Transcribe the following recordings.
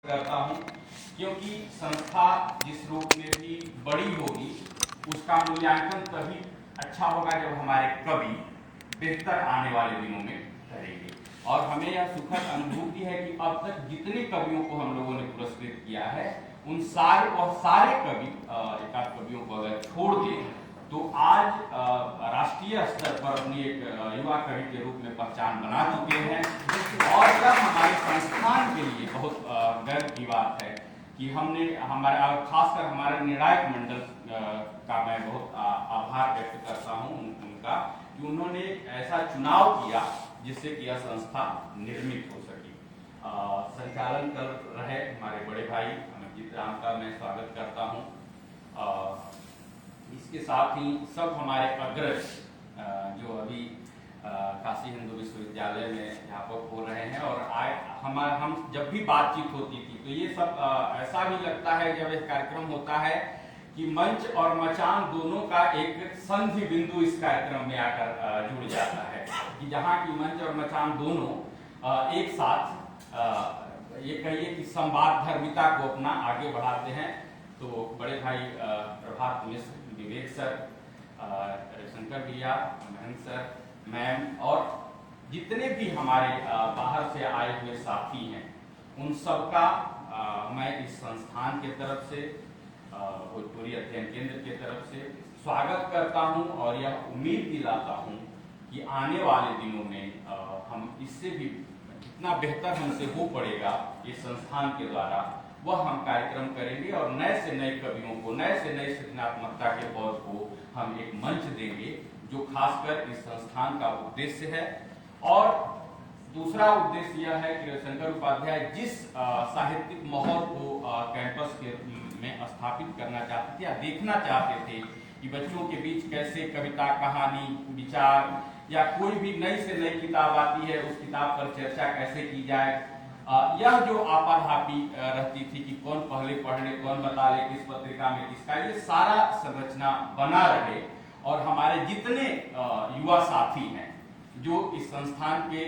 करता हूं, क्योंकि संस्था जिस रूप में भी बड़ी होगी उसका मूल्यांकन तभी अच्छा होगा जब हमारे कवि बेहतर आने वाले दिनों में करेंगे। और हमें यह सुखद अनुभूति है कि अब तक जितने कवियों को हम लोगों ने पुरस्कृत किया है उन सारे कवि, एकाध कवियों को अगर छोड़ दें तो आज राष्ट्रीय स्तर पर अपनी एक युवा कवि के रूप में पहचान बना चुके हैं। और यह हमारे संस्थान के लिए बहुत गर्व की बात है कि हमने हमारा, खासकर हमारे निर्णायक मंडल का मैं बहुत आभार व्यक्त करता हूं उनका कि उन्होंने ऐसा चुनाव किया जिससे कि यह संस्था निर्मित हो सकी। संचालन कर रहे हमारे बड़े भाई अमरजीत राम का मैं स्वागत करता हूं। इसके साथ ही सब हमारे अग्रज जो अभी काशी हिंदू विश्वविद्यालय में अध्यापक हो रहे हैं, और हम जब भी बातचीत होती थी तो ये सब ऐसा भी लगता है जब एक कार्यक्रम होता है कि मंच और मचान दोनों का एक संधि बिंदु इस कार्यक्रम में आकर जुड़ जाता है, कि जहाँ की मंच और मचान दोनों एक साथ ये कहिए कि संवाद धर्मिता को अपना आगे बढ़ाते हैं। तो बड़े भाई प्रभात मिश्र, विवेक सर, रविशंकर भैया, महेंद्र सर, मैम और जितने भी हमारे बाहर से आए हुए साथी हैं, उन सबका मैं इस संस्थान के तरफ से, भोजपुरी अध्ययन केंद्र के तरफ से स्वागत करता हूं और यह उम्मीद दिलाता हूं कि आने वाले दिनों में हम इससे भी जितना बेहतर हमसे हो पड़ेगा इस संस्थान के द्वारा वह हम कार्यक्रम करेंगे, और नए से नए कवियों को, नए से नए सृजनात्मकता के पौध को हम एक मंच देंगे, जो खासकर इस संस्थान का उद्देश्य है। और दूसरा उद्देश्य यह है कि रविशंकर उपाध्याय जिस साहित्यिक माहौल को कैंपस के में स्थापित करना चाहते थे या देखना चाहते थे कि बच्चों के बीच कैसे कविता, कहानी, विचार या कोई भी नई से नई किताब आती है उस किताब पर चर्चा कैसे की जाए, यह जो आपाधापी रहती थी कि कौन पहले पढ़ ले, कौन बता ले किस पत्रिका में किसका, ये सारा संरचना बना रहे। और हमारे जितने युवा साथी हैं जो इस संस्थान के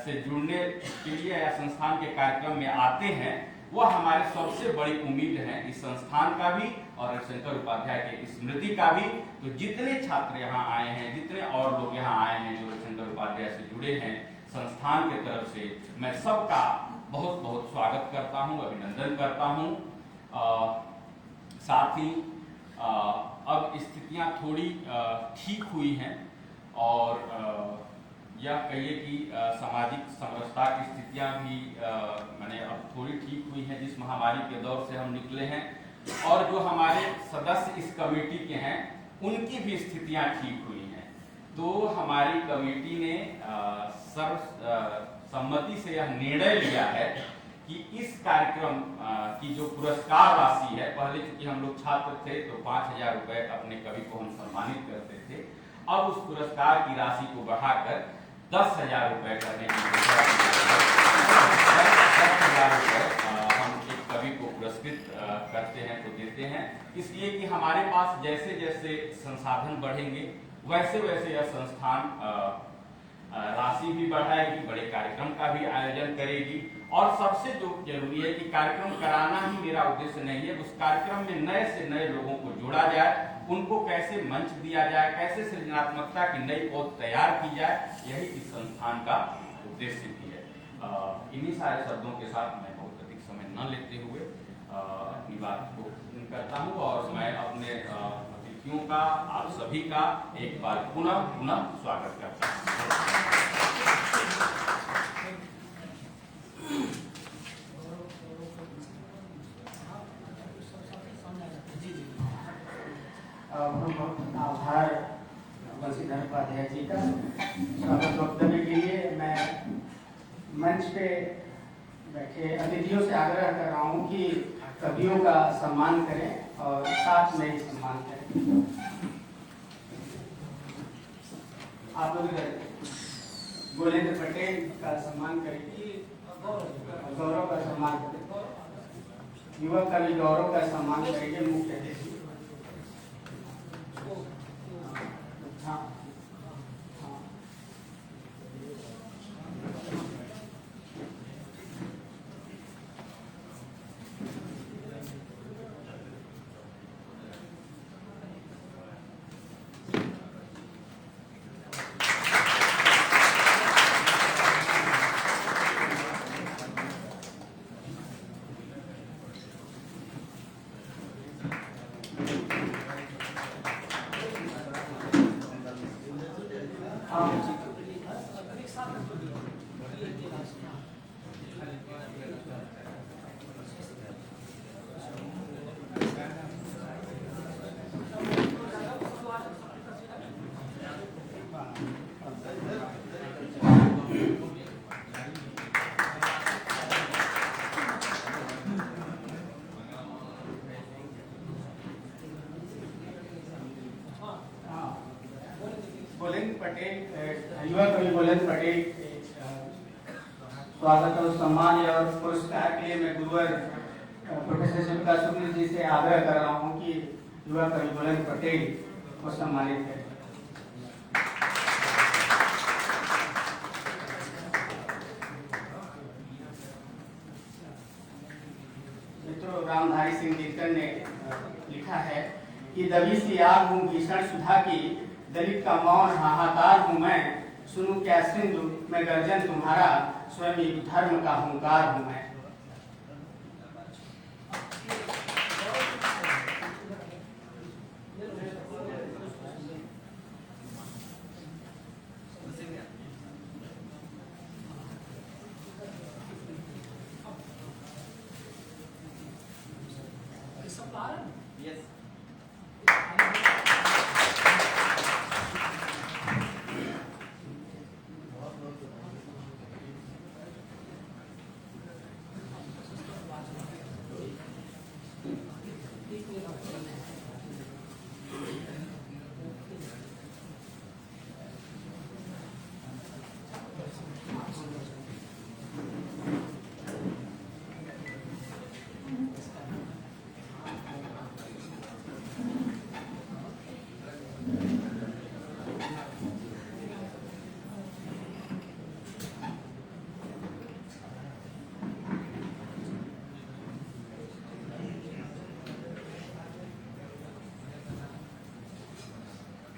से जुड़ने के लिए या संस्थान के कार्यक्रम में आते हैं, वह हमारे सबसे बड़ी उम्मीद है इस संस्थान का भी और रविशंकर उपाध्याय के स्मृति का भी। तो जितने छात्र यहाँ आए हैं, जितने और लोग यहाँ आए हैं जो रविशंकर उपाध्याय से जुड़े हैं, संस्थान के तरफ से मैं सबका बहुत बहुत स्वागत करता हूँ, अभिनंदन करता हूँ। साथ ही अब स्थितियाँ थोड़ी ठीक हुई हैं, और यह कहिए कि सामाजिक समरसता की स्थितियाँ भी मैंने अब थोड़ी ठीक हुई हैं जिस महामारी के दौर से हम निकले हैं। और जो हमारे सदस्य इस कमेटी के हैं उनकी भी स्थितियाँ ठीक हुई हैं। तो हमारी कमेटी ने सर्वसम्मति से यह निर्णय लिया है कि इस कार्यक्रम की जो पुरस्कार राशि है, पहले चूंकि हम लोग छात्र थे तो 5,000 रुपए अपने कवि को हम सम्मानित करते थे, अब उस पुरस्कार की राशि को बढ़ाकर 10,000 रुपए करने की 10,000 रुपए हम एक कवि को पुरस्कृत करते हैं, तो देते हैं, इसलिए कि हमारे पास जैसे जैसे संसाधन बढ़ेंगे वैसे वैसे यह संस्थान राशि भी बढ़ाएगी, बड़े कार्यक्रम का भी आयोजन करेगी। और सबसे जो जरूरी है कि कार्यक्रम कराना ही मेरा उद्देश्य नहीं है, उस कार्यक्रम में नए से नए लोगों को जोड़ा जाए, उनको कैसे मंच दिया जाए, कैसे सृजनात्मकता की नई पौध तैयार की जाए, यही इस संस्थान का उद्देश्य भी है। इन्हीं सारे शब्दों के साथ मैं बहुत अधिक समय न लेते हुए अपनी बात को करता हूँ, और मैं अपने अतिथियों का, आप सभी का एक बार पुनः स्वागत करता हूँ। आभार बंशीधर उपाध्याय जी का स्वागत वक्तव्य के लिए। मैं मंच पे बैठे अतिथियों से आग्रह कर रहा हूँ कि कवियों का सम्मान करें और साथ में सम्मान करें। आप लोग गोलेंद्र पटेल का सम्मान करें, गौरव का सम्मान करें, युवा कवि गौरव का सम्मान करेंगे मुख्य अतिथि। हाँ बुलंद पटेल, युवा कवि बुलंद पटेल के स्वागत और सम्मान और पुरस्कार के लिए मैं गुरुवर प्रोफेसर शिवका शुक्ल जी से आग्रह कर रहा हूँ कि युवा कवि बुलंद पटेल को सम्मानित करें। मित्रों, रामधारी सिंह दिनकर ने लिखा है कि दबी सी आग हूँ भीषण सुधा की, दलित का मौन हाहाकार हूँ मैं, सुनूं क्या सिंधु मैं गर्जन तुम्हारा, स्वयं धर्म का हुंकार हूँ मैं।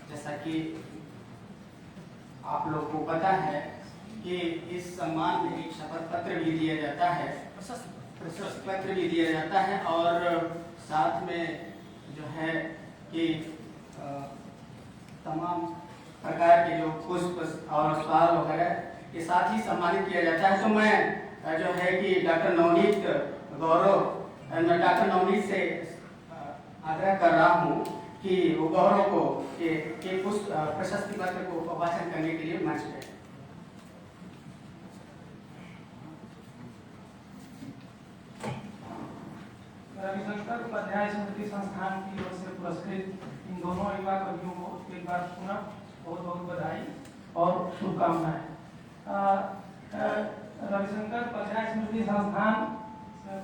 जैसा कि आप लोग को पता है कि इस सम्मान में एक शपथ पत्र भी दिया जाता है, प्रशस्ति पत्र भी दिया जाता है और साथ में जो है कि तमाम प्रकार के जो पुष्प और स्वाल वगैरह के साथ ही सम्मानित किया जाता है। तो मैं जो है कि डॉक्टर नवनीत से आग्रह कर रहा हूँ कि वो गौरव को के उस प्रशस्ति पत्र को वाचन करने के लिए मंच पे। रविशंकर उपाध्याय स्मृति संस्थान की ओर से पुरस्कृत इन दोनों युवा कवियों को एक बार पुनः बहुत बहुत बधाई और शुभकामनाएं। रविशंकर उपाध्याय स्मृति संस्थान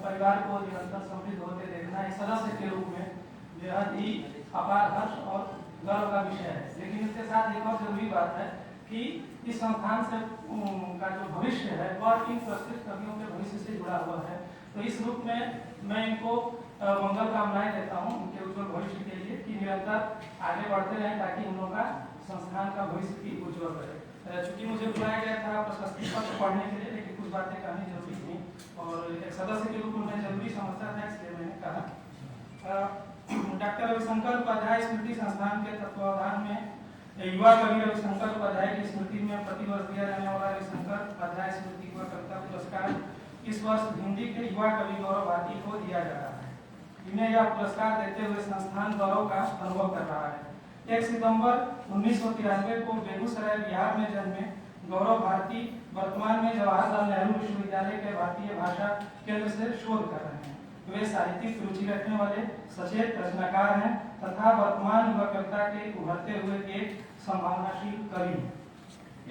परिवार को निरंतर समृद्ध होते देखना एक सदस्य के रूप में बेहद ही अपार हर्ष और गर्व का विषय है। लेकिन इसके साथ एक और जरूरी बात है कि इस संस्थान से का जो भविष्य है वह इन पुरस्कृत कवियों के भविष्य से जुड़ा हुआ है। तो इस रूप में मैं इनको मंगल कामनाएं देता हूं उनके उज्जवल भविष्य के लिए कि निरंतर आगे बढ़ते रहें ताकि हम लोग का संस्थान का भविष्य भी उज्जवल रहे। चूंकि मुझे बुलाया गया था प्रशस्ति पत्र पढ़ने के लिए, लेकिन कुछ बातें कहनी जरूरी थी और एक सदस्य के रूप में मैं जरूरी समझता था, इसलिए मैंने कहा। डॉक्टर रविशंकर उपाध्याय स्मृति संस्थान के तत्वावधान में युवा कवि रविशंकर उपाध्याय की स्मृति में प्रतिवर्ष दिया जाने वाला रविशंकर उपाध्याय स्मृति युवा कविता पुरस्कार इस वर्ष हिंदी के युवा कवि गौरव भारती को दिया जा रहा है। इन्हें यह पुरस्कार देते हुए संस्थान गौरव का अनुभव कर रहा है। 1 सितंबर 1993 को बेगूसराय बिहार में जन्मे गौरव भारती वर्तमान में जवाहरलाल नेहरू विश्वविद्यालय के भारतीय भाषा केंद्र से शोध कर रहे हैं। वे साहित्यिक रुचि रखने वाले सचेत रचनाकार हैं तथा वर्तमान युवा कविता के उभरते हुए एक संभावनाशील कवि हैं।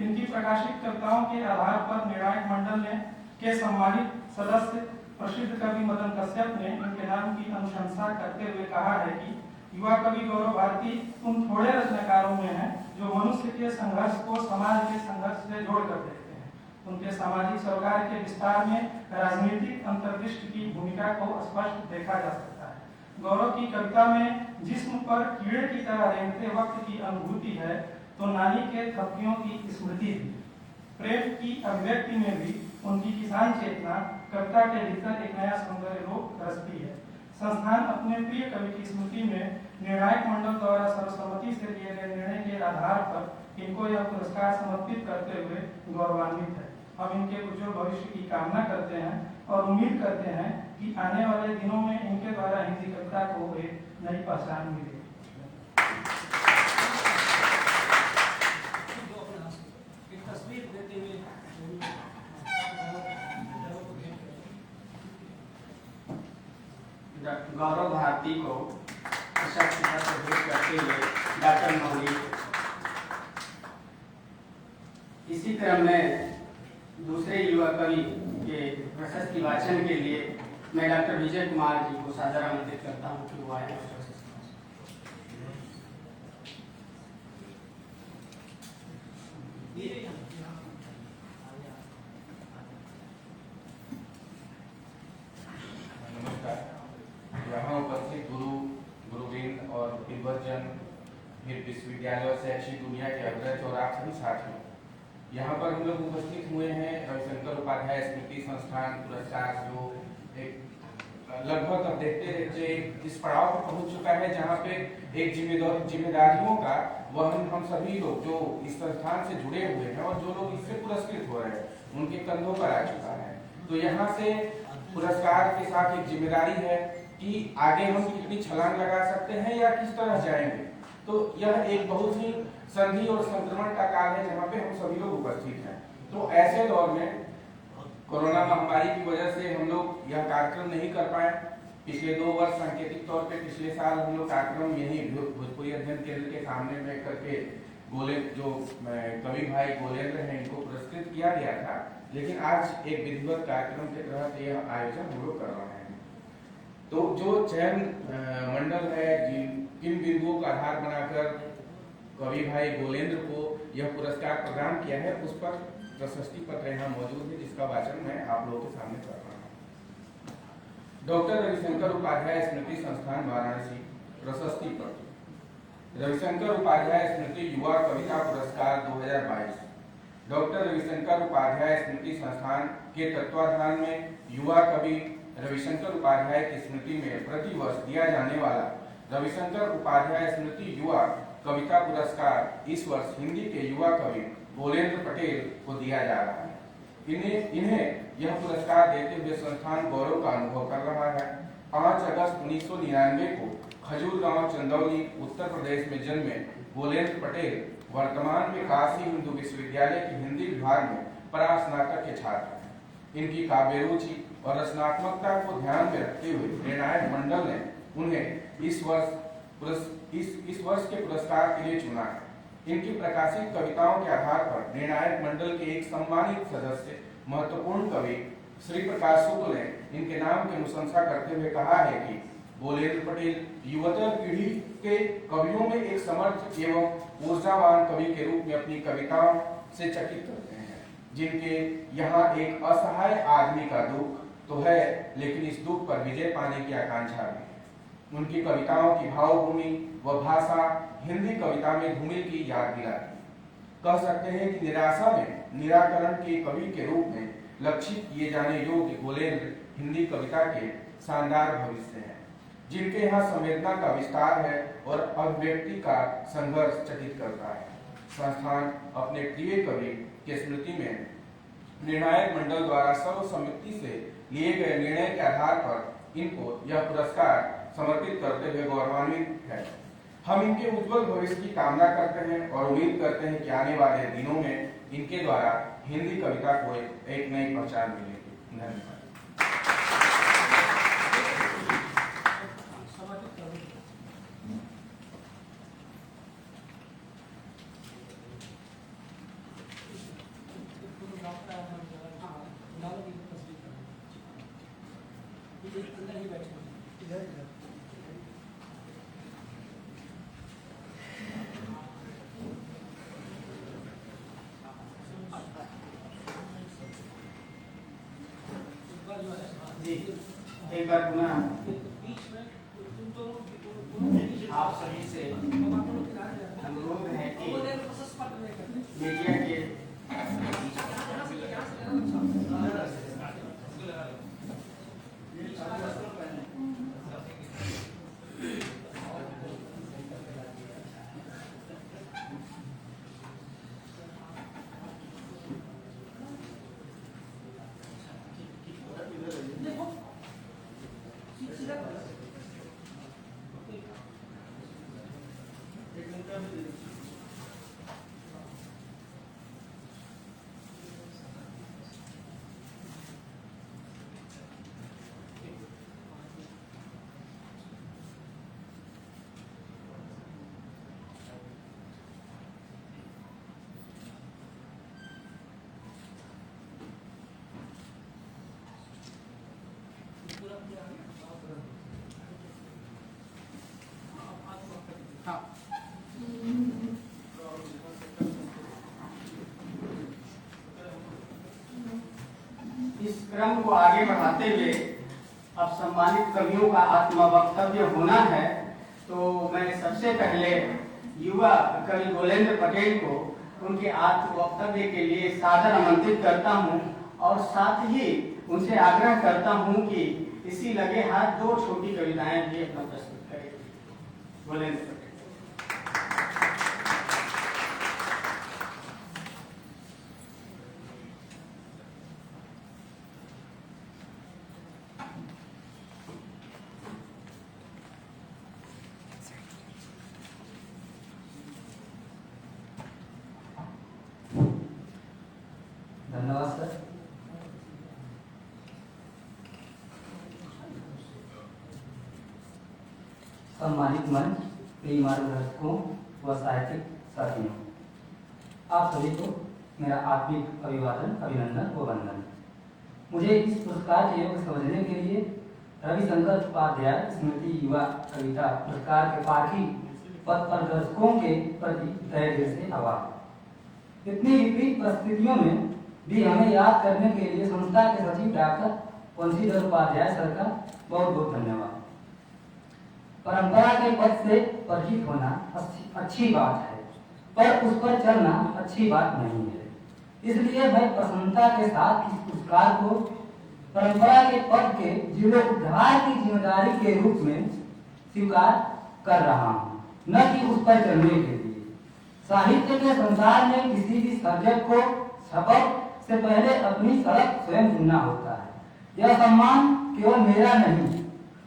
इनकी प्रकाशित कविताओं के आधार पर निर्णायक मंडल ने के सम्मानित सदस्य प्रसिद्ध कवि मदन कश्यप ने इनके नाम की अनुशंसा करते हुए कहा है कि युवा कवि गौरव भारती उन थोड़े रचनाकारों में हैं जो मनुष्य के संघर्ष को समाज के संघर्ष से जोड़कर देखते हैं। उनके सामाजिक सरोकार के विस्तार में राजनीतिक अंतर्दृष्टि की भूमिका को स्पष्ट देखा जा सकता है। गौरव की कविता में जिस्म पर कीड़े की तरह रेंगते वक्त की अनुभूति है तो नानी के थपकियों की स्मृति भी। प्रेम की अभिव्यक्ति में भी उनकी किसान चेतना कविता के भीतर एक नया सौंदर्य रूप रचती है। संस्थान अपने प्रिय कवि की स्मृति में निर्णायक मंडल द्वारा सर्वसम्मति से लिए गए निर्णय के आधार पर इनको यह पुरस्कार समर्पित करते हुए गौरवान्वित है। हम इनके उज्जवल भविष्य की कामना करते हैं और उम्मीद करते हैं कि आने वाले दिनों में इनके द्वारा हिंदी कविता को एक नई पहचान मिलेगी। गौरव भारती को प्रशस्ति पत्र भेंट करते हुए डॉक्टर नवनीत। इसी क्रम में दूसरे युवा कवि के प्रशस्ति वाचन के लिए मैं डॉक्टर विजय कुमार जी को सादर आमंत्रित करता हूँ कि वो आए। नमस्कार। यहाँ उपस्थित गुरुवृंद और विद्वजन, फिर विश्वविद्यालय से अच्छी दुनिया के अग्रज और आप सभी साथियों, यहाँ पर हम लोग उपस्थित हुए हैं रविशंकर उपाध्याय स्मृति संस्थान पुरस्कार, जो एक लगभग अब देखते देखते इस पड़ाव पर पहुंच चुका है जहाँ पे एक जिम्मेदारियों का वहन हम सभी लोग जो इस संस्थान से जुड़े हुए हैं और जो लोग इससे पुरस्कृत हो रहे हैं उनके कंधों पर आ चुका है। तो यहाँ से पुरस्कार के साथ एक जिम्मेदारी है कि आगे हम कितनी छलांग लगा सकते हैं या किस तरह जाएंगे। तो यह एक बहुत ही संधि और संक्रमण का काल है जहाँ पे हम सभी लोग उपस्थित हैं। तो ऐसे दौर में कोरोना महामारी की वजह से हम लोग यह कार्यक्रम नहीं कर पाए। पिछले 2 वर्ष सांकेतिक तौर पे पिछले साल हम लोग कार्यक्रम यही भोजपुरी अध्ययन केंद्र के सामने में करके जो कवि भाई गोलेंद्र हैं इनको पुरस्कृत किया गया था, लेकिन आज एक विधिवत कार्यक्रम के तहत यह आयोजन हम लोग कर रहे हैं। तो जो चयन मंडल है किन बिंदुओं का आधार बनाकर कवि भाई गोलेंद्र को यह पुरस्कार प्रदान किया है, उस पर प्रशस्ति पत्र यहाँ मौजूद है जिसका वाचन मैं आप लोगों के सामने कर रहा हूँ। डॉक्टर रविशंकर उपाध्याय स्मृति संस्थान वाराणसी प्रशस्ति पत्र। रविशंकर उपाध्याय स्मृति युवा कविता पुरस्कार 2022। डॉक्टर रविशंकर उपाध्याय स्मृति संस्थान के तत्वाधान में युवा कवि रविशंकर उपाध्याय की स्मृति में प्रतिवर्ष दिया जाने वाला रविशंकर उपाध्याय स्मृति युवा कविता पुरस्कार इस वर्ष हिंदी के युवा कवि गोलेंद्र पटेल को दिया जा रहा है। इन्हें यह पुरस्कार देते हुए संस्थान गौरव का अनुभव कर रहा है। 5 अगस्त 1999 को खजूरगांव चंदौली उत्तर प्रदेश में जन्मे गोलेंद्र पटेल वर्तमान में काशी हिंदू विश्वविद्यालय के हिंदी विभाग में परास्नातक के छात्र हैं। इनकी काव्य रुचि और रचनात्मकता को ध्यान में रखते हुए निर्णायक मंडल ने उन्हें इस वर्ष के पुरस्कार के लिए चुना है। इनकी प्रकाशित कविताओं के आधार पर निर्णायक मंडल के एक सम्मानित सदस्य महत्वपूर्ण कवि श्री प्रकाश शुक्ल ने इनके नाम की अनुशंसा करते हुए कहा है कि गोलेंद्र पटेल युवतर पीढ़ी के कवियों में एक समर्थ एवं ऊर्जावान कवि के रूप में अपनी कविताओं से चकित करते हैं, जिनके यहाँ एक असहाय आदमी का दुख तो है, लेकिन इस दुख पर विजय पाने की आकांक्षा भी। उनकी कविताओं की भावभूमि व भाषा हिंदी कविता में धूमिल की याद दिलाती। कह सकते हैं कि निराशा में निराकरण के कवि के रूप में लक्षित किए जाने योग्य गोलेंद्र हिंदी कविता के शानदार भविष्य हैं, जिनके यहाँ संवेदना का विस्तार है और अभिव्यक्ति का संघर्ष चकित करता है। संस्थान अपने प्रिय कवि के स्मृति में निर्णायक मंडल द्वारा सर्वसम्मति से लिए गए निर्णय के आधार पर इनको यह पुरस्कार समर्पित करते हुए गौरवान्वित है। हम इनके उज्जवल भविष्य की कामना करते हैं और उम्मीद करते हैं कि आने वाले दिनों में इनके द्वारा हिंदी कविता को एक नई पहचान मिलेगी। धन्यवाद। जी, एक बार पुनः आप सभी से अनुरोध है कि मीडिया के क्रम को आगे बढ़ाते हुए अब सम्मानित कवियों का आत्मवक्तव्य होना है, तो मैं सबसे पहले युवा कवि गोलेंद्र पटेल को उनके आत्मवक्तव्य के लिए सादर आमंत्रित करता हूं और साथ ही उनसे आग्रह करता हूं कि इसी लगे हाथ 2 छोटी कविताएं भी अपना प्रस्तुत करें। गोलेंद्र पटेल। धन्यवाद सर। सम्मानित मंच, प्रिय मार्गदर्शकों व साहित्यिक साथियों, आप सभी को मेरा आत्मिक अभिवादन, अभिनंदन व वंदन। मुझे इस पुरस्कार के योग समझने के लिए रविशंकर उपाध्याय स्मृति युवा कविता पुरस्कार के पारखी पद प्रदर्शकों के प्रति तहे दिल से आभार। इतनी विपरीत परिस्थितियों में भी हमें याद करने के लिए संस्था के सचिव डॉक्टर बंशीधर उपाध्याय सर का बहुत बहुत धन्यवाद। परंपरा के पद से परिचित होना अच्छी बात है, पर उस पर चलना अच्छी बात नहीं है। इसलिए मैं प्रसन्नता के साथ इस पुरस्कार को परंपरा के पद के जीर्णोद्धार की जिम्मेदारी के रूप में स्वीकार कर रहा हूँ, न कि उस पर चलने के लिए। साहित्य के संसार में किसी भी सर्जक को शपथ से पहले अपनी सड़क स्वयं चुनना होता है। यह सम्मान केवल मेरा नहीं,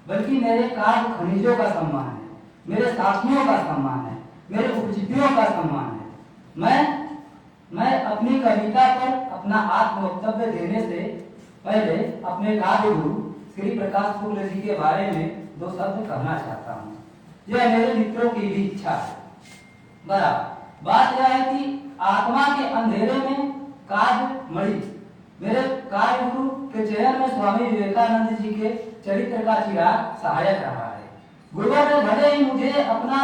बल्कि मेरे कार्य खनिजों का सम्मान है, मेरे साथियों का सम्मान है, मेरे उपजितियों का सम्मान है। मैं अपनी कविता पर अपना आत्मवक्तव्य देने से पहले अपने काव्य गुरु श्री प्रकाश शुक्ल जी के बारे में 2 शब्द कहना चाहता हूँ। यह मेरे मित्रों की भी इच्छा है। बराबर बात यह है कि आत्मा के अंधेरे में काव्य मणि मेरे कार्य गुरु के चयन में स्वामी विवेकानंद जी के चरित्र का चिराग सहायक रहा है। गुरुओं ने भले ही मुझे अपना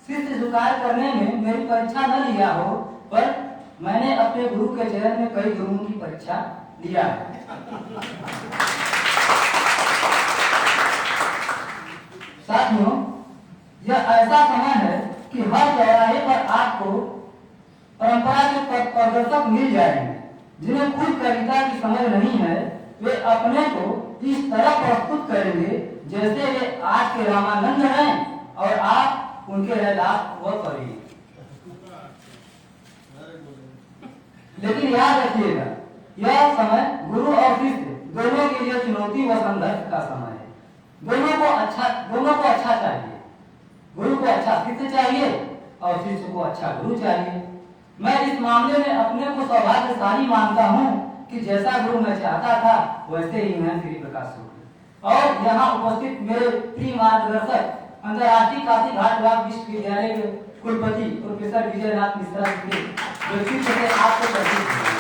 शिष्य स्वीकार करने में मेरी परीक्षा न लिया हो, पर मैंने अपने गुरु के चयन में कई गुरुओं की परीक्षा लिया है। साथियों, यह ऐसा समय है कि हर चौराहे पर आपको परंपरा के प्रदर्शक मिल जाएंगे, जिन्हें खुद कविता की समझ नहीं है। वे अपने को इस तरह प्रस्तुत करेंगे जैसे वे आज के रामानंद हैं और आप उनके खिलाफ वो करिए। लेकिन याद रखिएगा, यह समय गुरु और शिष्य दोनों के लिए चुनौती व संघर्ष का समय है। दोनों को अच्छा चाहिए। गुरु को अच्छा शिष्य चाहिए और शिष्य को अच्छा गुरु चाहिए। मैं इस मामले में अपने को सौभाग्यशाली मानता हूँ कि जैसा गुरु मैं चाहता था वैसे ही मैं श्री प्रकाश शुक्ल और यहाँ उपस्थित मेरे प्रिय मार्गदर्शक अंतर्राष्ट्रीय काशी घाट विश्वविद्यालय के कुलपति प्रोफेसर विजयनाथ मिश्रा जी के व्यक्तित्व से आपको परिचित हैं।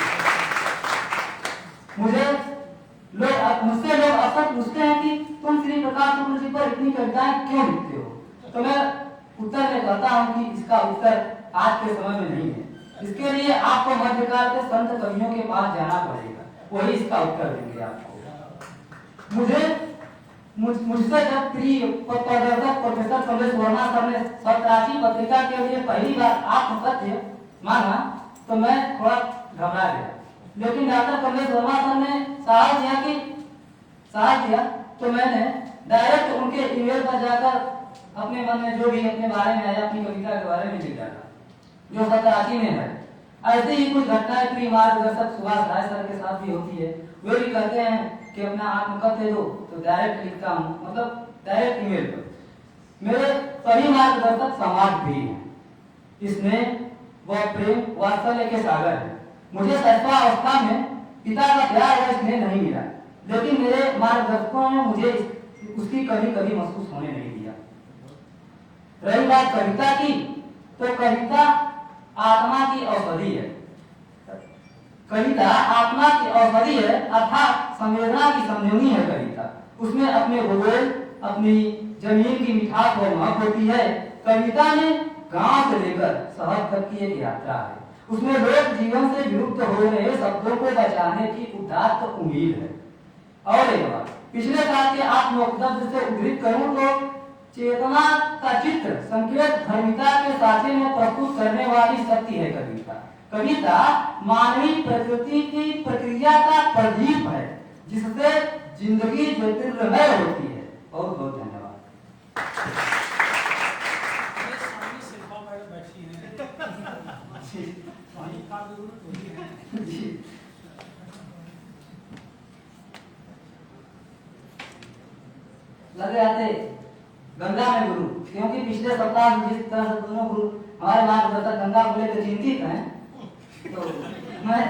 मुझसे लोग अक्सर पूछते हैं कि तुम श्री प्रकाश शुक्ल जी पर इतनी कविताएं क्यों लिखते हो, तो मैं उत्तर में कहता हूँ कि इसका उत्तर आज के समय में नहीं है। इसके लिए आपको मध्यकाल के संत कवियों के पास जाना पड़ेगा, वही इसका उत्तर देंगे आपको। मुझसे जब प्रिय प्रदर्शक प्रोफेसर कमलेश वर्मा सर ने सप्तराशि पत्रिका के लिए पहली बार आत्मसत्य मांगा तो मैं थोड़ा घबरा गया, लेकिन डॉक्टर कमलेश वर्मा सर ने साहस दिया तो मैंने डायरेक्ट उनके ईमेल पर जाकर अपने मन में जो भी अपने बारे में आया अपनी कविता के बारे में लिख डाला, जो सप्तराशि में है। ऐसे ही कुछ घटनाएं प्रिय मार्गदर्शक सुभाष राय सर के साथ भी होती है। वे भी कहते हैं कि अपना आत्मकथ्य दो, तो डायरेक्ट लिखता हूँ, मतलब डायरेक्ट ईमेल पर। मेरे सभी मार्गदर्शक समाज भी हैं, इसमें वह प्रेम वात्सल्य के सागर है। मुझे शैशवावस्था में पिता का प्यार या स्नेह नहीं मिला, लेकिन मेरे मार्गदर्शकों ने मुझे उसकी कभी कभी महसूस होने नहीं दिया। रही बात कविता की, तो कविता आत्मा की औषधि है। कविता आत्मा की औषधि है, अर्थात संवेदना की संजीवनी है कविता। उसमें अपने भूगोल, अपनी जमीन की मिठास और महक होती है। कविता में गांव से लेकर शहर तक की एक यात्रा है। उसमें लोक जीवन से विलुप्त हो रहे शब्दों को बचाने की उदात्त उम्मीद है। और एक बात, पिछले साल के आत्मवक्तव्य से उद्धृत करूं तो चेतना का चित्र संकेत धर्मिता के साथे में प्रस्तुत करने वाली शक्ति है कविता। कविता मानवीय प्रकृति की प्रक्रिया का प्रदीप है जिससे जिंदगी ज्योतिर्मय होती है। बहुत बहुत धन्यवाद। लगे आते गंगा में गुरु, क्योंकि पिछले सप्ताह जिस तरह से दोनों गुरु हमारे मार्गदर्शक गंगा को लेकर चिंतित हैं, तो मैं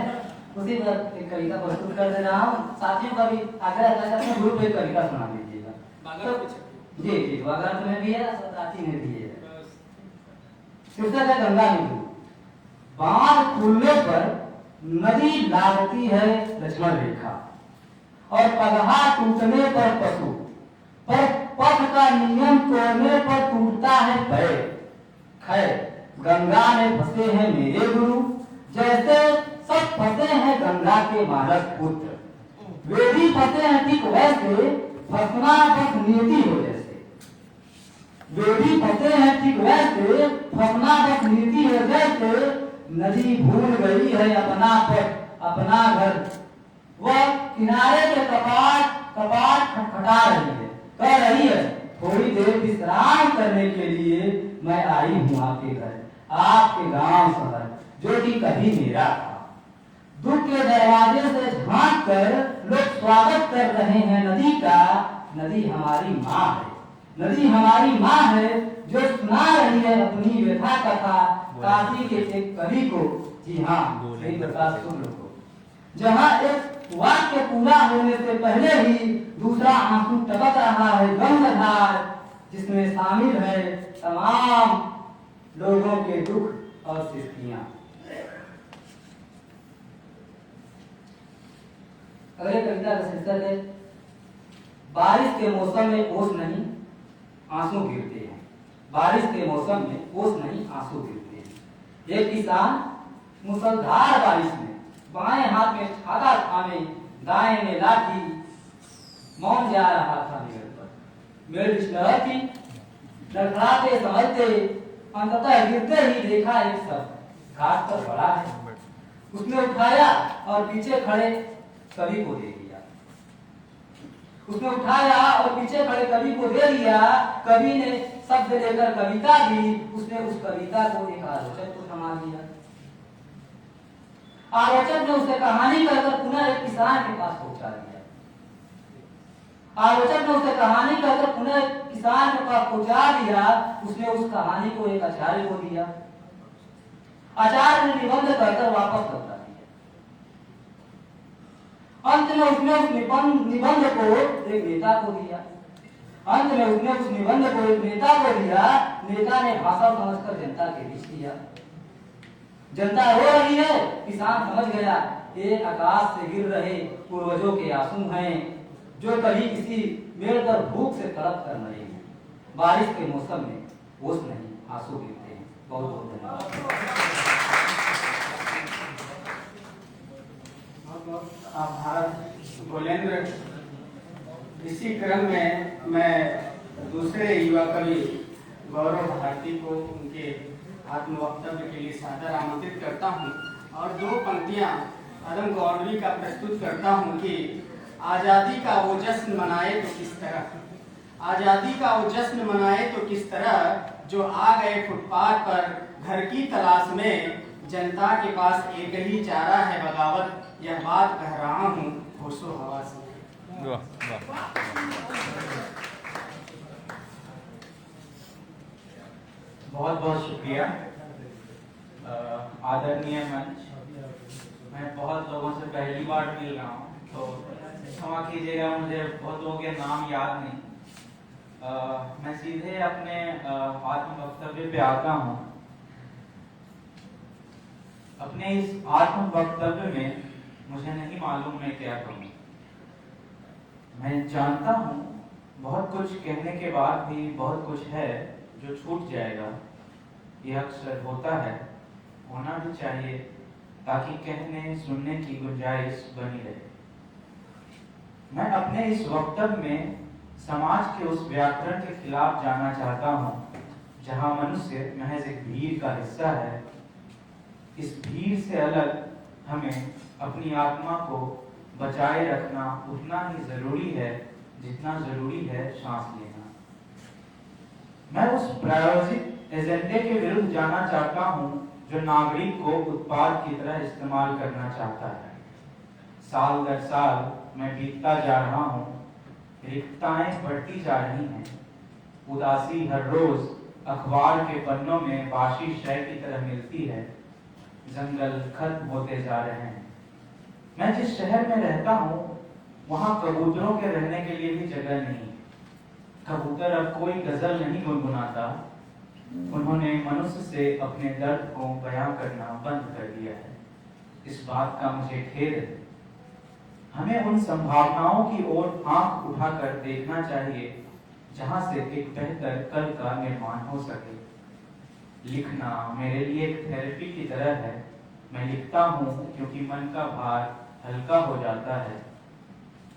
उसी पर एक कविता प्रस्तुत कर दे रहा हूँ। साथियों का भी आग्रह है कि अपने गुरु को एक कविता सुना दीजिएगा। तो जी वागंत में भी है, साथी में भी है। शीर्षक है गंगा में गुरु। बांध खुलने पर नदी लागती है लक्ष्मण रेखा, और पगहा टूटने पर पशु, पर पथ का नियम तोड़ने पर टूटता है पैर। खैर गंगा में फंसे हैं मेरे गुरु, जैसे सब फंसे हैं गंगा के मानस पुत्र। वे भी फंसे हैं ठीक वैसे, फंसना बस नियति हो जैसे। वे भी फंसे हैं ठीक वैसे, फंसना बस नियति हो जैसे। नदी भूल गई है अपना पथ अपना घर, वह किनारे के कपाट खटखटा रही है, कह रही है थोड़ी देर विश्राम करने के लिए मैं आई हूँ आपके घर, आपके गांव शहर जो कि कभी मेरा था। दुख के दरवाजे से झांक कर लोग स्वागत कर रहे हैं नदी का। नदी हमारी माँ है, नदी हमारी माँ है जो सुना रही है अपनी व्यथा कथा काशी के एक कवि को। जी हाँ, सही प्रकाश शुक्ल को। जहाँ एक वाक्य पूरा होने से पहले ही दूसरा आंसू टपक रहा है गंगाधार, जिसमें शामिल है तमाम लोगों के दुख और सृष्टियां। अगले कविता का शीर्षक है बारिश के मौसम में ओस नहीं आंसू गिरते हैं। बारिश के मौसम में ओस नहीं आंसू गिरते हैं। एक किसान मुसलधार बारिश में बाएं हाथ में छाता थामे दाएं में लाठी मौन जा रहा था मेरे पर। मेरी थी लड़खड़ाते समझते अंततः गिरते ही देखा एक शख्स घाट पर पड़ा है। उसने उठाया और पीछे खड़े कवि को दे दिया। उसने उठाया और पीछे खड़े कवि को दे दिया। कवि ने शब्द लेकर कविता दी। उसने उस कविता को एक आलोचक को थमा दिया। आलोचक ने उसे कहानी कहकर पुनः एक किसान के पास पहुंचा दिया। आलोचक ने उसे कहानी कहकर पुनः एक किसान के पास पहुंचा दिया। उसने उस कहानी को एक आचार्य को दिया। आचार्य ने निबंध कहकर वापस लौटा दिया। अंत में उसने उस निबंध को एक नेता को दिया। अंत में उसने उस निबंध को एक नेता को दिया। नेता ने भाषण समझकर जनता के बीच दिया। जनता रो रही है, किसान समझ गया ये आकाश से गिर रहे पूर्वजों के आंसू हैं जो कभी किसी मेड़ पर भूख से तड़प कर मरे हैं। बारिश के मौसम में ओस नहीं आंसू गिरते हैं। बहुत बहुत धन्यवाद। आभार गोलेंद्र। इसी क्रम में मैं दूसरे युवा कवि गौरव भारती को उनके आत्मवक्तव्य के लिए सादर आमंत्रित करता हूं और दो पंक्तियां अदम गौरवी का प्रस्तुत करता हूं कि आज़ादी का वो जश्न मनाए तो किस तरह, आज़ादी का वो जश्न मनाए तो किस तरह, जो आ गए फुटपाथ पर घर की तलाश में, जनता के पास एक ही चारा है बगावत, यह बात कह रहा हूँ होशो हवास में। बहुत बहुत शुक्रिया आदरणीय मंच। मैं बहुत लोगों से पहली बार मिल रहा हूँ तो क्षमा कीजिएगा, मुझे बहुत लोगों के नाम याद नहीं। मैं सीधे अपने आत्म वक्तव्य पे आता हूँ। अपने इस आत्म वक्तव्य में मुझे नहीं मालूम मैं क्या कहूँ। मैं जानता हूँ बहुत कुछ कहने के बाद भी बहुत कुछ है जो छूट जाएगा। यह अक्सर होता है, होना भी चाहिए ताकि कहने सुनने की गुंजाइश बनी रहे। मैं अपने इस वक्तव्य में समाज के उस व्याकरण के खिलाफ जाना चाहता हूँ जहाँ मनुष्य महज एक भीड़ का हिस्सा है। इस भीड़ से अलग हमें अपनी आत्मा को बचाए रखना उतना ही जरूरी है जितना जरूरी है सांस लेना। मैं उस प्रायोजित एजेंडे के विरुद्ध जाना चाहता हूं जो नागरिक को उत्पाद की तरह इस्तेमाल करना चाहता है। साल दर साल मैं बीतता जा रहा हूं, रिक्तताएं बढ़ती जा रही हैं, उदासी हर रोज अखबार के पन्नों में बाशी शय की तरह मिलती है, जंगल खत्म होते जा रहे हैं। मैं जिस शहर में रहता हूँ वहाँ कबूतरों के रहने के लिए भी जगह नहीं। कबूतर अब कोई गजल नहीं गुनगुनाता, उन्होंने मनुष्य से अपने दर्द को बयां करना बंद कर दिया है। इस बात का मुझे खेद है। हमें उन संभावनाओं की ओर आंख उठाकर देखना चाहिए जहां से एक बेहतर कल का निर्माण हो सके। लिखना मेरे लिए एक थेरेपी की तरह है। मैं लिखता हूँ क्योंकि मन का भार हल्का हो जाता है।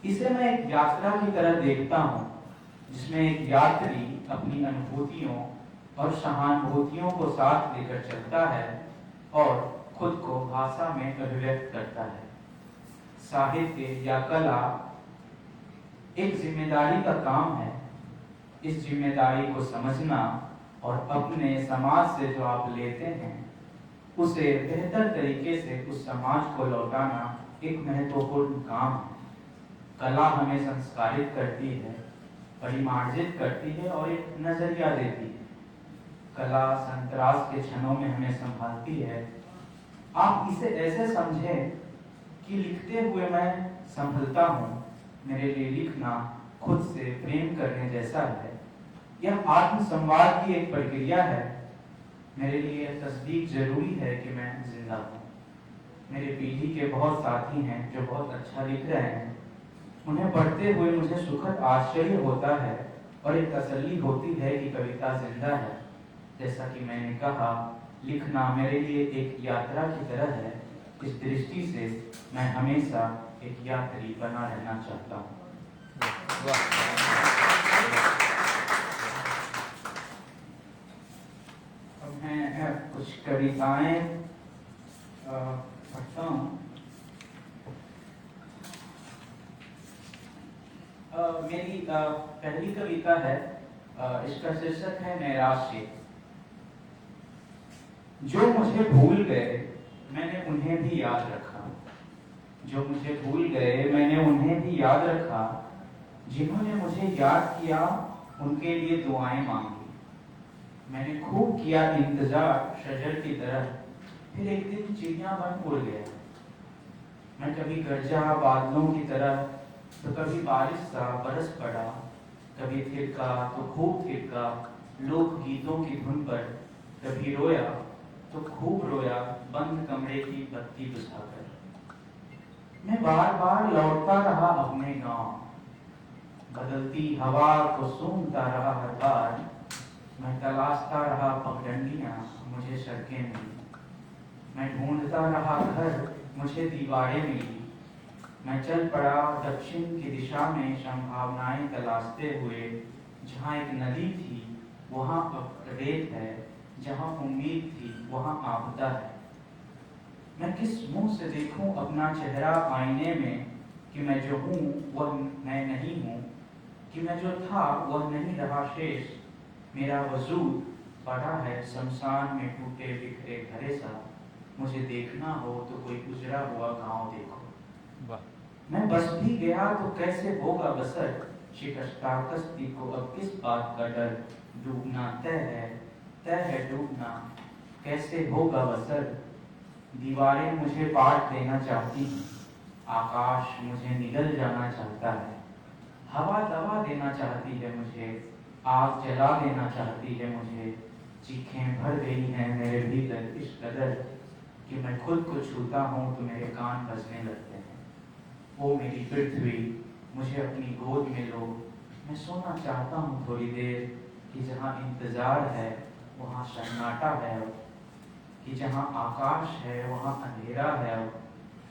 इसे मैं एक यात्रा की तरह देखता हूँ जिसमें एक यात्री अपनी अनुभूतियों और सहानुभूतियों को साथ लेकर चलता है और खुद को भाषा में अभिव्यक्त करता है। साहित्य या कला एक जिम्मेदारी का काम है। इस जिम्मेदारी को समझना और अपने समाज से जो आप लेते हैं उसे बेहतर तरीके से उस समाज को लौटाना एक महत्वपूर्ण काम है। कला हमें संस्कारित करती है, परिमार्जित करती है और एक नजरिया देती है। कला संतरास के क्षणों में हमें संभालती है। आप इसे ऐसे समझें कि लिखते हुए मैं संभलता हूँ। मेरे लिए लिखना खुद से प्रेम करने जैसा है। यह आत्मसंवाद की एक प्रक्रिया है। मेरे लिए यह तस्दीक जरूरी है कि मैं जिंदा हूँ। मेरे पीढ़ी के बहुत साथी हैं जो बहुत अच्छा लिख रहे हैं। उन्हें पढ़ते हुए मुझे सुखद आश्चर्य होता है और एक तसल्ली होती है कि कविता जिंदा है। जैसा कि मैंने कहा, लिखना मेरे लिए एक यात्रा की तरह है। इस दृष्टि से मैं हमेशा एक यात्री बना रहना चाहता हूँ। अब मैं कुछ कविताएं पढ़ता हूँ। मेरी पहली कविता है, इसका शीर्षक है नैराश्य। जो मुझे भूल गए मैंने उन्हें भी याद रखा। जो मुझे भूल गए मैंने उन्हें भी याद रखा। जिन्होंने मुझे याद किया उनके लिए दुआएं मांगी। मैंने खूब किया इंतजार शजर की तरह, फिर एक दिन चिड़िया बन उड़ गया। मैं कभी गरजा बादलों की तरह तो कभी बारिश सा बरस पड़ा। कभी थिरका तो खूब थिरका लोक गीतों की धुन पर। कभी रोया तो खूब रोया बंद कमरे की बत्ती बुझाकर। मैं बार बार लौटता रहा अपने गांव। बदलती हवा को सूंघता रहा हर बार। मैं तलाशता रहा पगडंडियां, मुझे सड़कें मिली। मैं ढूंढता रहा घर, मुझे दीवारें मिली। मैं चल पड़ा दक्षिण की दिशा में संभावनाएं तलाशते हुए। जहाँ एक नदी थी वहाँ अब रेत है, जहाँ उम्मीद थी वहाँ आपदा है। मैं किस मुंह से देखूं अपना चेहरा आईने में कि मैं जो हूँ वह मैं नहीं हूँ, कि मैं जो था वह नहीं रहा शेष। मेरा वजूद पड़ा है शमशान में टूटे बिखरे घरे सा। मुझे देखना हो तो कोई गुजरा हुआ गांव देखो। मैं बस भी गया तो कैसे होगा बसर। शिकस्ता कश्ती को अब किस बात का डर। डूबना तय है डूबना, कैसे होगा बसर। दीवारें मुझे पाट देना चाहती हैं, आकाश मुझे निगल जाना चाहता है। हवा दबा देना चाहती है मुझे, आग जला देना चाहती है मुझे। चीखें भर गई हैं मेरे भीतर इस कदर कि मैं खुद को छूता हूँ तो मेरे कान बजने लगते हैं। ओ मेरी पृथ्वी, मुझे अपनी गोद में लो। मैं सोना चाहता हूँ थोड़ी देर, कि जहाँ इंतजार है वहाँ सन्नाटा है, कि जहाँ आकाश है वहाँ अंधेरा है,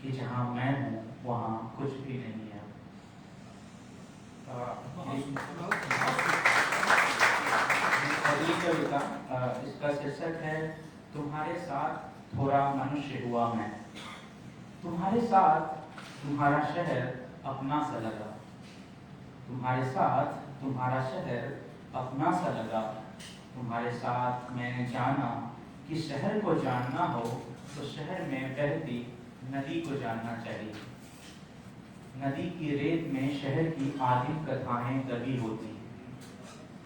कि जहाँ मैं हूँ वहाँ कुछ भी नहीं है। अगली कविता इसका शीर्षक है तुम्हारे साथ थोड़ा मनुष्य हुआ मैं। तुम्हारे साथ तुम्हारा शहर अपना सा लगा, तुम्हारे साथ तुम्हारा शहर अपना सा लगा। तुम्हारे साथ मैंने जाना कि शहर को जानना हो तो शहर में बहती नदी को जानना चाहिए। नदी की रेत में शहर की आदिम कथाएं दबी होती हैं।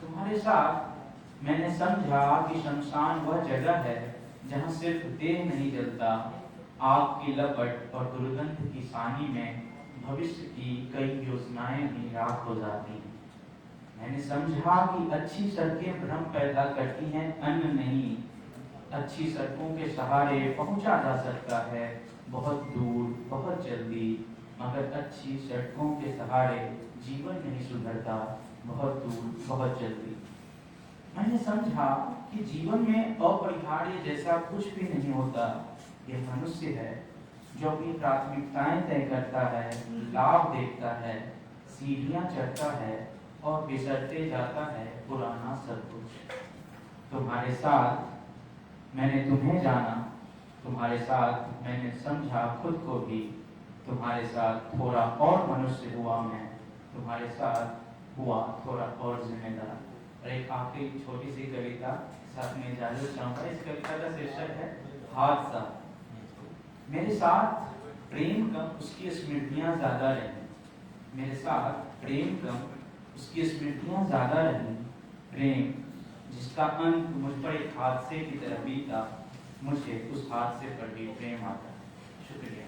तुम्हारे साथ मैंने समझा कि शमशान वह जगह है जहाँ सिर्फ देह नहीं जलता, आग की लपट और दुर्गंध की सानी में भविष्य की कई योजनाएं भी राख हो जाती हैं। मैंने समझा कि अच्छी सड़कें भ्रम पैदा करती हैं, अन्न नहीं। अच्छी सड़कों के सहारे पहुंचा जा सकता है बहुत दूर बहुत जल्दी, मगर अच्छी सड़कों के सहारे जीवन नहीं सुधरता बहुत दूर बहुत जल्दी। मैंने समझा कि जीवन में अपरिहार्य जैसा कुछ भी नहीं होता। यह मनुष्य है जो अपनी प्राथमिकताएं तय करता है, लाभ देखता है, सीढ़ियां चढ़ता है और बिसरते जाता है पुराना सब कुछ। तुम्हारे साथ मैंने तुम्हें जाना, तुम्हारे साथ मैंने समझा खुद को भी। तुम्हारे साथ थोड़ा और मनुष्य हुआ मैं, तुम्हारे साथ हुआ थोड़ा और जिम्मेदार। और एक आखिरी छोटी सी कविता साथ में जारी चाहूंगा। इस कविता का शीर्षक है हादसा। मेरे साथ प्रेम कम उसकी स्मृतियां ज्यादा रही, मेरे साथ प्रेम कम उसकी स्मृतियां ज्यादा रही। प्रेम जिसका अंत मुझ पर एक हादसे की तरह बीता, मुझे उस हादसे पर भी प्रेम आता। शुक्रिया।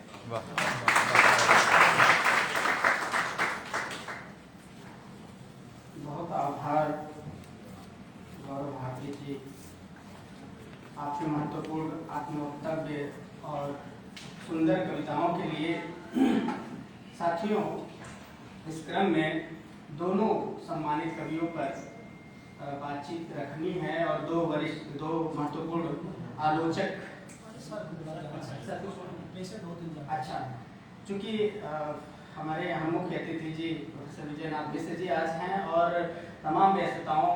बहुत आभार गौरव भारती जी, आपके महत्वपूर्ण आत्मवक्तव्य और सुंदर कविताओं के लिए। साथियों, इस क्रम में दोनों सम्मानित कवियों पर बातचीत रखनी है और दो महत्वपूर्ण आलोचक। अच्छा, चूंकि हमारे यहाँ मुख्य अतिथि जी प्रोफेसर विजयनाथ मिश्र जी आज हैं और तमाम व्यस्तताओं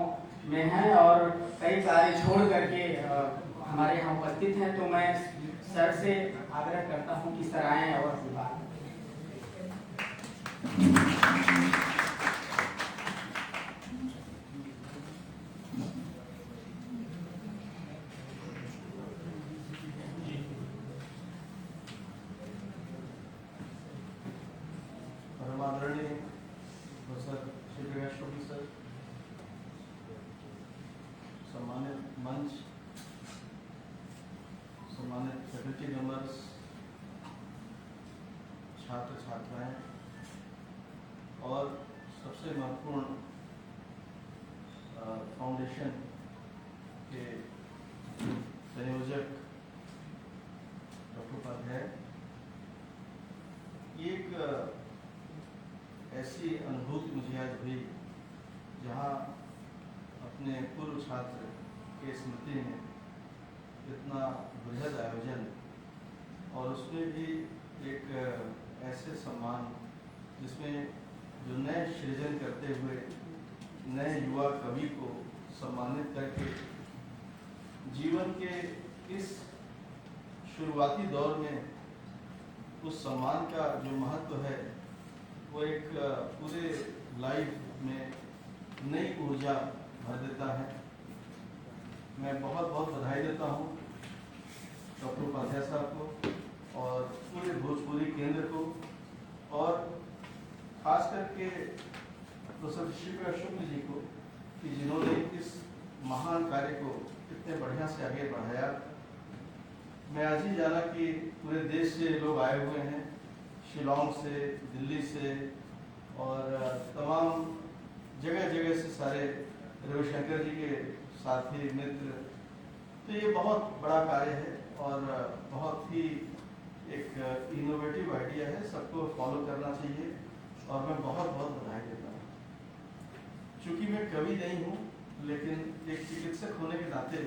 में हैं और कई कार्य छोड़ करके हमारे यहाँ उपस्थित हैं, तो मैं सर से आग्रह करता हूँ कि सर आएं और बात। आदरणीय प्रोफेसर श्री प्रकाश शुक्ल सर, सम्मानित मंच, सम्मानित फैकल्टी मेंबर्स, छात्र छात्राएं और सबसे महत्वपूर्ण फाउंडेशन के संयोजक डॉक्टर उपाध्याय, एक ऐसी अनुभूति मुझे आज हुई जहाँ अपने पूर्व छात्र के स्मृति में इतना बृहद आयोजन और उसमें भी एक ऐसे सम्मान जिसमें जो नए सृजन करते हुए नए युवा कवि को सम्मानित करके जीवन के इस शुरुआती दौर में उस सम्मान का जो महत्व है वो एक पूरे लाइफ में नई ऊर्जा भर देता है। मैं बहुत बहुत बधाई देता हूँ डॉक्टर उपाध्याय साहब को और पूरे भोजपुरी केंद्र को और खास करके प्रोफेसर श्री प्रकाश शुक्ल जी को कि जिन्होंने इस महान कार्य को इतने बढ़िया से आगे बढ़ाया। मैं आज ही जाना कि पूरे देश से लोग आए हुए हैं, शिलोंग से, दिल्ली से और तमाम जगह जगह से सारे रविशंकर जी के साथी मित्र। तो ये बहुत बड़ा कार्य है और बहुत ही एक इनोवेटिव आइडिया है, सबको फॉलो करना चाहिए और मैं बहुत बहुत बधाई देता हूँ। चूँकि मैं कवि नहीं हूँ लेकिन एक चिकित्सक होने के नाते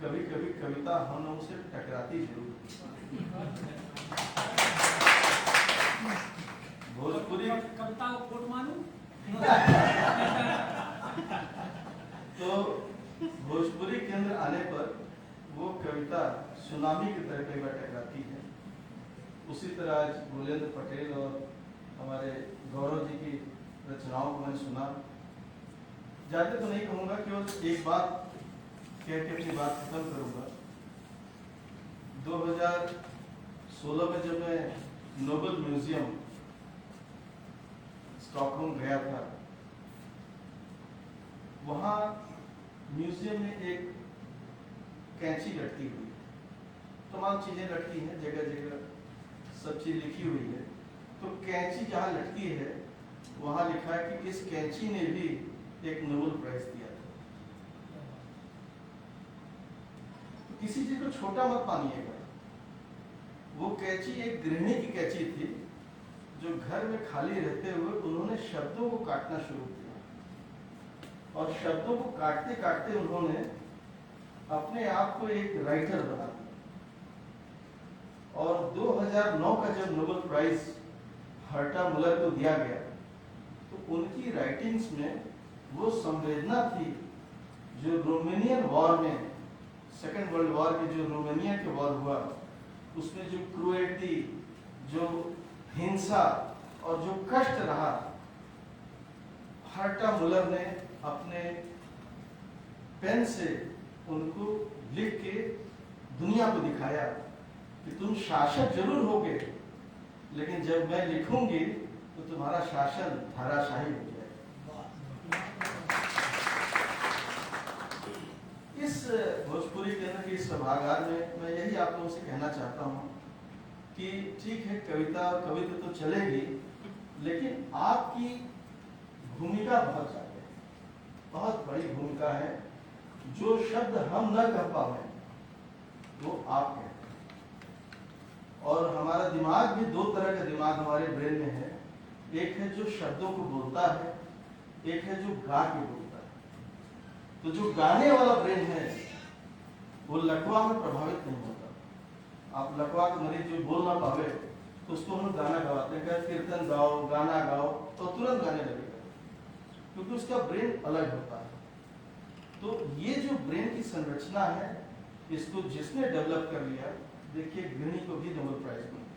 कभी कभी कविता हम लोगों से टकराती जरूर। भोजपुरी कविता को कोट मानूं? तो भोजपुरी केंद्र आने पर वो कविता सुनामी की तरह कई बार टकराती है। उसी तरह आज गोलेंद्र पटेल और हमारे गौरव जी की रचनाओं को मैंने सुना। जाते तो नहीं कहूँगा, केवल एक बात कह के अपनी बात खत्म करूँगा। 2016 में जब मैं नोबल म्यूजियम स्टॉकहोम गया था, वहाँ म्यूजियम में एक कैंची लटकी हुई, तमाम चीजें लटकी हैं, जगह जगह सब चीज लिखी हुई है। तो कैंची जहाँ लटकी है वहाँ लिखा है कि इस कैंची ने भी एक नोबेल प्राइज दिया था। तो किसी चीज को छोटा मत मानिएगा। वो कैंची एक गृहिणी की कैंची थी, जो घर में खाली रहते हुए उन्होंने शब्दों को काटना शुरू किया, और शब्दों को काटते काटते उन्होंने अपने आप को एक राइटर बना दिया। और 2009 का जब नोबेल प्राइज हर्टा मुलर को दिया गया, तो उनकी राइटिंग्स में वो संवेदना थी जो रोमेनियन वॉर में, सेकेंड वर्ल्ड वॉर के जो रोमेनिया के वॉर हुआ, उसमें जो क्रूएल्टी, जो हिंसा और जो कष्ट रहा, हर्टा मुलर ने अपने पेन से उनको लिख के दुनिया को दिखाया कि तुम शासक जरूर होगे, लेकिन जब मैं लिखूंगी तो तुम्हारा शासन धाराशाही हो जाएगा। इस भोजपुरी केंद्र के इस सभागार में मैं यही आप लोगों से कहना चाहता हूँ कि ठीक है, कविता और कविता तो चलेगी, लेकिन आपकी भूमिका बहुत ज्यादा है, बहुत बड़ी भूमिका है। जो शब्द हम न कह पाए वो आप कहते हैं। और हमारा दिमाग भी दो तरह का दिमाग हमारे ब्रेन में है। एक है जो शब्दों को बोलता है, एक है जो गा के बोलता है। तो जो गाने वाला ब्रेन है वो लकवा में प्रभावित नहीं होता। आप लकवा के मरीज जो बोल ना पावे तो उसको हम गाना गवाते हैं, कीर्तन गाओ, गाना गाओ, तो तुरंत गाने लगेगा, क्योंकि उसका ब्रेन अलग होता है। तो ये जो ब्रेन की संरचना है, इसको जिसने डेवलप कर लिया, देखिए गृहिणी को भी नोबेल प्राइज मिला।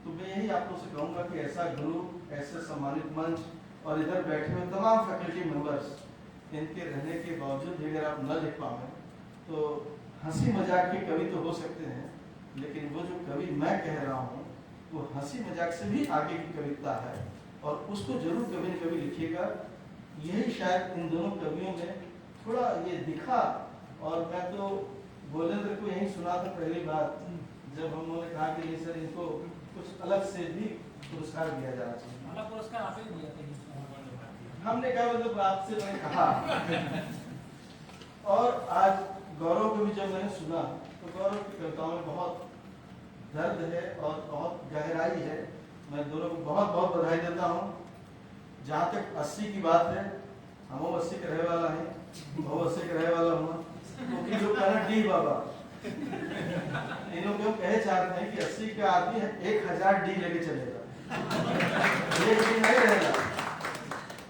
तो मैं यही आप लोगों से कहूंगा कि ऐसा गुरु, ऐसे सम्मानित मंच और इधर बैठे हुए तमाम फैकल्टी मेंबर्स, इनके रहने के बावजूद भी अगर आप न लिख पाए तो हंसी मजाक के कवि तो हो सकते हैं, लेकिन वो जो कवि मैं कह रहा हूँ वो हंसी मजाक से भी आगे की कविता है, और उसको जरूर कभी न कभी लिखिएगा। यही शायद इन दोनों कवियों में थोड़ा ये दिखा। और मैं तो गोलेंद्र को यही सुना था पहली बार जब हम लोगों ने कहा कि नहीं सर, इनको कुछ अलग से भी पुरस्कार दिया जाना चाहिए। पुरस्कार आप ही दिया था। हमने कहा मतलब आपसे मैंने कहा। और आज गौरव को भी जब मैंने सुना तो गौरव की कविताओं में बहुत दर्द है और बहुत गहराई है। मैं दोनों को बहुत बहुत बधाई देता हूँ। जहाँ तक 80 की बात है, हम 80 के रहे वाला है, वो 80 के रहे वाला हूँ, क्योंकि लोग कहना डी बाबा, इन लोग क्यों कहे चाहते हैं कि 80 का आदमी है 1000 डी लेके चलेगा, एक डी नहीं रहेगा।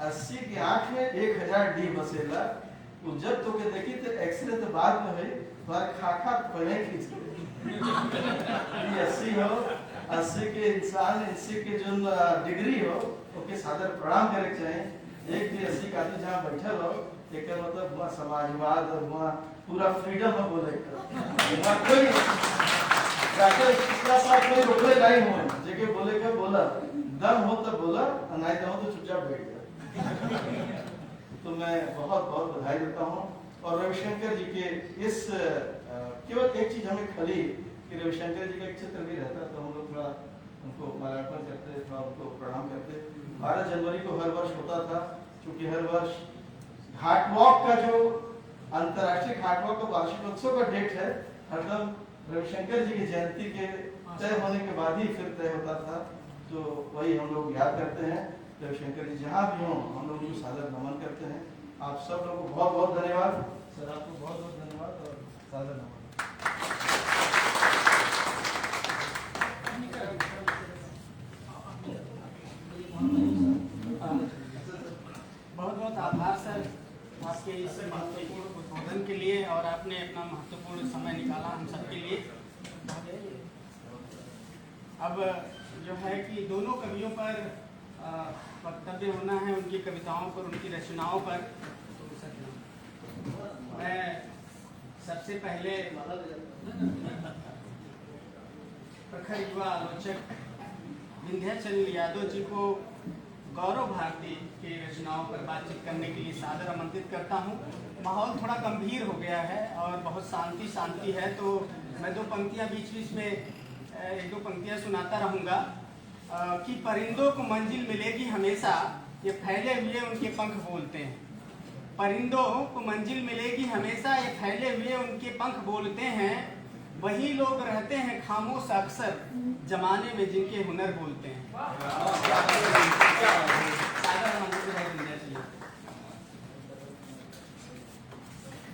80 की आंख में 1000 डी बसेला। तो जब तो के देखी तो एक्सरे तो बाद में है, तुम्हारे खाखा पड़े खींच के 80 हो, 80 के इंसान, 80 के जो डिग्री हो, ओके सादर प्रणाम करे चाहे। एक भी 80 का आदमी जहाँ बैठल हो, एक मतलब वहाँ समाजवाद और वहाँ पूरा फ्रीडम है बोले का, कोई कोई रोकले नहीं हुए, जगह बोले का बोला, दम हो तो बोला, नहीं दम हो तो चुपचाप बैठ गया। तो मैं बहुत बहुत बधाई देता हूँ। और रविशंकर जी के इस केवल एक चीज हमें खली कि रविशंकर जी का एक चित्र भी रहता, तो हम लोग थोड़ा उनको माल्यार्पण करते, थोड़ा उनको प्रणाम करते। 12 जनवरी को हर वर्ष होता था, क्योंकि हर वर्ष घाट वॉक का जो अंतर्राष्ट्रीय घाट वॉक का वार्षिकोत्सव का डेट है, हरदम रविशंकर जी की जयंती के तय होने के बाद ही फिर तय होता था। तो वही हम लोग याद करते हैं। रविशंकर जी जहाँ भी हों, हम लोग उनको सादर नमन करते हैं। आप सब लोगों को बहुत बहुत धन्यवाद सर, आपको बहुत बहुत धन्यवाद और सादर नमन। आभार सर आपके इस महत्वपूर्ण उद्बोधन के लिए, और आपने अपना महत्वपूर्ण समय निकाला हम सबके लिए। अब जो है कि दोनों कवियों पर वक्तव्य होना है, उनकी कविताओं पर, उनकी रचनाओं पर। मैं सबसे पहले प्रखर युवा आलोचक विंध्याचल यादव जी को गौरव भारती की रचनाओं पर बातचीत करने के लिए सादर आमंत्रित करता हूं। माहौल थोड़ा गंभीर हो गया है और बहुत शांति है, तो मैं दो पंक्तियां बीच में एक दो पंक्तियां सुनाता रहूंगा कि परिंदों को मंजिल मिलेगी हमेशा, ये फैले हुए उनके पंख बोलते हैं। परिंदों को मंजिल मिलेगी हमेशा, ये फैले हुए उनके पंख बोलते हैं। वही लोग रहते हैं खामोश अक्सर, जमाने में जिनके हुनर बोलते हैं।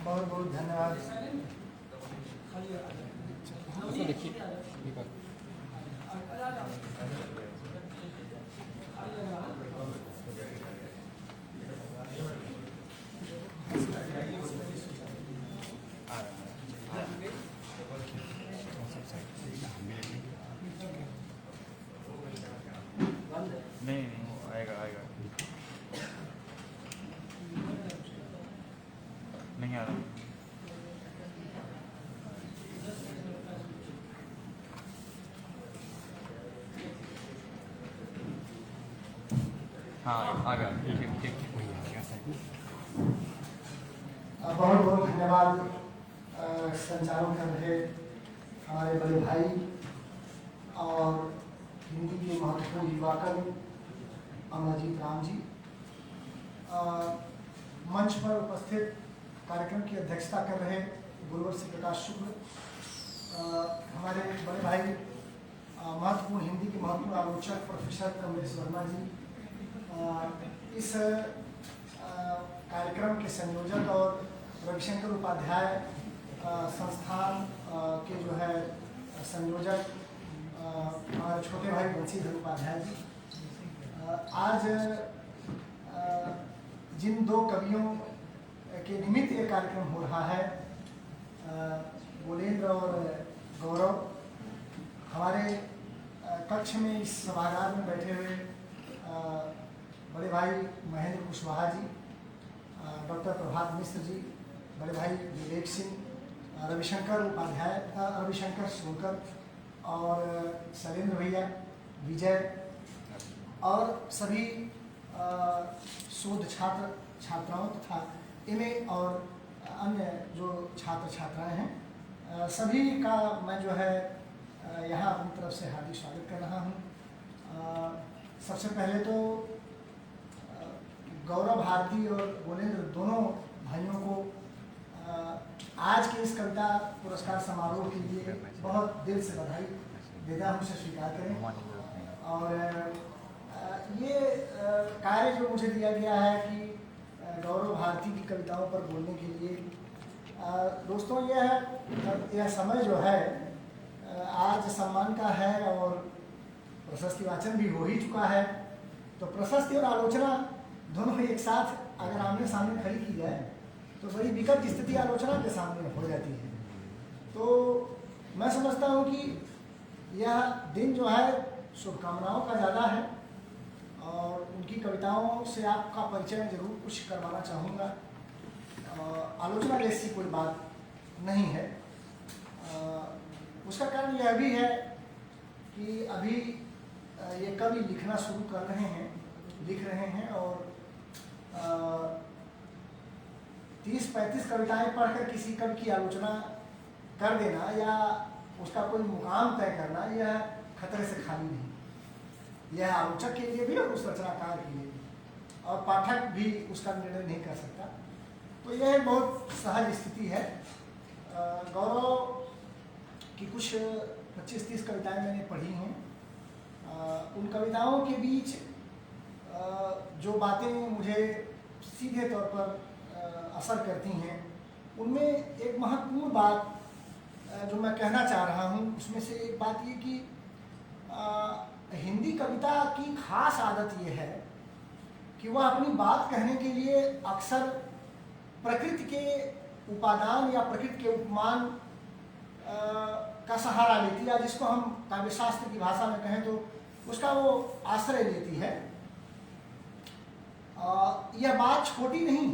बहुत बहुत धन्यवाद। नहीं आएगा नहीं आ रहा। हाँ आ गया, ठीक। बहुत बहुत धन्यवाद संचालन कर रहे हमारे बड़े भाई और हिंदी के महत्वपूर्ण युवा कवि अमरजीत राम जी। मंच पर उपस्थित कार्यक्रम की अध्यक्षता कर रहे गुरुवर श्री प्रकाश शुक्ल, हमारे बड़े भाई महत्वपूर्ण हिंदी के महत्वपूर्ण आलोचक प्रोफेसर कमलेश वर्मा जी, इस कार्यक्रम के संयोजक और रविशंकर उपाध्याय संस्थान के जो है संयोजक हमारे छोटे भाई बंशीधर उपाध्याय जी। आज जिन दो कवियों के निमित्त ये कार्यक्रम हो रहा है, गोलेंद्र और गौरव, हमारे कक्ष में इस सभागार में बैठे हुए बड़े भाई महेंद्र कुशवाहा जी, डॉक्टर प्रभात मिश्र जी, बड़े भाई विवेक सिंह, रविशंकर उपाध्याय, रविशंकर सोनकर और शैलेंद्र भैया, विजय और सभी शोध छात्र छात्राओं तथा एमए और अन्य जो छात्र छात्राएं हैं, सभी का मैं जो है यहाँ अपनी तरफ से हार्दिक स्वागत कर रहा हूँ। सबसे पहले तो गौरव भारती और गोलेंद्र दोनों भाइयों को आज के इस कविता पुरस्कार समारोह के लिए बहुत दिल से बधाई देता हूँ, उसे स्वीकार करें। और ये कार्य जो मुझे दिया गया है कि गौरव भारती की कविताओं पर बोलने के लिए, दोस्तों यह समय जो है आज सम्मान का है और प्रशस्ति वाचन भी हो ही चुका है। तो प्रशस्ति और आलोचना दोनों एक साथ अगर आमने सामने खड़ी की जाए तो बड़ी विकट स्थिति आलोचना के सामने हो जाती है। तो मैं समझता हूँ कि यह दिन जो है शुभकामनाओं का ज़्यादा है और उनकी कविताओं से आपका परिचय जरूर कुछ करवाना चाहूँगा। आलोचना जैसी कोई बात नहीं है। उसका कारण यह भी है कि अभी ये कवि लिखना शुरू कर रहे हैं, लिख रहे हैं और 30-35 कविताएं पढ़कर किसी कवि की आलोचना कर देना या उसका कोई मुकाम तय करना, यह खतरे से खाली नहीं। यह आलोचक के लिए भी और उस रचनाकार के लिए भी, और पाठक भी उसका निर्णय नहीं कर सकता। तो यह बहुत सहज स्थिति है। गौरव की कुछ 25-30 कविताएं मैंने पढ़ी हैं। उन कविताओं के बीच जो बातें मुझे सीधे तौर पर असर करती हैं, उनमें एक महत्वपूर्ण बात जो मैं कहना चाह रहा हूँ, उसमें से एक बात ये कि हिंदी कविता की खास आदत ये है कि कि वह अपनी बात कहने के लिए अक्सर प्रकृति के उपादान या प्रकृति के उपमान का सहारा लेती है, या जिसको हम काव्यशास्त्र की भाषा में कहें तो उसका वो आश्रय लेती है। यह बात छोटी नहीं,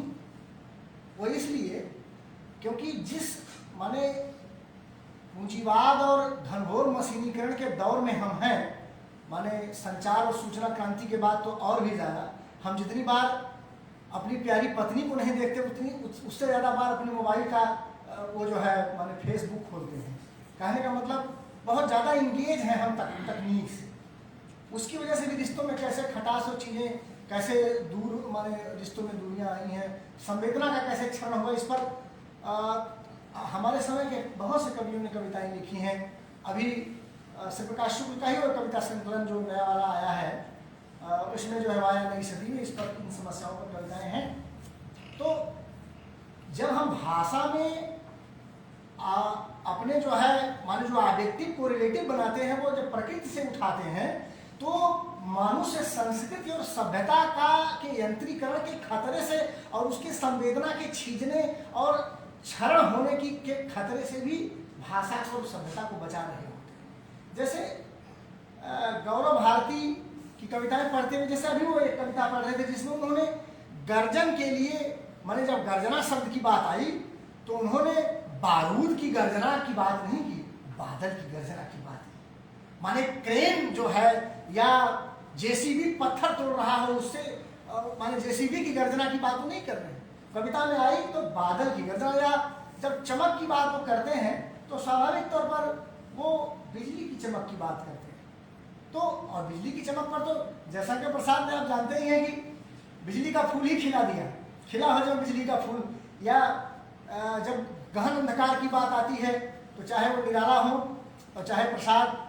वो इसलिए क्योंकि जिस माने पूंजीवाद और घनघोर मशीनीकरण के दौर में हम हैं, माने संचार और सूचना क्रांति के बाद तो और भी ज़्यादा, हम जितनी बार अपनी प्यारी पत्नी को नहीं देखते उतनी उससे ज़्यादा बार अपने मोबाइल का वो जो है माने फेसबुक खोलते हैं। कहने का मतलब बहुत ज़्यादा इंगेज हैं हम तकनीक से। उसकी वजह से भी रिश्तों में कैसे खटास और चीज़ें कैसे दूर माने रिश्तों में दूरियां आई हैं, संवेदना का कैसे क्षरण हुआ, इस पर हमारे समय के बहुत से कवियों ने कविताएं लिखी हैं। अभी श्री प्रकाश शुक्ल का ही वो कविता संकलन जो नया वाला आया है, उसमें जो है वाया नई सदी में इस पर इन समस्याओं पर कविताएं हैं। तो जब हम भाषा में अपने जो है माने जो ऑब्जेक्टिव को रिलेटिव बनाते हैं, वो जब प्रकृति से उठाते हैं, तो मनुष्य संस्कृति और सभ्यता के यंत्रीकरण के खतरे से और उसकी संवेदना के छीजने और क्षरण होने के खतरे से भी भाषा और सभ्यता को बचा रहे होते हैं। जैसे गौरव भारती की कविताएं पढ़ते हुए, जैसे अभी वो एक कविता पढ़ रहे थे जिसमें उन्होंने गर्जन के लिए माने जब गर्जना शब्द की बात आई तो उन्होंने बारूद की गर्जना की बात नहीं की, बादल की गर्जना की बात की। माने क्रेन जो है या जेसीबी पत्थर तोड़ रहा हो उससे माने जेसीबी की गर्जना की बात वो नहीं कर रहे हैं। कविता में आई तो बादल की गर्जना, या जब चमक की बात वो करते हैं तो स्वाभाविक तौर पर वो बिजली की चमक की बात करते हैं। तो और बिजली की चमक पर तो जयशंकर प्रसाद ने आप जानते ही हैं कि बिजली का फूल ही खिला दिया, खिला हो जब बिजली का फूल। या जब गहन अंधकार की बात आती है तो चाहे वो निराला हो और चाहे प्रसाद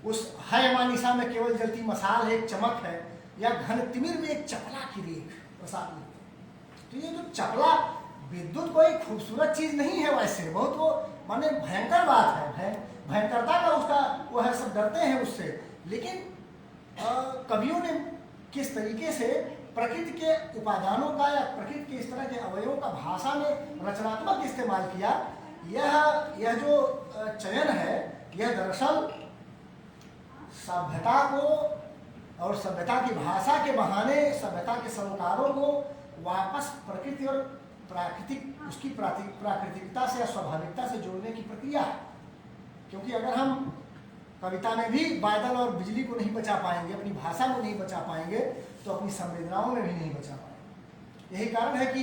उस है मानिशा में केवल जलती मसाल है, एक चमक है, या घन तिमिर में एक चपला की रेख प्रसाद लिखते। तो ये जो चपला विद्युत कोई खूबसूरत चीज नहीं है, वैसे बहुत वो माने भयंकर बात है, भयंकरता का उसका वो है, सब डरते हैं उससे। लेकिन कवियों ने किस तरीके से प्रकृति के उपादानों का या प्रकृति के इस तरह के अवयवों का भाषा में रचनात्मक इस्तेमाल किया, यह जो चयन है यह दरअसल सभ्यता को और सभ्यता की भाषा के बहाने सभ्यता के सरोकारों को वापस प्रकृति और प्राकृतिक उसकी प्राकृतिकता से या स्वाभाविकता से जोड़ने की प्रक्रिया है। क्योंकि अगर हम कविता में भी बादल और बिजली को नहीं बचा पाएंगे, अपनी भाषा को नहीं बचा पाएंगे, तो अपनी संवेदनाओं में भी नहीं बचा पाएंगे। यही कारण है कि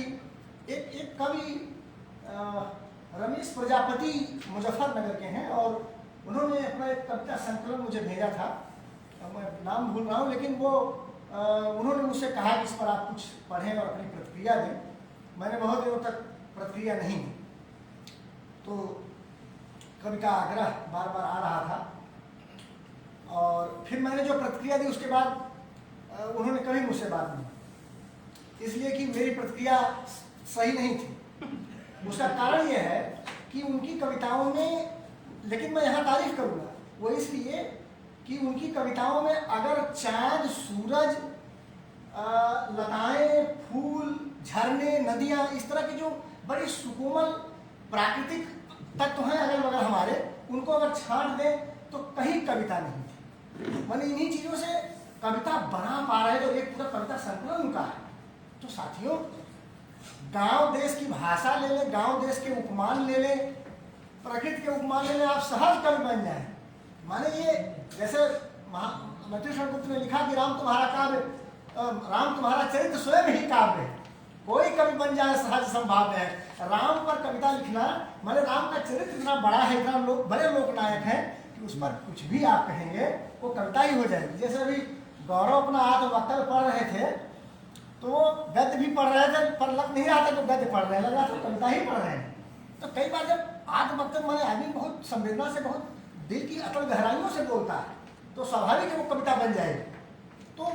एक कवि रमेश प्रजापति मुजफ्फरनगर के हैं और उन्होंने अपना एक कविता संकलन मुझे भेजा था, मैं नाम भूल रहा हूँ, लेकिन वो उन्होंने मुझसे कहा कि इस पर आप कुछ पढ़ें और अपनी प्रतिक्रिया दें। मैंने बहुत दिनों तक प्रतिक्रिया नहीं दी, तो कवि का आग्रह बार बार आ रहा था और फिर मैंने जो प्रतिक्रिया दी उसके बाद उन्होंने कभी मुझसे बात नहीं, इसलिए कि मेरी प्रतिक्रिया सही नहीं थी। उसका कारण यह है कि उनकी कविताओं में, लेकिन मैं यहाँ तारीफ करूँगा, वो इसलिए कि उनकी कविताओं में अगर चाँद, सूरज, लताएं, फूल, झरने, नदियाँ, इस तरह की जो बड़ी सुकोमल प्राकृतिक तत्व हैं अगल बगल हमारे, उनको अगर छांट दें तो कहीं कविता नहीं थी। मैंने इन्हीं चीज़ों से कविता बना पा रहे तो एक पूरा कविता संकलन उनका है। तो साथियों, गांव देश की भाषा ले लें, गांव देश के उपमान ले लें, प्रकृति के उपमान ले लें, आप सहज कवि बन जाएं। माने ये जैसे मैत्री शरणगुप्त ने लिखा कि राम तुम्हारा काव्य, राम तुम्हारा चरित्र स्वयं ही काव्य है, कोई कवि बन जाए सहज संभाव्य है। राम पर कविता लिखना माने राम का चरित्र इतना बड़ा है, इतना बड़े लोकनायक है कि उस पर कुछ भी आप कहेंगे वो कविता ही हो जाएगी। जैसे अभी गौरव अपना आत्मवक्तव्य पढ़ रहे थे तो वो गद्य भी पढ़ रहे थे, पर लग नहीं रहा था तो गद्य पढ़ रहे, लगा तो कविता ही पढ़ रहे हैं। तो कई बार जब आत्मवक्तव्य माने आदमी बहुत संवेदना से, बहुत दिल की अटल गहराइयों से बोलता है तो स्वाभाविक है वो कविता बन जाएगी। तो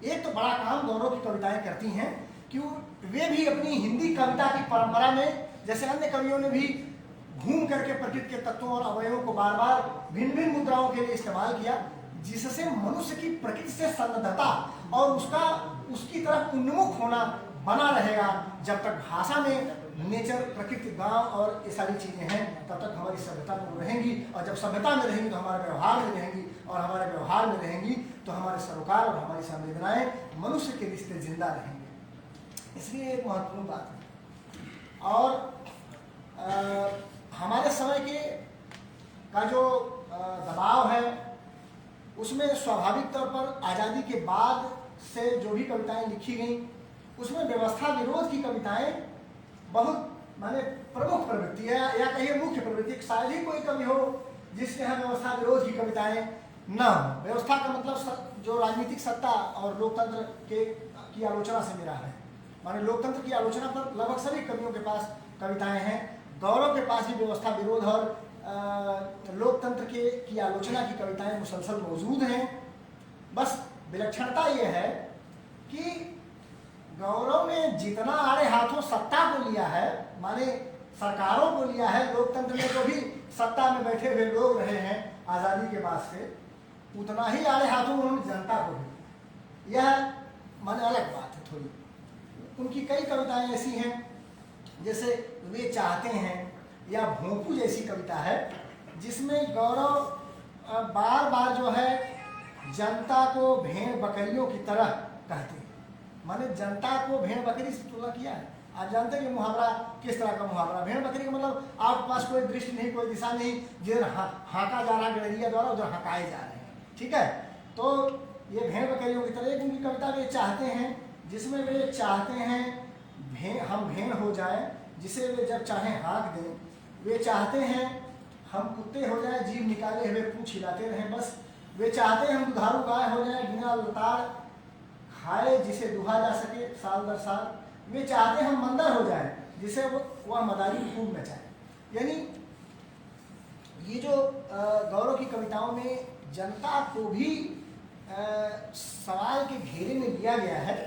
एक तो बड़ा काम गौरव की कविताएं करती हैं कि वे भी अपनी हिंदी कविता की परंपरा में, जैसे अन्य कवियों ने भी घूम करके प्रकृति के तत्वों और अवयवों को बार बार भिन्न भिन्न मुद्राओं के लिए इस्तेमाल किया, जिससे मनुष्य की प्रकृति से सन्नद्धता और उसकी तरफ उन्मुख होना बना रहेगा। जब तक भाषा में नेचर, प्रकृति, गांव और ये सारी चीज़ें हैं, तब तक हमारी सभ्यता में रहेंगी, और जब सभ्यता में रहेंगी तो हमारे व्यवहार में रहेंगी, और हमारे व्यवहार में रहेंगी तो हमारे सरोकार और हमारी संवेदनाएं, मनुष्य के रिश्ते जिंदा रहेंगे। इसलिए एक महत्वपूर्ण बात है। और हमारे समय का जो दबाव है, उसमें स्वाभाविक तौर पर आज़ादी के बाद से जो भी कविताएं लिखी गई, उसमें व्यवस्था विरोध की कविताएं बहुत माने प्रमुख प्रवृत्ति है, या कहिए मुख्य प्रवृत्ति। शायद ही कोई कवि हो जिसके यहाँ व्यवस्था विरोध की कविताएं न हो। व्यवस्था का मतलब जो राजनीतिक सत्ता और लोकतंत्र की आलोचना से मेरा है, माने लोकतंत्र की आलोचना पर लगभग सभी कवियों के पास कविताएं हैं। गौरव के पास भी व्यवस्था विरोध और लोकतंत्र की आलोचना की कविताएं मुसलसल मौजूद हैं। बस विलक्षणता ये है कि गौरव ने जितना आड़े हाथों सत्ता को लिया है, माने सरकारों को लिया है, लोकतंत्र में जो भी सत्ता में बैठे हुए लोग रहे हैं आज़ादी के बाद से, उतना ही आड़े हाथों उन्होंने जनता को भी। यह माने अलग बात है थोड़ी। उनकी कई कविताएं ऐसी हैं, जैसे वे चाहते हैं या भोंपू जैसी कविता है, जिसमें गौरव बार बार जो है जनता को भेड़ बकरियों की तरह कहते हैं। माने जनता को भेड़ बकरी से तुलना किया है। आप जानते हैं कि मुहावरा किस तरह का मुहावरा, भेड़ बकरी का मतलब आपके पास कोई दृष्टि नहीं, कोई दिशा नहीं, जिधर हाँका जा रहा है गड़रिया द्वारा, उधर हाँकाए जा रहे हैं, ठीक है। तो ये भेड़ बकरियों की तरह। एक उनकी कविता वे चाहते हैं, जिसमें वे चाहते हैं हम भेड़ हो जाए, जिसे वे जब चाहें हाँक दें। वे चाहते हैं हम कुत्ते हो जाए, जीभ निकाले हुए पूंछ हिलाते रहें बस। वे चाहते हैं हम दुधारू गाय हो जाए, बिना लताड़ खाए जिसे दुहा जा सके साल दर साल। वे चाहते हैं हम मंदर हो जाए, जिसे वह मदारी खूब नचाए। यानी ये जो गौरव की कविताओं में जनता को भी सवाल के घेरे में लिया गया है,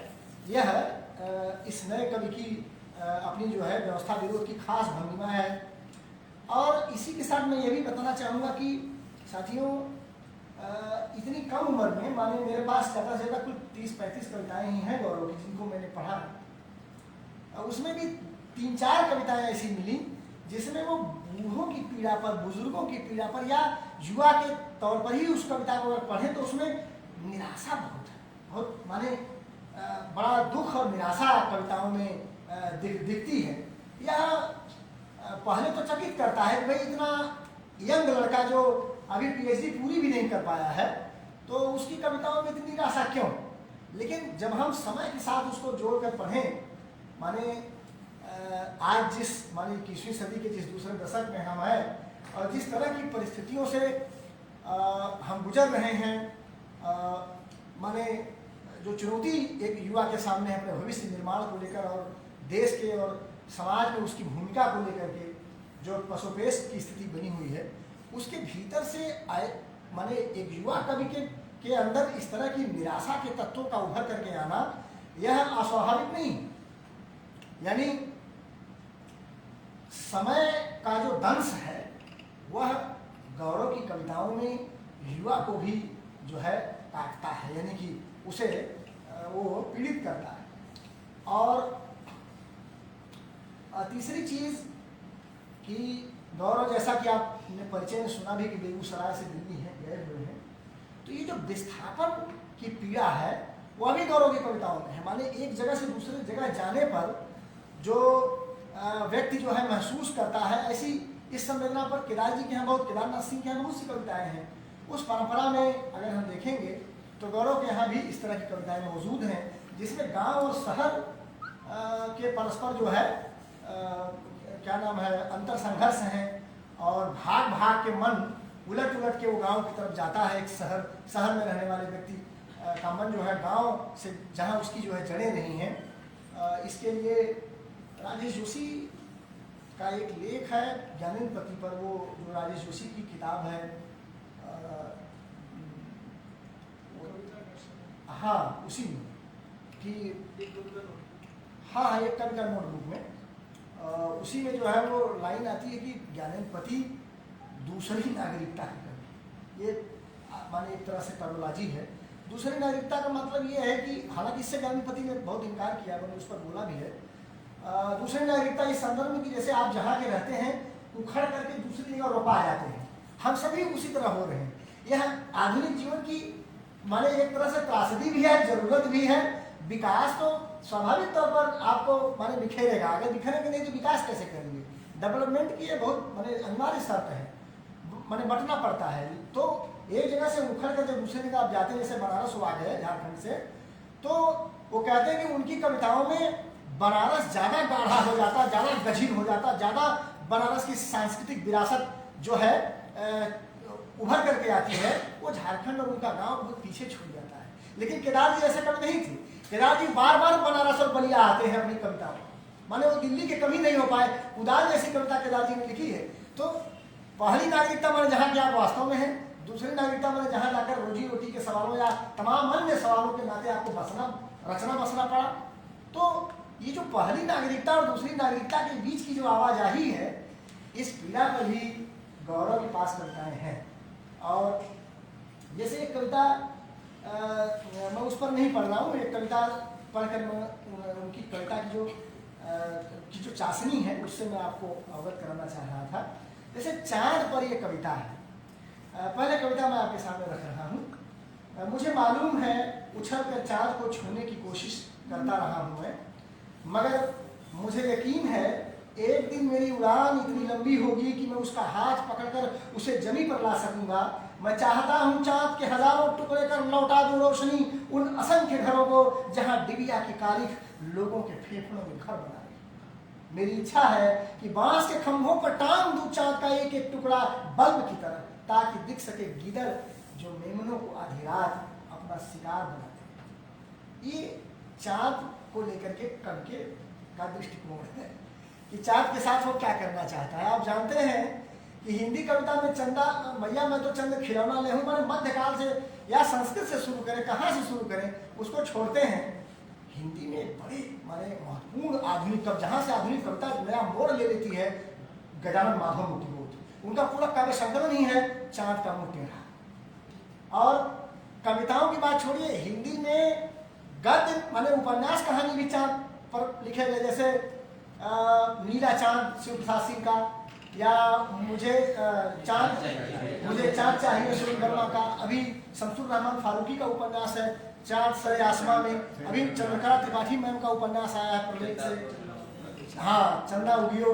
यह इस नए कवि की अपनी जो है व्यवस्था विरोध की खास भंगिमा है। और इसी के साथ मैं ये भी बताना चाहूँगा कि साथियों, इतनी कम उम्र में, माने मेरे पास ज़्यादा से ज़्यादा कुल 30-35 कविताएं ही हैं गौरव की, जिनको मैंने पढ़ा। उसमें भी 3-4 कविताएं ऐसी मिली जिसमें वो बूढ़ों की पीड़ा पर, बुजुर्गों की पीड़ा पर, या युवा के तौर पर ही उस कविता को अगर पढ़ें तो उसमें निराशा बहुत है, बहुत माने बड़ा दुख और निराशा कविताओं में दिखती है। यह पहले तो चकित करता है कि भाई इतना यंग लड़का जो अभी पीएचडी पूरी भी नहीं कर पाया है, तो उसकी कविताओं में इतनी निराशा क्यों। लेकिन जब हम समय के साथ उसको जोड़कर पढ़ें, माने आज जिस माने 21वीं सदी के जिस दूसरे दशक में हम हैं और जिस तरह की परिस्थितियों से हम गुजर रहे हैं, माने जो चुनौती एक युवा के सामने है अपने भविष्य निर्माण को लेकर और देश के और समाज में उसकी भूमिका को लेकर के जो पसोपेश की स्थिति बनी हुई है, उसके भीतर से आए माने एक युवा कवि के अंदर इस तरह की निराशा के तत्वों का उभर करके आना, यह अस्वाभाविक नहीं। यानी समय का जो दंश है वह गौरव की कविताओं में युवा को भी जो है काटता है, यानी कि उसे वो पीड़ित करता है। और तीसरी चीज़ कि गौरव, जैसा कि आपने परिचय में सुना भी कि बेगूसराय से दिल्ली है गए हुए हैं, तो ये जो विस्थापन की पीड़ा है वह भी गौरव की कविताओं में है। माने एक जगह से दूसरे जगह जाने पर जो व्यक्ति जो है महसूस करता है, ऐसी इस संवेदना पर केदार जी के यहाँ बहुत, केदारनाथ सिंह के यहाँ बहुत सी कविताएं हैं। उस परंपरा में अगर हम देखेंगे तो गौरव के यहाँ भी इस तरह की कविताएं मौजूद हैं, जिसमें गांव और शहर के परस्पर जो है क्या नाम है अंतर संघर्ष हैं, और भाग भाग के मन उलट उलट के वो गांव की तरफ जाता है। एक शहर में रहने वाले व्यक्ति का मन जो है गांव से जहां उसकी जो है जड़ें नहीं हैं। इसके लिए राजेश जोशी का एक लेख है ज्ञानेंद्र पति पर, वो जो राजेश जोशी की किताब है, हाँ उसी में कि हाँ एक कविता नोटबुक में उसी में जो है वो लाइन आती है कि ज्ञानेंद्र पति दूसरी नागरिकता की कवि। ये माने एक तरह से टर्मोलॉजी है। दूसरी नागरिकता का मतलब ये है कि हालांकि इससे गांधीपति ने बहुत इनकार किया, मैंने उस पर बोला भी है। दूसरी नागरिकता इस संदर्भ में कि जैसे आप जहाँ के रहते हैं उखड़ करके दूसरी जगह रोपा जाते हैं, हम सभी उसी तरह हो रहे हैं। यह आधुनिक जीवन की माने एक तरह से त्रासदी भी है, जरूरत भी है। विकास तो स्वाभाविक तौर पर आपको माने बिखेरेगा, अगर बिखेरेंगे नहीं तो विकास कैसे करेंगे? डेवलपमेंट की ये बहुत माने अनिवार्य शर्त है, माने बटना पड़ता है। तो एक जगह से उखड़ कर जब दूसरी जगह आप जाते हैं, जैसे बनारस आ गए झारखंड से, तो वो कहते हैं कि उनकी कविताओं में बनारस ज़्यादा गाढ़ा हो जाता, ज़्यादा गजीन हो जाता, ज़्यादा बनारस की सांस्कृतिक विरासत जो है उभर करके आती है। वो झारखंड और उनका गांव बहुत पीछे छूट जाता है। लेकिन केदार जी ऐसे कवि नहीं थे। केदार जी बार बार बनारस और बलिया आते हैं अपनी कविताओं, माने वो दिल्ली के कवि नहीं हो पाए। उदार जैसी कविता केदार जी ने लिखी है। तो पहली नागरिकता माने जहाँ की आप वास्तव में हैं, दूसरी नागरिकता माने जहाँ जाकर रोजी रोटी के सवालों या तमाम अन्य सवालों के नाते आपको रचना बसना पड़ा। तो ये जो पहली नागरिकता और दूसरी नागरिकता के बीच की जो आवाजाही है, इस पीड़ा पर भी गौरव के पास कविताएं हैं। और जैसे एक कविता मैं उस पर नहीं पढ़ रहा हूँ, एक कविता पढ़कर मैं उनकी कविता की जो चाशनी है उससे मैं आपको अवगत कराना चाह रहा था। जैसे चांद पर ये कविता है, पहले कविता मैं आपके सामने रख रहा हूँ। मुझे मालूम है उछल कर चांद को छूने की कोशिश करता रहा हूँ मैं, मगर मुझे यकीन है एक दिन मेरी उड़ान इतनी लंबी होगी कि मैं उसका हाथ पकड़कर उसे जमीन पर ला सकूंगा। मैं चाहता हूँ चांद के हजारों टुकड़े कर लौटा दूं रोशनी उन असंख्य घरों को जहाँ डिबिया की कालिख लोगों के फेफड़ों में घर बना रही। मेरी इच्छा है कि बांस के खंभों पर टांग दूं चांद का एक एक टुकड़ा बल्ब की तरह, ताकि दिख सके गीदड़ जो मेमनों को आधी रात अपना शिकार बनाते। ये चांद को लेकर के कवि का दृष्टिकोण है कि चांद के साथ वो क्या करना चाहता है। आप जानते हैं कि हिंदी कविता में चंदा भैया मैं तो चंद खिलौना ले हूँ, मैंने मध्यकाल से या संस्कृत से शुरू करें, कहाँ से शुरू करें, उसको छोड़ते हैं। हिंदी में बड़े माने महत्वपूर्ण आधुनिक कवि, जहाँ से आधुनिक कविता नया मोड़ ले लेती है, गजानन माधव मुक्तिबोध। उनका पूरा काव्य संकलन ही है चांद का मुंह टेढ़ा। और कविताओं की बात छोड़िए, हिंदी में गद्य माने उपन्यास कहानी भी चांद पर लिखे गए, जैसे नीला चांद शिव प्रसाद सिंह का, या मुझे चांद चाहिए सुनील वर्मा का। अभी शमसुर रहमान फारूकी का उपन्यास है चांद सरे आसमां में। अभी चंद्रकला त्रिपाठी मैम का उपन्यास आया है प्रोजेक्ट से, हाँ चंदा उगियो,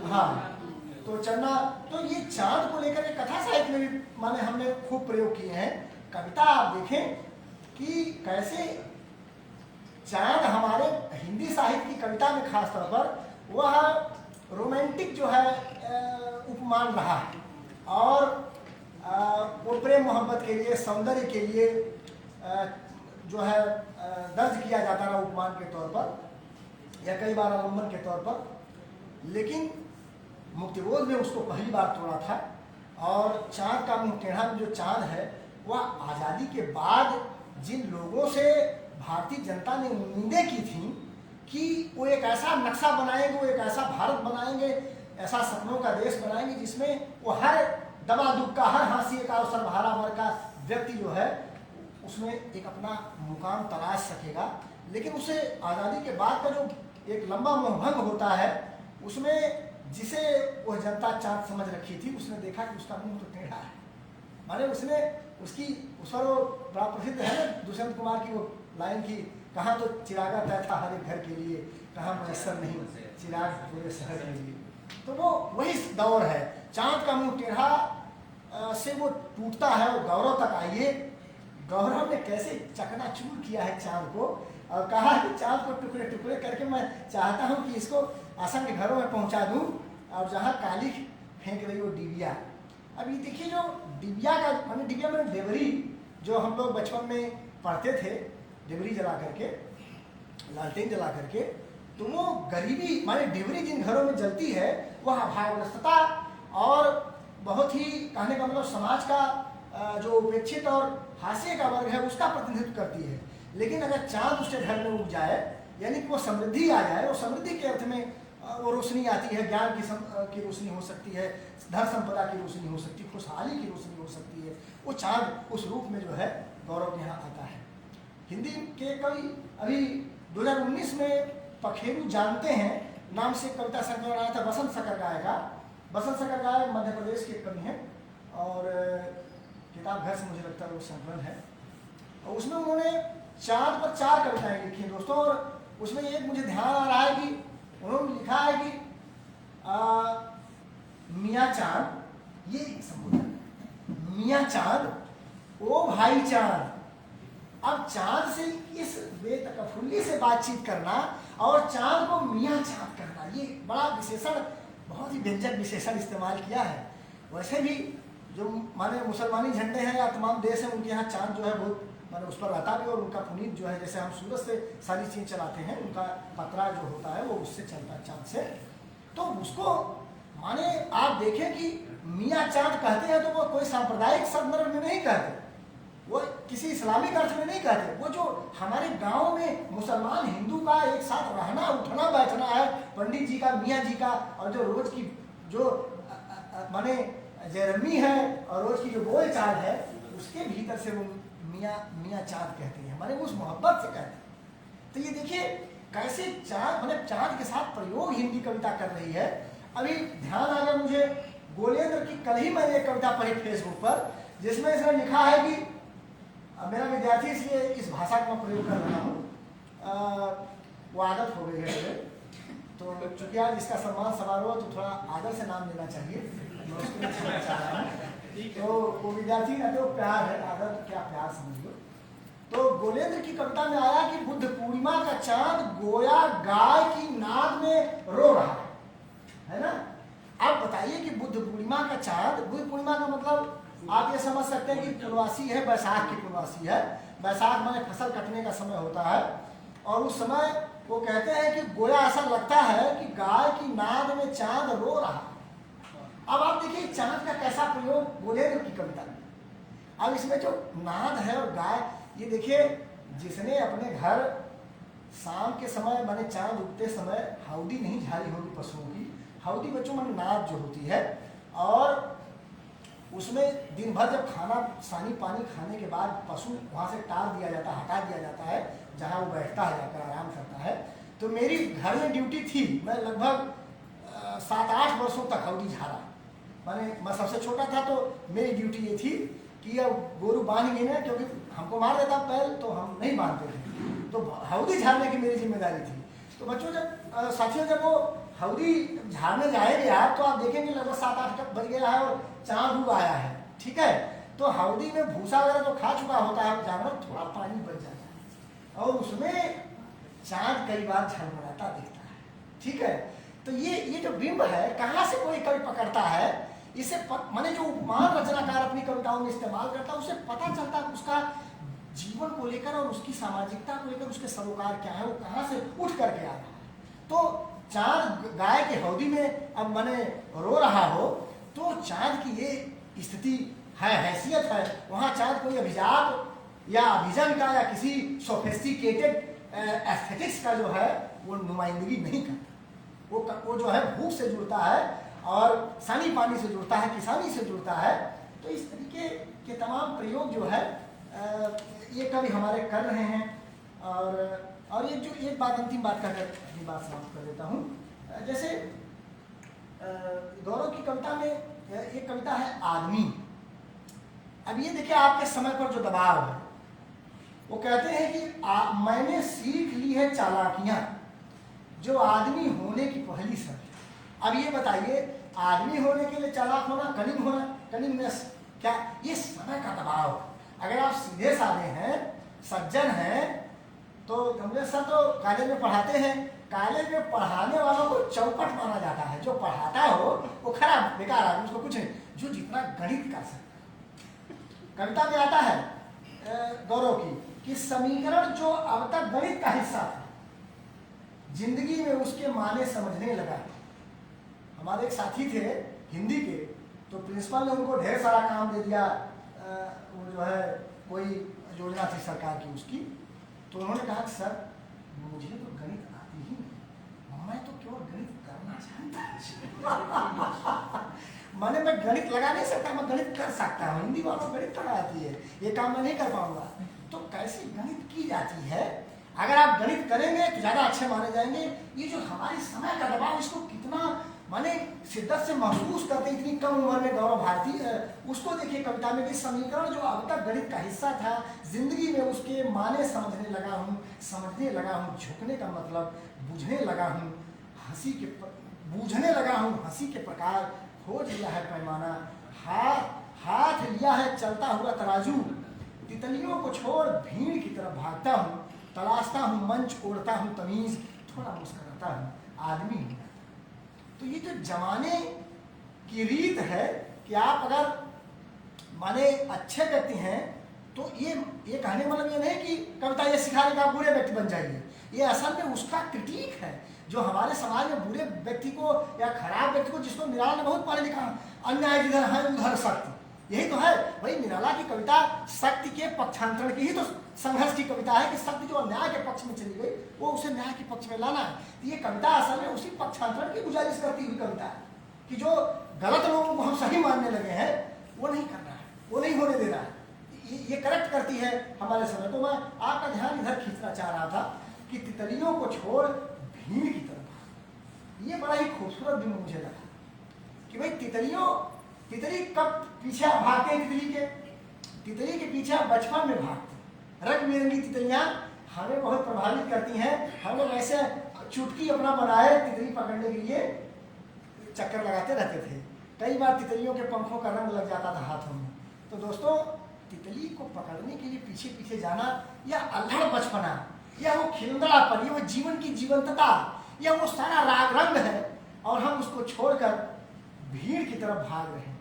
हाँ तो चन्ना। तो ये चांद को लेकर के कथा साहित्य में भी माने हमने खूब प्रयोग किए हैं। कविता आप देखें कि कैसे चांद हमारे हिंदी साहित्य की कविता में खास तौर पर वह रोमांटिक जो है उपमान रहा है, और वो प्रेम मोहब्बत के लिए, सौंदर्य के लिए जो है दर्ज किया जाता रहा उपमान के तौर पर या कई बार अवलंबन के तौर पर। लेकिन मुक्तिबोध ने उसको पहली बार तोड़ा था। और चांद का मुंह टेढ़ा में जो चांद है वह आज़ादी के बाद जिन लोगों से भारतीय जनता ने उम्मीदें की थी कि वो एक ऐसा नक्शा बनाएंगे, वो एक ऐसा भारत बनाएंगे, ऐसा सपनों का देश बनाएंगे जिसमें वो हर दबा दुब का, हर हाशिए का और सर्वहारा वर्ग का व्यक्ति जो है उसमें एक अपना मुकाम तलाश सकेगा। लेकिन उसे आज़ादी के बाद का जो एक लंबा मोहभंग होता है, उसमें जिसे वह जनता चांद समझ रखी थी, उसने देखा कि उसका मुंह तो टेढ़ा है। माने उसने उसकी उस पर वो बड़ा प्रसिद्ध है ना दुष्यंत कुमार की वो लाइन की, कहाँ तो चिरागा तय था हर एक घर के लिए, कहाँ मैसर नहीं चिराग पूरे शहर के लिए। तो वो वही दौर है, चांद का मुंह टेढ़ा से वो टूटता है और गौरव तक आइए। गौरव ने कैसे चकनाचूर किया है चांद को और कहा कि चांद को टुकड़े टुकड़े करके मैं चाहता हूँ कि इसको असंख्य घरों में पहुँचा दूँ, और जहाँ काली फेंक रही हो डिबिया। अब ये देखिए जो डिबिया का माने डिबिया में देवरी जो हम लोग बचपन में पढ़ते थे, डिबरी जला करके, लालटेन जला करके, तो वो गरीबी माने डिबरी जिन घरों में जलती है वह अभावग्रस्तता और बहुत ही कहने का मतलब समाज का जो उपेक्षित और हाशिए का वर्ग है उसका प्रतिनिधित्व करती है। लेकिन अगर चांद उसके घर में उग जाए, यानी कि वो समृद्धि आ जाए, वो समृद्धि के अर्थ में वो रोशनी आती है, ज्ञान की रोशनी हो सकती है, धन संपदा की रोशनी हो सकती है, खुशहाली की रोशनी हो सकती है। वो चांद उस रूप में जो है गौरव यहाँ आता है। हिंदी के कवि अभी 2019 में पखेरु जानते हैं नाम से कविता संकलन आया था बसंत शकर गाय का। बसंत शकर गाय मध्य प्रदेश के कवि हैं और किताब घर से मुझे लगता है वो संकलन है। और उसमें उन्होंने चांद पर 4 कविताएं लिखी हैं दोस्तों। और उसमें एक मुझे ध्यान आ रहा है कि उन्होंने लिखा है कि मियाँ चांद, ये संबोधन, मियाँ चांद ओ भाई चांद। अब चांद से इस बेतकफुल्ली से बातचीत करना और चांद को मियाँ चांद करना, ये बड़ा विशेषण, बहुत ही व्यंजक विशेषण इस्तेमाल किया है। वैसे भी जो माने मुसलमानी झंडे हैं या तमाम देश हैं उनके यहाँ चांद जो है बहुत माने उस पर रहता भी, और उनका पुनीत जो है जैसे हम सूरज से सारी चीज़ चलाते हैं, उनका पतरा जो होता है वो उससे चलता है चांद से। तो उसको माने आप देखें कि मियाँ चांद कहते हैं तो वो कोई सांप्रदायिक संदर्भ में नहीं कहते, वो किसी इस्लामिक अर्थ में नहीं कहते। वो जो हमारे गांव में मुसलमान हिंदू का एक साथ रहना उठना बैठना है, पंडित जी का, मियाँ जी का, और जो रोज की जो माने जरमी है और रोज की जो बोल चाल है, उसके भीतर से वो मियाँ चांद कहते हैं, हमारे उस मोहब्बत से कहते हैं। तो ये देखिए कैसे चांद मतलब चांद के साथ प्रयोग हिंदी कविता कर रही है। अभी ध्यान आ गया मुझे, गोलेंद्र की कल ही मैंने एक कविता पढ़ी फेसबुक पर जिसमें इसने लिखा है कि मेरा विद्यार्थी इसलिए इस भाषा का मैं प्रयोग कर रहा हूँ, वो आदत हो गई है मुझे, तो चूंकि आज इसका सम्मान समारोह तो थोड़ा आदर से नाम लेना चाहिए, मैं उसको नहीं चाह रहा हूँ। तो वो विद्यार्थी ना तो प्यार है, आदर क्या प्यार समझ लो। तो गोलेंद्र की कविता में आया कि बुद्ध पूर्णिमा का चांद गोया गाय की नाद में रो रहा है ना। आप बताइए कि बुद्ध पूर्णिमा का चांद, बुद्ध पूर्णिमा का मतलब आप ये समझ सकते हैं कि पूर्णवासी है, बैसाख की पूर्णवासी है। बैसाख माने फसल कटने का समय होता है और उस समय वो कहते हैं कि गोया ऐसा लगता है कि गाय की नाद में चांद रो रहा है। अब आप देखिए चांद का कैसा प्रयोग गोलेंद्र की कविता में। अब इसमें जो नाद है और गाय, ये देखिए जिसने अपने घर शाम के समय माने चांद उगते समय हाउदी नहीं झाड़ी होगी पशुओं की, हाउदी बच्चों माने नाद जो होती है, और उसमें दिन भर जब खाना सानी पानी खाने के बाद पशु वहाँ से टाल दिया जाता है, हटा दिया जाता है जहाँ वो बैठता है जाकर आराम करता है। तो मेरी घर में ड्यूटी थी, मैं लगभग 7-8 वर्षों तक हाउदी झाड़ा, माने मैं सबसे छोटा था तो मेरी ड्यूटी ये थी कि अब गोरू बांध गए ना, क्योंकि हमको मार देता बैल तो हम नहीं बांधते थे, तो हाउदी झाड़ने की मेरी जिम्मेदारी थी। तो बच्चों जब साथियों जब वो हाउदी झाड़ने जाएंगे आप तो आप देखेंगे लगभग 7-8 बज गया है और चांद उग आया है, ठीक है। तो हाउदी में भूसा वगैरह जो खा चुका होता है जानवर, थोड़ा पानी बच जाता है और उसमें चांद कई बार झलमलाता दिखता है, ठीक है। तो ये जो बिंब है कहाँ से कोई कवि पकड़ता है, इसे माने जो उपमान रचनाकार अपनी कविताओं में इस्तेमाल करता है, उसे पता चलता है उसका जीवन को लेकर और उसकी सामाजिकता को लेकर उसके सरोकार क्या है, वो कहाँ से उठ करके आ रहा है। तो चांद गाय के हौदी में अब मैंने रो रहा हो तो चांद की ये स्थिति है, हैसियत है। वहाँ चांद कोई अभिजात या अभिजन का या किसी सोफिस्टिकेटेड एस्थेटिक्स का जो है वो नुमाइंदगी नहीं करता। वो जो है भूख से जुड़ता है और सानी पानी से जुड़ता है, किसानी से जुड़ता है। तो इस तरीके के तमाम प्रयोग जो है ये कवि हमारे कर रहे हैं। और ये जो एक बात अंतिम बात कर अपनी बात समाप्त कर देता हूँ। जैसे गौरव की कविता में एक कविता है आदमी। अब ये देखिए आपके समय पर जो दबाव है, वो कहते हैं कि मैंने सीख ली है चालाकियाँ जो आदमी होने की पहली शर्त। अब ये बताइए आदमी होने के लिए चालाक होना, कनिंगनेस क्या, ये समय का दबाव। अगर आप सीधे साधे हैं, सज्जन हैं, तो कमलेश सर तो कॉलेज में पढ़ाते हैं, कॉलेज में पढ़ाने वालों को चौपट माना जाता है। जो पढ़ाता हो वो खराब बेकार आदमी, उसको कुछ नहीं, जो जितना गणित कर सकता। कविता में आता है गौरव की कि समीकरण जो अब तक गणित का हिस्सा था, जिंदगी में उसके माने समझने लगा। हमारे एक साथी थे हिंदी के, तो प्रिंसिपल ने उनको ढेर सारा काम दे दिया। वो जो है कोई योजना थी सरकार की उसकी, तो उन्होंने कहा कि सर मुझे तो गणित आती ही नहीं, मैं तो केवल गणित करना चाहता माने मैं गणित लगा नहीं सकता, मैं गणित कर सकता हूँ, हिंदी वालों गणित लगा आती है, ये काम मैं नहीं कर पाऊंगा। तो कैसे गणित की जाती है, अगर आप गणित करेंगे तो ज़्यादा अच्छे माने जाएंगे। ये जो हमारे समय का दबाव, इसको कितना माने शिद्दत से महसूस करते इतनी कम उम्र में गौरव भारती, उसको देखिए कविता में भी समीकरण जो अब तक गणित का हिस्सा था, जिंदगी में उसके माने समझने लगा हूँ, झुकने का मतलब बूझने लगा हूँ, बूझने लगा हूँ, हंसी के प्रकार खोज लिया है पैमाना, हाथ लिया है चलता हुआ तराजू, तितलियों को छोड़ भीड़ की तरफ भागता हूँ, तलाशता हूँ मंच, ओढ़ता हूँ तमीज, थोड़ा मुस्कुराता हूँ, आदमी हूँ। तो ये जो जमाने की रीत है कि आप अगर माने अच्छे व्यक्ति हैं तो ये कहने मतलब ये नहीं कि कविता ये सिखा रही कि आप बुरे व्यक्ति बन जाइए, ये असल में उसका क्रिटिक है जो हमारे समाज में बुरे व्यक्ति को या खराब व्यक्ति को, जिसको निराला ने बहुत पढ़े लिखा, अन्याय जिधर है उधर शक्ति, यही तो है भाई। निराला की कविता शक्ति के पक्षांतरण की ही तो संघर्ष की कविता है कि शक्ति जो अन्याय के पक्ष में चली गई वो उसे न्याय के पक्ष में लाना है। तो ये कविता असल में उसी पक्षांतरण की गुजारिश करती हुई कविता है कि जो गलत लोगों को हम सही मानने लगे हैं वो नहीं करना है, वो नहीं होने देना है, ये करेक्ट करती है हमारे समय। तो मैं आपका ध्यान इधर खींचना चाह रहा था कि तितलियों को छोड़ भीड़ की तरफ, ये बड़ा ही खूबसूरत दिन मुझे लगा कि भाई तितली कब पीछे भागते हैं, तितली के पीछे बचपन में भागते, रंग बिरंगी तितलियां हमें बहुत प्रभावित करती हैं। हम लोग ऐसे चुटकी अपना बनाए तितली पकड़ने के लिए चक्कर लगाते रहते थे, कई बार तितलियों के पंखों का रंग लग जाता था हाथों में। तो दोस्तों तितली को पकड़ने के लिए पीछे पीछे जाना, या अल्हड़ बचपना, या वो खिलंदड़ापन, या वो जीवन की जीवंतता, या वो सारा राग रंग है, और हम उसको छोड़कर भीड़ की तरफ भाग रहे हैं।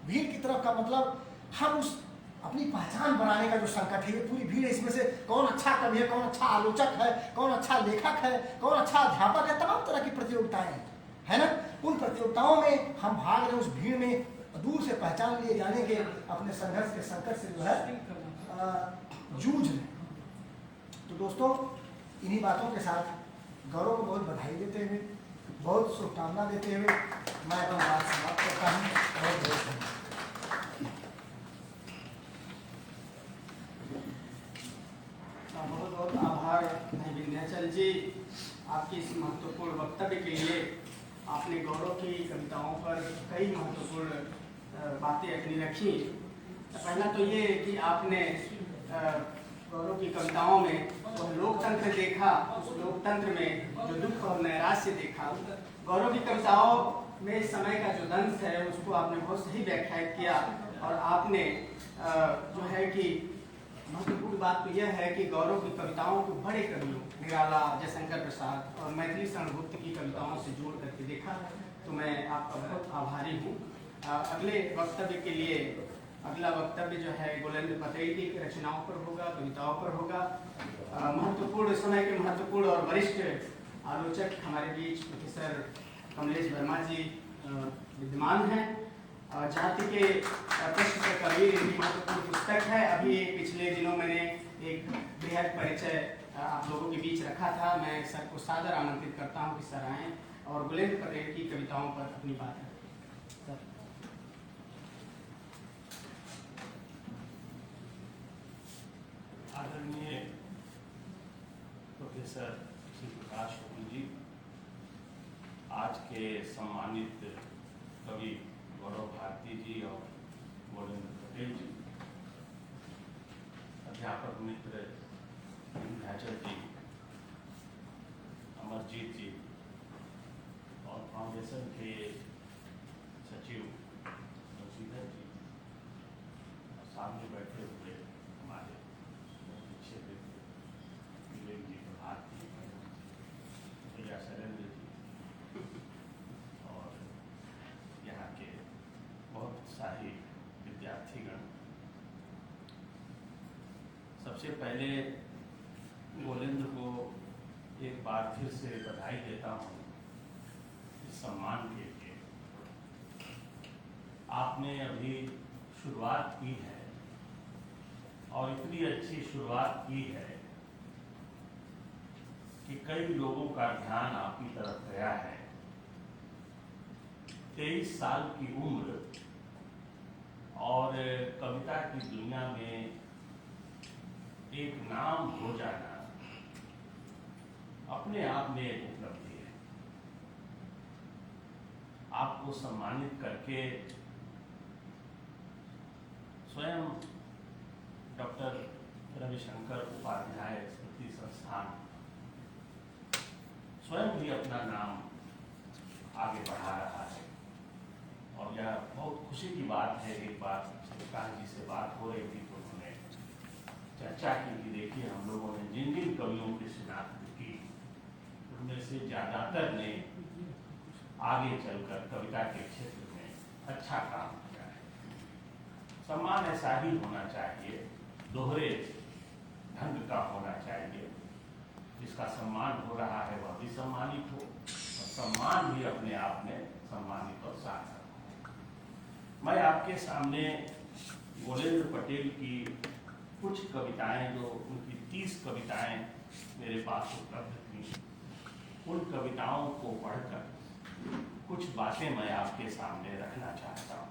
भीड़ की तरफ का मतलब हम उस अपनी पहचान बनाने का जो संकट है, ये पूरी भीड़ है, इसमें से कौन अच्छा कवि है, कौन अच्छा आलोचक है, कौन अच्छा लेखक है, कौन अच्छा अध्यापक है, तमाम तरह की प्रतियोगिताएं है ना। उन प्रतियोगिताओं में हम भाग रहे हैं, उस भीड़ में दूर से पहचान लिए जाने के अपने संघर्ष के संकट से जो है जूझ रहे। तो दोस्तों इन्हीं बातों के साथ गौरव को बहुत बधाई देते हुए, बहुत शुभकामना देते हुए मैं अपनी बात समाप्त करता हूँ। बहुत बहुत धन्यवाद। बहुत बहुत आभार भाई विंध्याचल जी, आपके इस महत्वपूर्ण वक्तव्य के लिए। आपने गौरव की कविताओं पर कई महत्वपूर्ण बातें अपनी रखी। पहला तो ये कि आपने गौरव की कविताओं में तो लोकतंत्र देखा, उस लोकतंत्र में जो दुख और नैराश्य देखा। गौरव की कविताओं में समय का जो दंश है उसको आपने बहुत सही व्याख्यात किया। और आपने जो है कि महत्वपूर्ण बात तो यह है कि गौरव की कविताओं को बड़े कवियों निराला, जयशंकर प्रसाद और मैथिली शरण गुप्त की कविताओं से जोड़ करके देखा। तो मैं आपका बहुत आभारी हूँ। अगले वक्तव्य के लिए अगला वक्तव्य जो है गोलेंद्र पटेल की रचनाओं पर होगा, कविताओं पर होगा। महत्वपूर्ण समय के महत्वपूर्ण और वरिष्ठ आलोचक हमारे बीच प्रोफेसर कमलेश वर्मा जी विद्यमान हैं। जाति के प्रश्न से कबीर इनकी महत्वपूर्ण पुस्तक है। अभी पिछले दिनों मैंने एक बेहद परिचय आप लोगों के बीच रखा था। मैं सर को सादर आमंत्रित करता हूं कि सर आएँ और गोलेंद्र पटेल की कविताओं पर अपनी बात रखें। आदरणीय प्रोफेसर श्री प्रकाश शुक्ल जी, आज के सम्मानित कवि गौरव भारती जी और गोलेंद्र पटेल जी, अध्यापक मित्र विंध्याचल जी, अमरजीत जी और फाउंडेशन के सचिव मुरशीधर जी, सामने बैठे हुए हमारे पीछे विवेक जी, भारती भैया, शैलेंद्र जी और यहाँ के बहुत उत्साही विद्यार्थीगण। सबसे पहले गोलेंद्र को एक बार फिर से बधाई देता हूँ इस सम्मान के लिए। आपने अभी शुरुआत की है और इतनी अच्छी शुरुआत की है कि कई लोगों का ध्यान आपकी तरफ गया है। 23 साल की उम्र और कविता की दुनिया में एक नाम हो जाना अपने आप में एक उपलब्धि है। आपको सम्मानित करके स्वयं डॉक्टर रविशंकर उपाध्याय स्मृति संस्थान स्वयं भी अपना नाम आगे बढ़ा रहा है और यह बहुत खुशी की बात है। एक बार सरकार जी से बात हो रही थी तो उन्होंने चर्चा की कि देखिए हम लोगों ने जिन जिन कवियों की शिनाख्त की उनमें से ज़्यादातर ने आगे चलकर कविता के क्षेत्र में अच्छा काम किया है। सम्मान ऐसा ही होना चाहिए, दोहरे ढंग का होना चाहिए। जिसका सम्मान हो रहा है वह भी सम्मानित हो और सम्मान भी अपने आप में सम्मानित और सार्थक हो। मैं आपके सामने गोलेंद्र पटेल की कुछ कविताएं, जो उनकी 30 कविताएं मेरे पास उपलब्ध थी, उन कविताओं को पढ़कर कुछ बातें मैं आपके सामने रखना चाहता हूँ।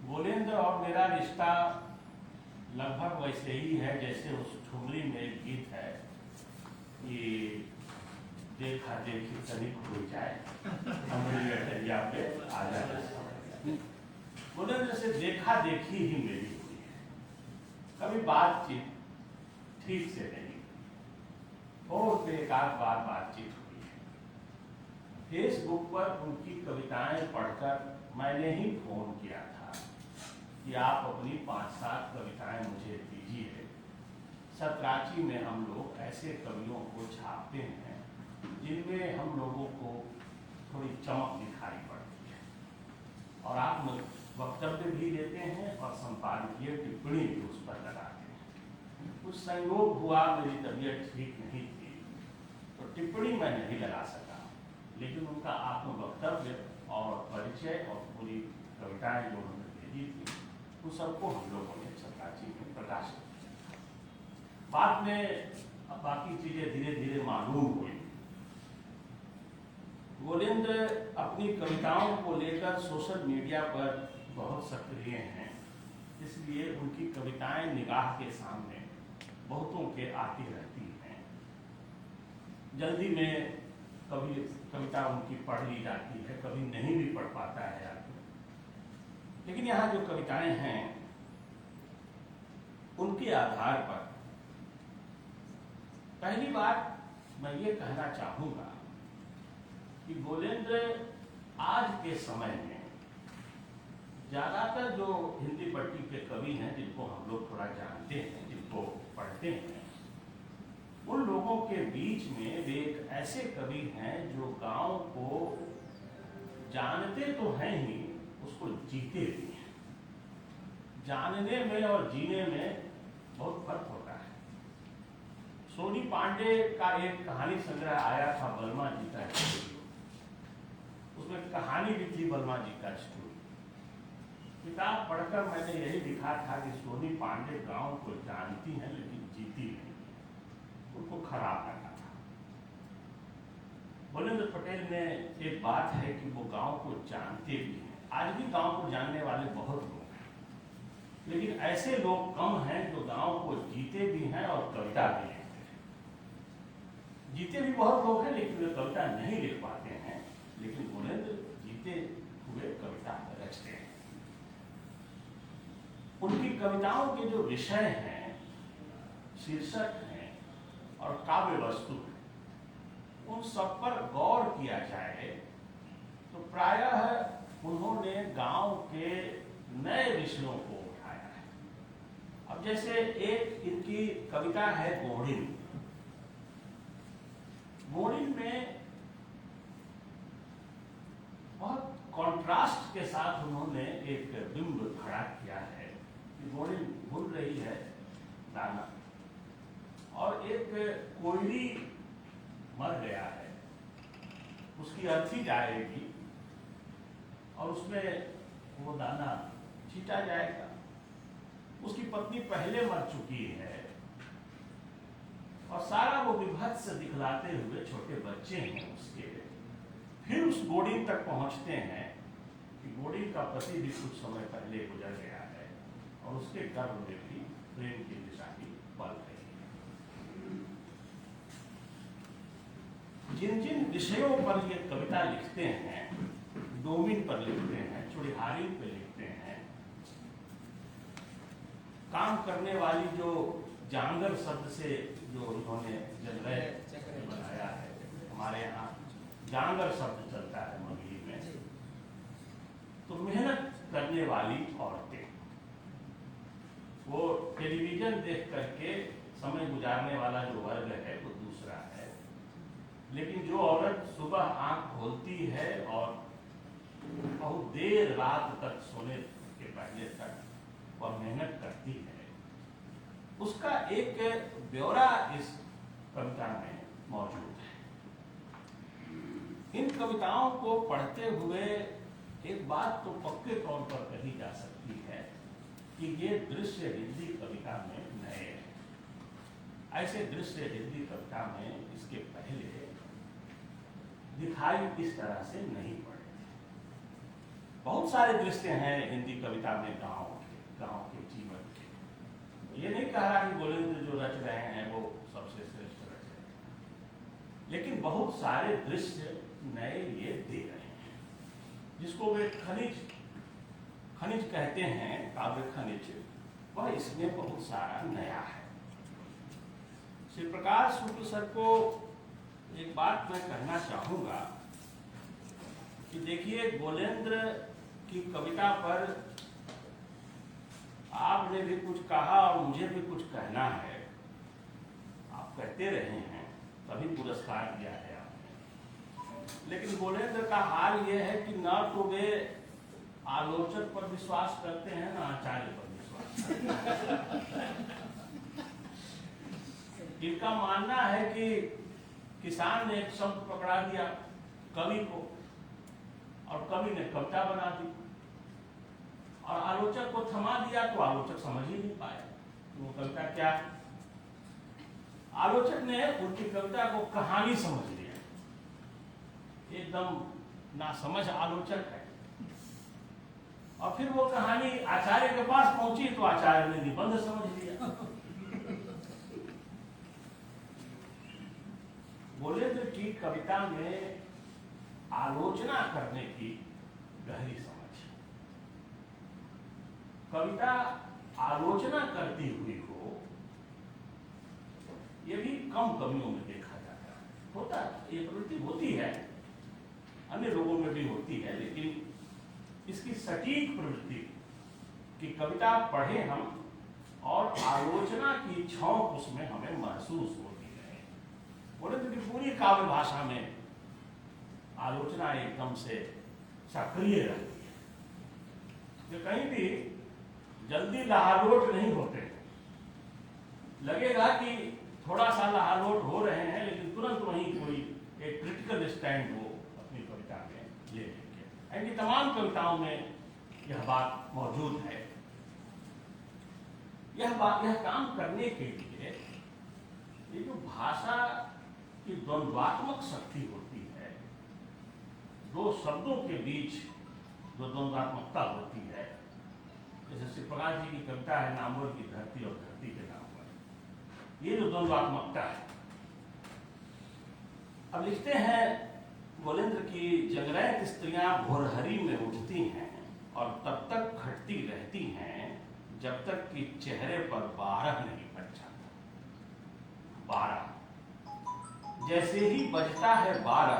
गोलेंद्र और मेरा रिश्ता लगभग वैसे ही है जैसे उस ठुमरी में एक गीत है कि देखा देखी तनिक हो जाए हमारी अटरिया पे आ जाए। गोलेंद्र से देखा देखी ही मेरी हुई है, कभी बातचीत ठीक से नहीं, फोन पे एक आध बार बातचीत हुई है। फेसबुक पर उनकी कविताएं पढ़कर मैंने ही फोन किया था कि आप अपनी 5-7 कविताएं मुझे दीजिए। सतराची में हम लोग ऐसे कवियों को छापते हैं जिनमें हम लोगों को थोड़ी चमक दिखाई पड़ती है और आप वक्तव्य भी देते हैं और संपादकीय टिप्पणी भी उस पर लगाते हैं। कुछ संयोग हुआ, मेरी तबीयत ठीक नहीं थी तो टिप्पणी मैं नहीं लगा सका, लेकिन उनका आत्मवक्तव्य और परिचय और पूरी कविताएं जो उन्होंने भेजी थी उन सबको हम लोगों ने सतराची में प्रकाशित किया। बाद में अब बाकी चीजें धीरे धीरे मालूम हुई। गोलेंद्र अपनी कविताओं को लेकर सोशल मीडिया पर बहुत सक्रिय हैं, इसलिए उनकी कविताएं निगाह के सामने बहुतों के आती रहती हैं। जल्दी में कभी कविता उनकी पढ़ ली जाती है, कभी नहीं भी पढ़ पाता है आदमी। लेकिन यहाँ जो कविताएं हैं उनके आधार पर पहली बात मैं ये कहना चाहूँगा कि गोलेंद्र आज के समय में ज़्यादातर जो हिंदी पट्टी के कवि हैं, जिनको हम लोग थोड़ा जानते हैं, जिनको पढ़ते हैं, उन लोगों के बीच में वे एक ऐसे कवि हैं जो गांव को जानते तो हैं ही, उसको जीते भी हैं। जानने में और जीने में बहुत फर्क होता है। सोनी पांडे का एक कहानी संग्रह आया था, बलमा जी का स्टोरी, उसमें कहानी भी थी बलमा जी का स्टोरी। किताब पढ़कर मैंने यही लिखा था कि सोनी पांडे गांव को जानती हैं लेकिन जीती नहीं, उनको खराब लगा था। गोलेंद्र पटेल ने एक बात है कि वो गांव को जानते भी हैं। आज भी गांव को जानने वाले बहुत लोग हैं, लेकिन ऐसे लोग कम हैं जो गांव को जीते भी हैं और कविता भी लिखते हैं। जीते भी बहुत लोग हैं लेकिन वे कविता नहीं लिख पाते हैं, लेकिन गोलेंद्र जीते हुए कविता रचते हैं। उनकी कविताओं के जो विषय हैं, शीर्षक हैं और काव्य वस्तु है, उन सब पर गौर किया जाए तो प्रायः उन्होंने गांव के नए विषयों को उठाया है। अब जैसे एक इनकी कविता है गोड़िन। गोड़िन में बहुत कंट्रास्ट के साथ उन्होंने एक बिंब खड़ा किया है कि गोड़िन भूल रही है दाना और एक कोयली मर गया है, उसकी अर्थी जाएगी और उसमें वो दाना छीटा जाएगा। उसकी पत्नी पहले मर चुकी है और सारा वो विभत्स दिखलाते हुए छोटे बच्चे हैं उसके, फिर उस गोड़ी तक पहुंचते हैं कि गोड़ी का पति भी कुछ समय पहले गुजर गया है और उसके गर्भ में भी प्रेम की निशानी पल रही है। जिन जिन विषयों पर ये कविता लिखते हैं, डोमिन पर लिखते हैं, चुड़िहारी पे लिखते हैं, काम करने वाली जो जांगर शब्द से जो उन्होंने जलरय बनाया है, हमारे यहाँ जांगर शब्द चलता है मंगली में, तो मेहनत करने वाली औरतें, वो टेलीविजन देख करके समय गुजारने वाला जो वर्ग है वो दूसरा है, लेकिन जो औरत सुबह आंख खोलती है और बहुत देर रात तक सोने के पहले तक वह मेहनत करती है, उसका एक ब्यौरा इस कविता में मौजूद है। इन कविताओं को पढ़ते हुए एक बात तो पक्के तौर पर कही जा सकती है कि ये दृश्य हिंदी कविता में नए हैं। ऐसे दृश्य हिंदी कविता में इसके पहले दिखाई इस तरह से नहीं पड़े। बहुत सारे दृश्य हैं हिंदी कविता में गांव के जीवन के। ये नहीं कह रहा कि गोलेंद्र जो रच रहे हैं वो सबसे श्रेष्ठ रच रहे हैं, लेकिन बहुत सारे दृश्य नए ये दे रहे हैं, जिसको वे खनिज कहते हैं, काव्य खनिज, वह इसमें बहुत सारा नया है। श्री प्रकाश शुक्ल सर को एक बात मैं कहना चाहूंगा कि देखिए, गोलेंद्र की कविता पर आपने भी कुछ कहा और मुझे भी कुछ कहना है। आप कहते रहे हैं, तभी पुरस्कार दिया है आपने। लेकिन गोलेंद्र का हाल यह है कि न तो वे आलोचक पर विश्वास करते हैं, न आचार्य पर विश्वास करते हैं। इनका मानना है कि किसान ने एक शब्द पकड़ा दिया कवि को और कवि ने कविता बना दी, और आलोचक को थमा दिया तो आलोचक समझ ही नहीं पाया वो कविता क्या है। आलोचक ने उनकी कविता को कहानी समझ लिया, एकदम नासमझ आलोचक है। और फिर वो कहानी आचार्य के पास पहुंची तो आचार्य ने निबंध समझ लिया। गोलेंद्र की कविता में आलोचना करने की गहरी समझ, कविता आलोचना करती हुई हो, यह भी कम कवियों में देखा जाता है। होता है, ये प्रवृत्ति होती है, अन्य लोगों में भी होती है, लेकिन इसकी सटीक प्रवृत्ति कि कविता पढ़े हम और आलोचना की छौंक उसमें हमें महसूस होती है। गोलेंद्र की पूरी काव्य भाषा में आलोचना एकदम से सक्रिय रहती है। जो कहीं भी जल्दी लहालोट नहीं होते, लगेगा कि थोड़ा सा लहालोट हो रहे हैं, लेकिन तुरंत वहीं कोई एक क्रिटिकल स्टैंड वो अपनी कविता में ले लेंगे। इनकी तमाम कविताओं में यह बात मौजूद है। यह काम करने के लिए ये जो भाषा की द्वंद्वात्मक शक्ति होती है, दो शब्दों के बीच जो द्वंद्वात्मकता होती है, जैसे श्री प्रकाश जी की कविता है नामवर की धरती और धरती के नाम पर, ये जो द्वंद्वात्मकता है। अब लिखते हैं गोलेंद्र की, जगरैत स्त्रियां भोरहरी में उठती हैं और तब तक खटती रहती हैं जब तक कि चेहरे पर 12 नहीं बज जाता। 12 जैसे ही बजता है 12,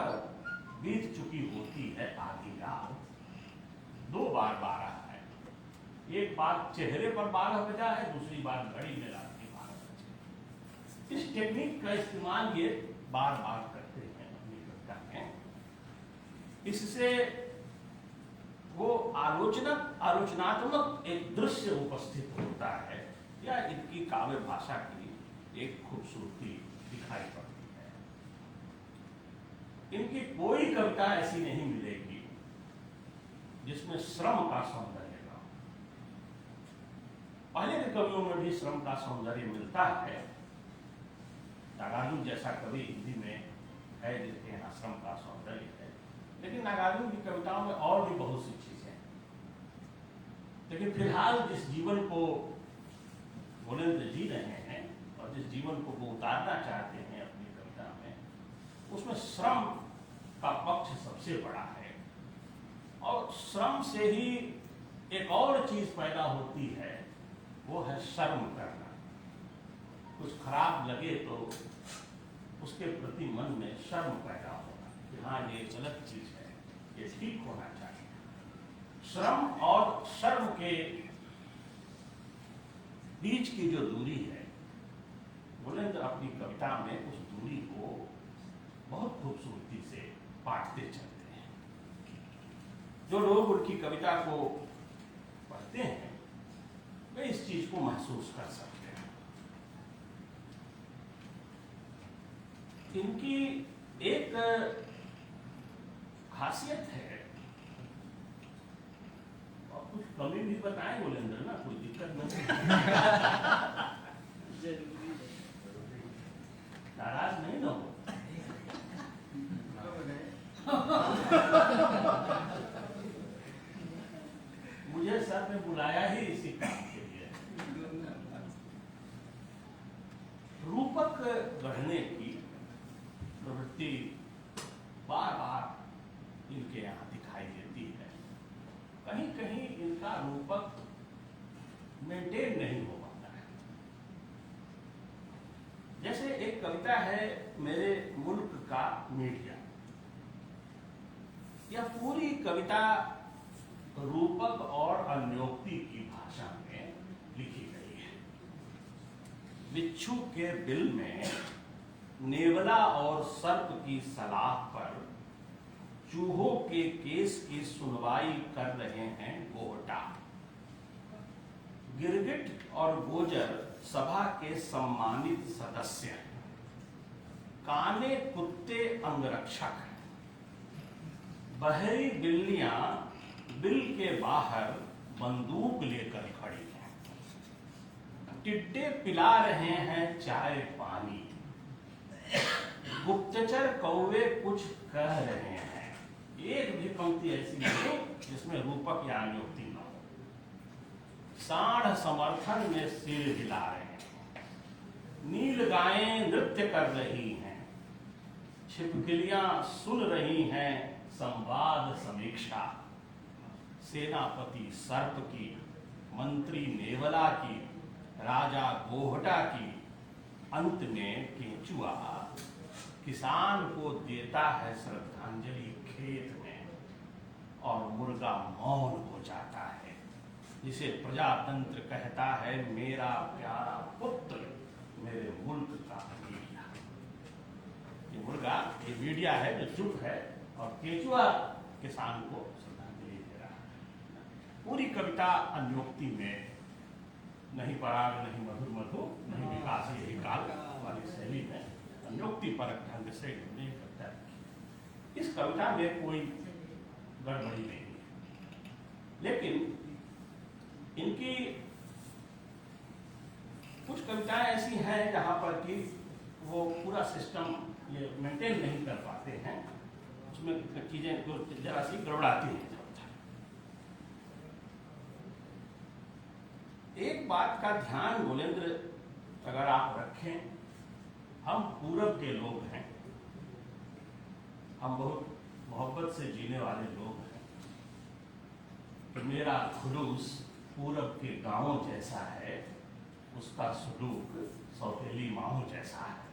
बीत चुकी होती है आधी रात। 2 बार 12 है, एक बार चेहरे पर 12 बजा है, दूसरी बार घड़ी में रात के 12 बजे। इस टेक्निक का इस्तेमाल ये बार बार करते हैं अपनी कविता में। इससे वो आलोचनात्मक एक दृश्य उपस्थित होता है, या इनकी काव्य भाषा की एक खूबसूरती दिखाई पड़ती है। इनकी कोई कविता ऐसी नहीं मिलेगी जिसमें श्रम का सौंदर्य ना हो। पहले के कवियों में भी श्रम का सौंदर्य मिलता है। नागार्जुन जैसा कवि हिंदी में है जिसके यहाँ श्रम का सौंदर्य है, नागार्जुन की कविताओं में और भी बहुत सी चीजें हैं, लेकिन फिलहाल जिस जीवन को गोलेंद्र जी रहे हैं और जिस जीवन को वो उतारना चाहते हैं अपनी कविता में, उसमें श्रम का पक्ष सबसे बड़ा है। और श्रम से ही एक और चीज पैदा होती है, वो है शर्म करना। कुछ खराब लगे तो उसके प्रति मन में शर्म पैदा होना कि हाँ ये गलत चीज है, ये ठीक होना चाहिए। श्रम और शर्म के बीच की जो दूरी है, गोलेंद्र अपनी कविता में उस दूरी को बहुत खूबसूरती से बांटते चलते हैं। जो लोग उनकी कविता को पढ़ते हैं वे इस चीज को महसूस कर सकते हैं। इनकी एक खासियत है, और कुछ कमी भी बताएं गोलेंद्र ना, कोई दिक्कत नहीं, नाराज नहीं ना हो। मुझे सर ने बुलाया ही इसी काम के लिए। रूपक गढ़ने की प्रवृत्ति बार बार इनके यहाँ दिखाई देती है। कहीं कहीं इनका रूपक मेंटेन नहीं हो पाता है। जैसे एक कविता है मेरे मुल्क का मीडिया, यह पूरी कविता रूपक और अन्योक्ति की भाषा में लिखी गई है। बिच्छू के बिल में नेवला और सर्प की सलाह पर चूहों के केस की सुनवाई कर रहे हैं गोहटा। गिरगिट और गोजर सभा के सम्मानित सदस्य, काने कुत्ते अंगरक्षक, बहरी बिल्लियां बिल के बाहर बंदूक लेकर खड़ी हैं, टिड्डे पिला रहे हैं चाय पानी, गुप्तचर कौवे कुछ कह रहे हैं। एक भी पंक्ति ऐसी नहीं जिसमें रूपक या अन्योक्ति न हो। साढ़ समर्थन में सिर हिला रहे हैं, नील गायें नृत्य कर रही हैं, छिपकलियां सुन रही हैं संवाद समीक्षा, सेनापति सर्प की, मंत्री नेवला की, राजा गोहटा की, अंत में केंचुआ किसान को देता है श्रद्धांजलि खेत में, और मुर्गा मौन हो जाता है, जिसे प्रजातंत्र कहता है मेरा प्यारा पुत्र मेरे मुल्क का मीडिया। ये मुर्गा, ये मीडिया है जो चुप है, और केंचुआ किसान को श्रद्धांजलि दे रहा है। पूरी कविता अन्योक्ति में, नहीं पराग नहीं मधुर मधु नहीं विकास यही काल वाली शैली में अन्योक्ति परक ढंग से नहीं करता है। इस कविता में कोई गड़बड़ी नहीं है, लेकिन इनकी कुछ कविताएं ऐसी हैं जहां पर कि वो पूरा सिस्टम ये मेंटेन नहीं कर पाते हैं, उसमें चीजें जरा सी गड़बड़ाती हैं। एक बात का ध्यान गोलेंद्र अगर आप रखें, हम पूरब के लोग हैं, हम बहुत मोहब्बत से जीने वाले लोग हैं, तो मेरा खुलूस पूरब के गांवों जैसा है, उसका सलूक सौतेली माओं जैसा है।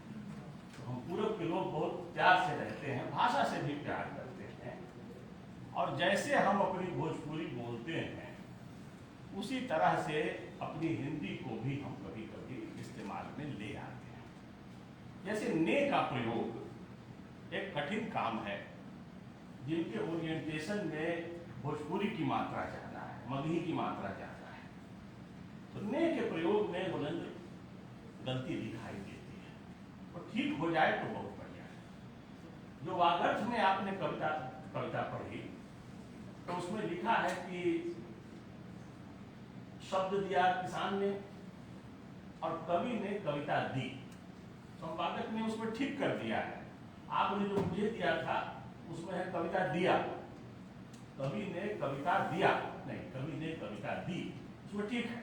तो हम पूरब के लोग बहुत प्यार से रहते हैं, भाषा से भी प्यार करते हैं, और जैसे हम अपनी भोजपुरी बोलते हैं उसी तरह से अपनी हिंदी को भी हम कभी कभी इस्तेमाल में ले आते हैं। जैसे ने का प्रयोग एक कठिन काम है, जिनके ओरिएंटेशन में भोजपुरी की मात्रा ज्यादा है, मगही की मात्रा ज्यादा है, तो ने के प्रयोग में गोलेंद्र गलती दिखाई देती है, और ठीक हो जाए तो बहुत बढ़िया है। जो वागर्थ में आपने कविता पढ़ी, तो उसमें लिखा है कि शब्द दिया किसान ने और कवि ने कविता दी, संपादक ने उसमें ठीक कर दिया है। आपने जो मुझे दिया था उसमें है कविता दिया, कवि ने कविता दिया नहीं, कवि ने कविता दी, उसमें ठीक है।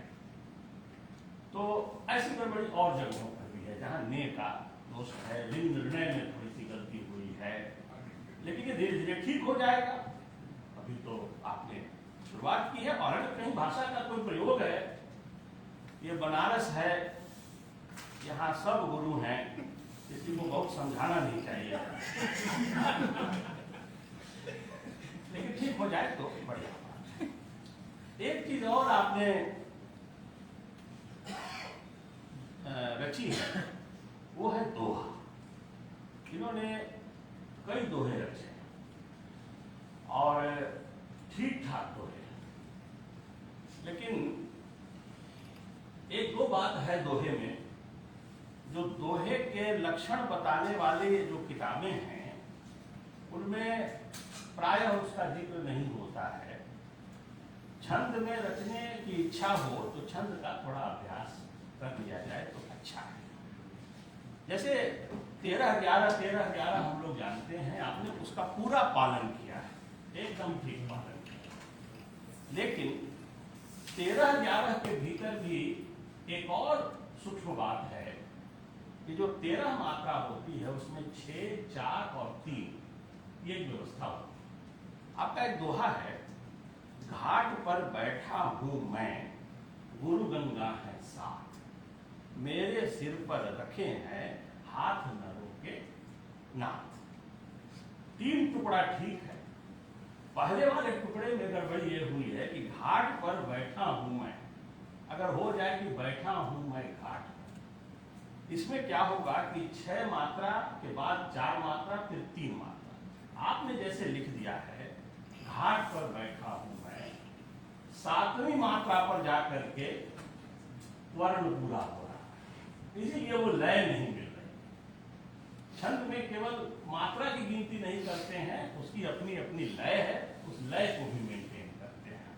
तो ऐसी गड़बड़ी और जगहों पर भी है जहाँ ने का दोष है, लिंग निर्णय में थोड़ी सी गलती हुई है, लेकिन ये धीरे धीरे ठीक हो जाएगा। अभी तो आपने शुरुआत की है, और अगर कहीं भाषा का कोई प्रयोग है, ये बनारस है, यहाँ सब गुरु हैं, किसी को बहुत समझाना नहीं चाहिए लेकिन ठीक हो जाए तो बढ़िया बात है। एक चीज और आपने रची है, वो है दोहा। इन्होंने कई दोहे रचे और ठीक ठाक दोहे, लेकिन एक दो बात है दोहे में, जो दोहे के लक्षण बताने वाले जो किताबें हैं उनमें प्रायः उसका जिक्र नहीं होता है। छंद में रचने की इच्छा हो तो छंद का थोड़ा अभ्यास कर लिया जाए तो अच्छा है। जैसे 13-11 हम लोग जानते हैं, आपने उसका पूरा पालन किया है, एकदम ठीक पालन किया, लेकिन 13-11 के भीतर भी एक और सूक्ष्म बात है कि जो 13 मात्रा होती है उसमें 6, 4 और 3 ये व्यवस्था होती है। आपका एक दोहा है, घाट पर बैठा हूं मैं, गुरु गंगा है साथ, मेरे सिर पर रखे हैं हाथ न रोके नाथ। 3 टुकड़ा ठीक है, पहले वाले टुकड़े में गड़बड़ी ये हुई है कि घाट पर बैठा हूं मैं, अगर हो जाए कि बैठा हूं मैं घाट पर, इसमें क्या होगा कि 6 मात्रा के बाद 4 मात्रा फिर 3 मात्रा। आपने जैसे लिख दिया है घाट पर बैठा हूं मैं, 7वीं मात्रा पर जाकर के वर्ण पूरा हो रहा है, इसीलिए वो लय नहीं मिल रही। छंद में केवल मात्रा की गिनती नहीं करते हैं, उसकी अपनी अपनी लय है, उस लय को भी मेंटेन करते हैं।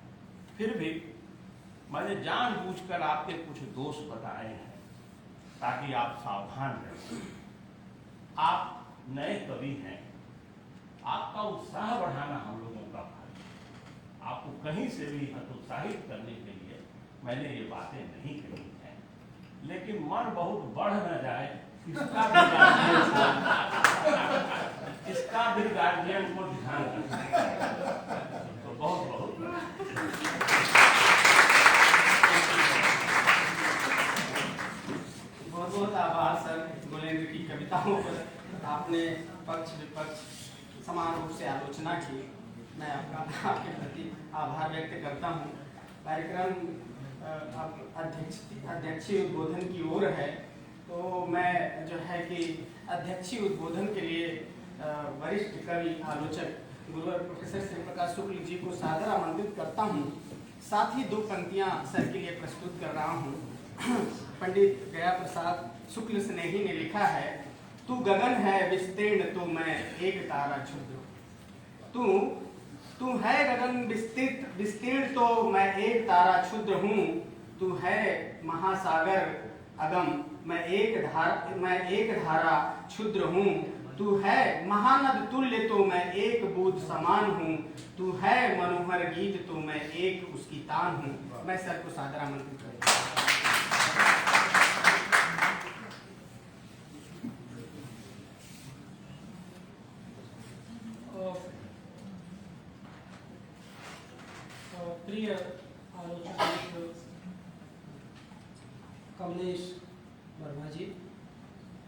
फिर भी मैंने जानबूझकर आपके कुछ दोष बताए हैं ताकि आप सावधान रहें। आप नए कवि हैं, आपका उत्साह बढ़ाना हम लोगों का फर्ज है। आपको कहीं से भी हतोत्साहित करने के लिए मैंने ये बातें नहीं कही हैं, लेकिन मन बहुत बढ़ न जाए इसका भी गार्जियन को ध्यान रखना। तो बहुत बहुत बहुत आभार सर, गोलेंद्र की कविताओं पर आपने पक्ष विपक्ष समान रूप से आलोचना की। मैं आपके प्रति आभार व्यक्त करता हूँ। कार्यक्रम अध्यक्षीय उद्बोधन की ओर है, तो मैं जो है कि अध्यक्षीय उद्बोधन के लिए वरिष्ठ कवि आलोचक गुरुवर प्रोफेसर श्री प्रकाश शुक्ल जी को सादर आमंत्रित करता हूँ। साथ ही 2 पंक्तियाँ सर के लिए प्रस्तुत कर रहा हूँ। पंडित गया प्रसाद शुक्ल स्नेही ने लिखा है, तू गगन है विस्तीर्ण तो मैं एक तारा क्षुद्र। तू है गगन विस्तीर्ण तो मैं एक तारा क्षुद्र हूँ। तू है महासागर अगम मैं एक धारा क्षुद्र हूँ। तू है महानद तुल्य तो मैं एक बूंद समान हूँ। तू है मनोहर गीत तो मैं एक उसकी तान हूँ। मैं सर को सादर आमंत्रित करता हूँ। प्रिय आलोचक कमलेश वर्मा जी,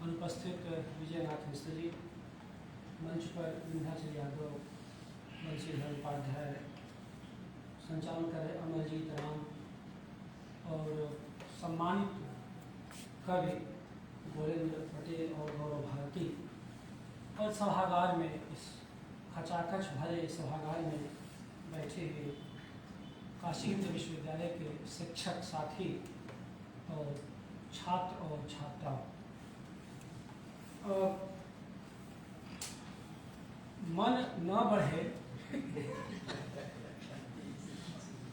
अनुपस्थित विजयनाथ मिश्र जी, मंच पर विंध्याचल यादव, बंशीधर उपाध्याय, संचालन कर रहे अमरजीत राम और सम्मानित कवि गोलेंद्र पटेल और गौरव भारती, और सभागार में इस खचाखच भरे सभागार में बैठे हुए काशी हिंदू विश्वविद्यालय के शिक्षक साथी और छात्र और छात्राओं। मन न बढ़े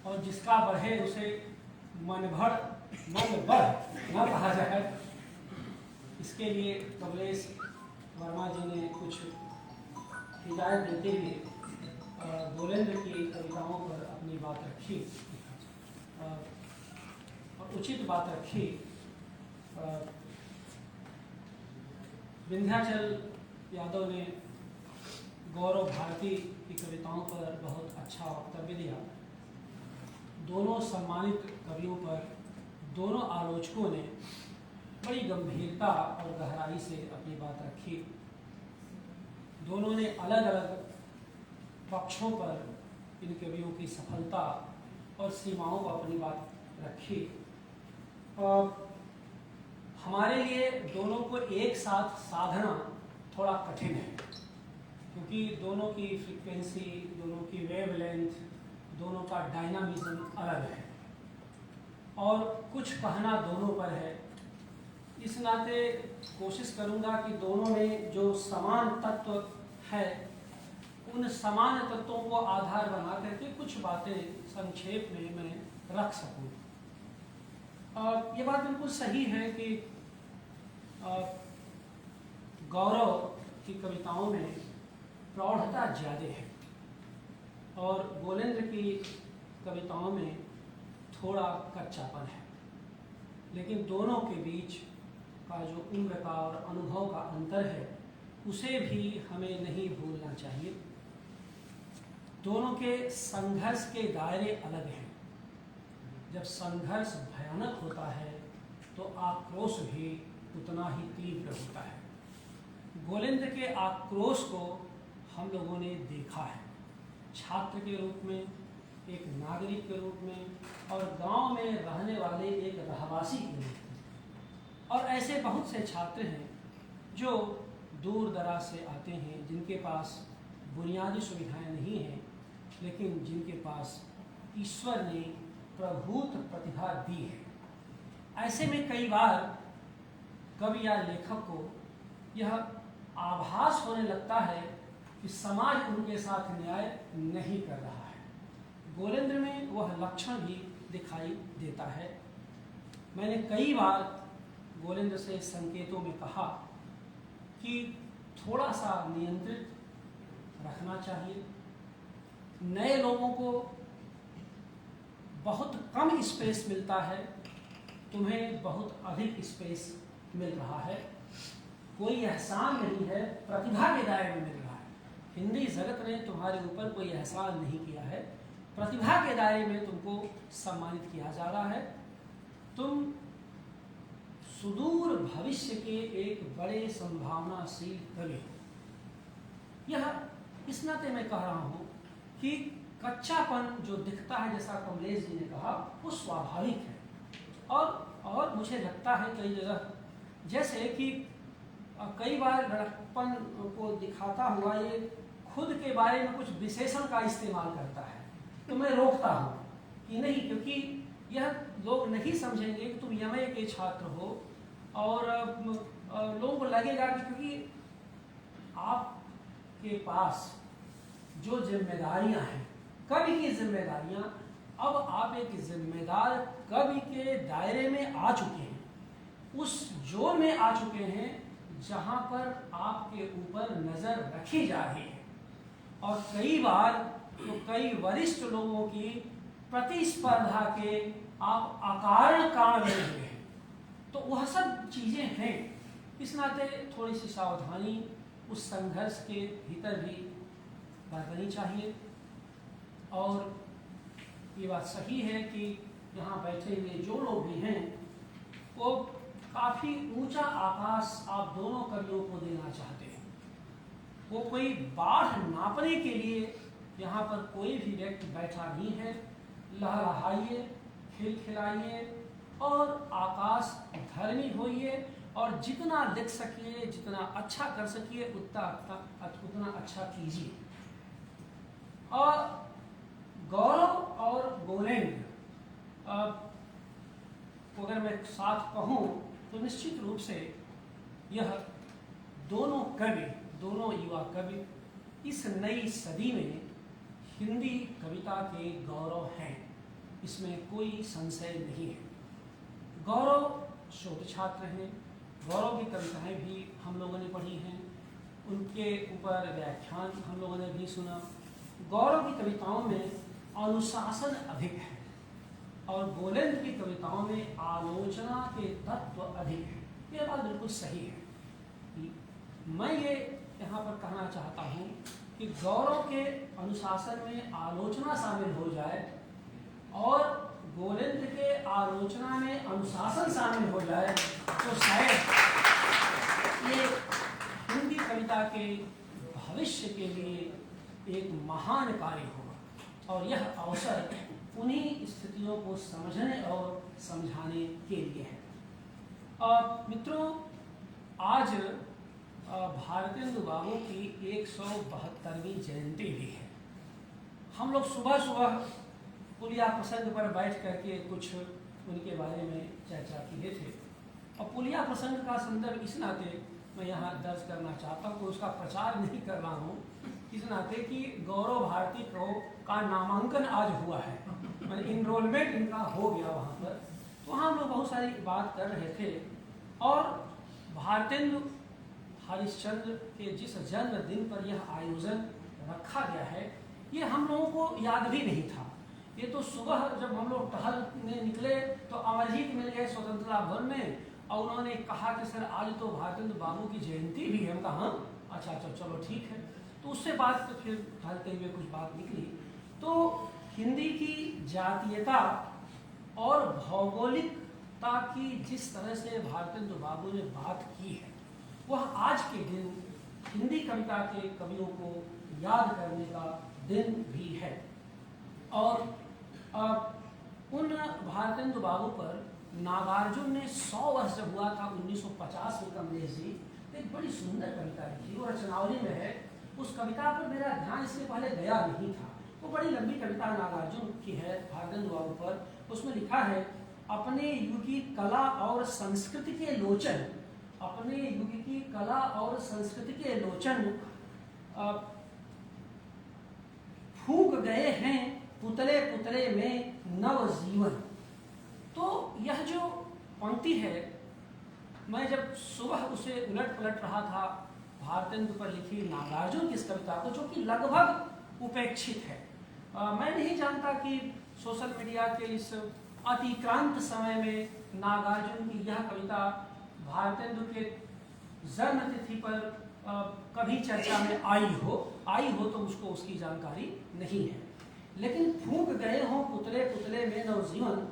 और जिसका बढ़े उसे मन बढ़ न कहा जाए, इसके लिए कमलेश वर्मा जी ने कुछ हिदायत देते हुए गोलेंद्र की कविताओं पर अपनी बात रखी और उचित बात रखी। विंध्याचल यादव ने गौरव भारती की कविताओं पर बहुत अच्छा वक्तव्य दिया। दोनों सम्मानित कवियों पर दोनों आलोचकों ने बड़ी गंभीरता और गहराई से अपनी बात रखी। दोनों ने अलग अलग पक्षों पर इन कवियों की सफलता और सीमाओं पर अपनी बात रखी। हमारे लिए दोनों को एक साथ साधना थोड़ा कठिन है, क्योंकि दोनों की फ्रीक्वेंसी, दोनों की वेवलेंथ, दोनों का डायनामिज्म अलग है और कुछ कहना दोनों पर है। इस नाते कोशिश करूंगा कि दोनों में जो समान तत्व है उन समान तत्वों को आधार बना करके कुछ बातें संक्षेप में मैं रख सकूं। ये बात बिल्कुल सही है कि गौरव की कविताओं में प्रौढ़ता ज़्यादा है और गोलेंद्र की कविताओं में थोड़ा कच्चापन है, लेकिन दोनों के बीच का जो उम्र का और अनुभव का अंतर है उसे भी हमें नहीं भूलना चाहिए। दोनों के संघर्ष के दायरे अलग हैं। जब संघर्ष भयानक होता है तो आक्रोश भी उतना ही तीव्र होता है। गोलेंद्र के आक्रोश को हम लोगों ने देखा है, छात्र के रूप में, एक नागरिक के रूप में और गांव में रहने वाले एक रहवासी के रूप में। और ऐसे बहुत से छात्र हैं जो दूर दराज से आते हैं, जिनके पास बुनियादी सुविधाएं नहीं हैं, लेकिन जिनके पास ईश्वर ने प्रभुत प्रतिभा दी है। ऐसे में कई बार कवि या लेखक को यह आभास होने लगता है कि समाज उनके साथ न्याय नहीं कर रहा है। गोलेंद्र में वह लक्षण भी दिखाई देता है। मैंने कई बार गोलेंद्र से संकेतों में कहा कि थोड़ा सा नियंत्रित रखना चाहिए। नए लोगों को बहुत कम स्पेस मिलता है, तुम्हें बहुत अधिक स्पेस मिल रहा है। कोई एहसान नहीं है, प्रतिभा के दायरे में मिल रहा है। हिंदी जगत ने तुम्हारे ऊपर कोई एहसान नहीं किया है, प्रतिभा के दायरे में तुमको सम्मानित किया जा रहा है। तुम सुदूर भविष्य के एक बड़े संभावनाशील कवि हो। यह इस नाते मैं कह रहा हूँ कि कच्चापन जो दिखता है, जैसा कमलेश जी ने कहा, वो स्वाभाविक है। और मुझे लगता है कई जगह जैसे कि कई बार लड़कपन को दिखाता हुआ ये खुद के बारे में कुछ विशेषण का इस्तेमाल करता है, तो मैं रोकता हूँ कि नहीं, क्योंकि यह लोग नहीं समझेंगे कि तुम यमए के छात्र हो और लोगों को लगेगा कि क्योंकि आपके पास जो जिम्मेदारियां हैं, कवि की जिम्मेदारियां, अब आप एक जिम्मेदार कवि के दायरे में आ चुके हैं, उस जोन में आ चुके हैं जहां पर आपके ऊपर नजर रखी जा रही है। और कई बार तो कई वरिष्ठ लोगों की प्रतिस्पर्धा के आप अकारण कारण बने हुए हैं। तो वह सब चीजें हैं। इस नाते थोड़ी सी सावधानी उस संघर्ष के भीतर भी बरतनी चाहिए। और ये बात सही है कि यहाँ बैठे हुए जो लोग भी हैं वो काफ़ी ऊंचा आकाश आप दोनों कवियों को देना चाहते हैं। वो कोई बाढ़ नापने के लिए यहाँ पर कोई भी व्यक्ति बैठा नहीं है। लहलहाइए, खिलखिलाइए और आकाश धर्मी होइए और जितना लिख सकिए, जितना अच्छा कर सकिए उतना अच्छा कीजिए। और गौरव और गोलेंद्र अगर मैं साथ कहूँ तो निश्चित रूप से यह दोनों कवि, दोनों युवा कवि इस नई सदी में हिंदी कविता के गौरव हैं, इसमें कोई संशय नहीं है। गौरव शोध छात्र हैं, गौरव की कविताएं भी हम लोगों ने पढ़ी हैं, उनके ऊपर व्याख्यान हम लोगों ने भी सुना। गौरव की कविताओं में अनुशासन अधिक है और गोलेंद्र की कविताओं में आलोचना के तत्व अधिक है। यह बात बिल्कुल सही है। मैं ये यहाँ पर कहना चाहता हूँ कि गौरव के अनुशासन में आलोचना शामिल हो जाए और गोलेंद्र के आलोचना में अनुशासन शामिल हो जाए तो शायद ये हिंदी कविता के भविष्य के लिए एक महान कार्य होगा और यह अवसर उन्हीं स्थितियों को समझने और समझाने के लिए है। मित्रों, आज भारतेंदु बाबू की 172वीं जयंती भी है। हम लोग सुबह सुबह पुलिया प्रसंग पर बैठ करके कुछ उनके बारे में चर्चा किए थे और पुलिया प्रसंग का संदर्भ इस नाते मैं यहाँ दर्ज करना चाहता हूँ, उसका प्रचार नहीं कर रहा हूँ, इस नाते कि गौरव भारती का नामांकन आज हुआ है, मतलब इनरोलमेंट इनका हो गया वहाँ पर। तो वहाँ हम लोग बहुत सारी बात कर रहे थे और भारतेंदु हरिश्चंद्र के जिस जन्मदिन पर यह आयोजन रखा गया है ये हम लोगों को याद भी नहीं था। ये तो सुबह जब हम लोग टहलने निकले तो अमरजीत मिल गए स्वतंत्रता भवन में और उन्होंने कहा कि सर आज तो भारतेंदु बाबू की जयंती भी है। हम कहा हाँ अच्छा चलो ठीक है। तो उससे बात तो फिर टहलते हुए कुछ बात निकली तो हिंदी की जातीयता और भौगोलिकता की जिस तरह से भारतेंदु बाबू ने बात की है वह आज के दिन हिंदी कविता के कवियों को याद करने का दिन भी है। और उन भारतेंदु बाबू पर नागार्जुन ने 100 वर्ष जब हुआ था 1950 में कमलेश जी एक बड़ी सुंदर कविता लिखी वो रचनावली में है। उस कविता पर मेरा ध्यान इससे पहले गया नहीं था। वो बड़ी लंबी कविता नागार्जुन की है भारतेंदु बाबू पर। उसमें लिखा है अपने युग की कला और संस्कृति के लोचन, अपने युग की कला और संस्कृति के लोचन फूक गए हैं पुतले पुतले में नव जीवन। तो यह जो पंक्ति है मैं जब सुबह उसे उलट पलट रहा था भारतेंदु पर लिखी नागार्जुन की इस कविता को जो कि लगभग उपेक्षित है। मैं नहीं जानता कि सोशल मीडिया के इस अतिक्रांत समय में नागार्जुन की यह कविता भारतेंदु के जन्मतिथि पर कभी चर्चा में आई हो तो मुझको उसकी जानकारी नहीं है। लेकिन फूंक गए हों पुतले पुतले में नवजीवन,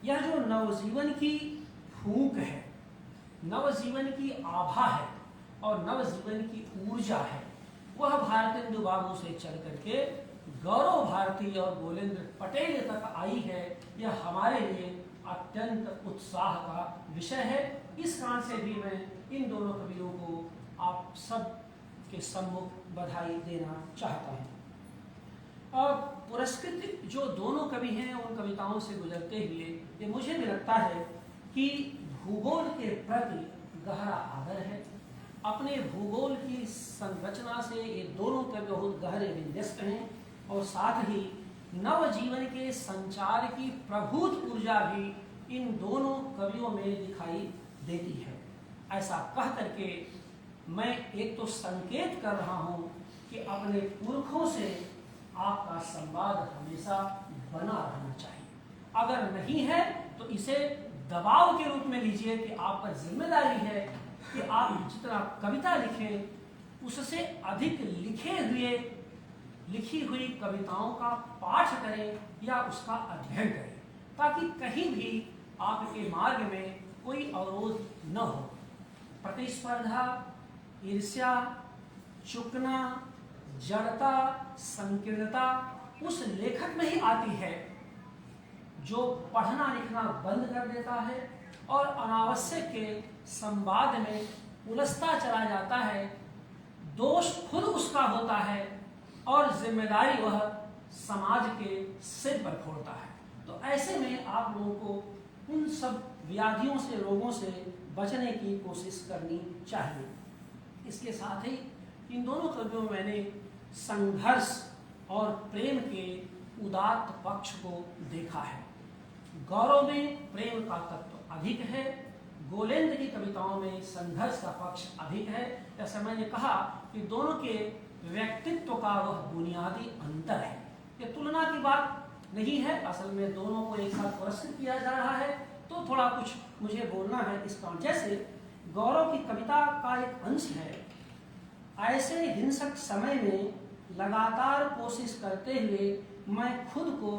यह जो नवजीवन की फूंक है, नवजीवन की आभा है और नवजीवन की ऊर्जा है, वह भारतेंदु बाबू से चल करके गौरव भारती और गोलेंद्र पटेल तक आई है। यह हमारे लिए अत्यंत उत्साह का विषय है। इस कारण से भी मैं इन दोनों कवियों को आप सब के सम्मुख बधाई देना चाहता हूँ। और पुरस्कृत जो दोनों कवि हैं उन कविताओं से गुजरते हुए ये मुझे भी लगता है कि भूगोल के प्रति गहरा आदर है। अपने भूगोल की संरचना से ये दोनों कवि बहुत गहरे विन्यस्त हैं और साथ ही नवजीवन के संचार की प्रभुत ऊर्जा भी इन दोनों कवियों में दिखाई देती है। ऐसा कह करके मैं एक तो संकेत कर रहा हूँ कि अपने पुरखों से आपका संवाद हमेशा बना रहना चाहिए। अगर नहीं है तो इसे दबाव के रूप में लीजिए कि आप पर जिम्मेदारी है कि आप जितना कविता लिखें उससे अधिक लिखी हुई कविताओं का पाठ करें या उसका अध्ययन करें ताकि कहीं भी आपके मार्ग में कोई अवरोध न हो। प्रतिस्पर्धा, ईर्ष्या, चुकना, जड़ता, संकीर्णता उस लेखक में ही आती है जो पढ़ना लिखना बंद कर देता है और अनावश्यक के संवाद में उलझता चला जाता है। दोष खुद उसका होता है और जिम्मेदारी वह समाज के सिर पर फोड़ता है। तो ऐसे में आप लोगों को उन सब व्याधियों से, रोगों से बचने की कोशिश करनी चाहिए। इसके साथ ही इन दोनों कवियों में मैंने संघर्ष और प्रेम के उदात्त पक्ष को देखा है। गौरव में प्रेम का तत्व अधिक है, गोलेंद्र की कविताओं में संघर्ष का पक्ष अधिक है। जैसे मैंने कहा कि दोनों के व्यक्तित्व का वह बुनियादी अंतर है। ये तुलना की बात नहीं है, असल में दोनों को एक साथ पुरस्कृत किया जा रहा है, तो थोड़ा कुछ मुझे बोलना है इस पर। जैसे गौरव की कविता का एक अंश है, ऐसे हिंसक समय में लगातार कोशिश करते हुए मैं खुद को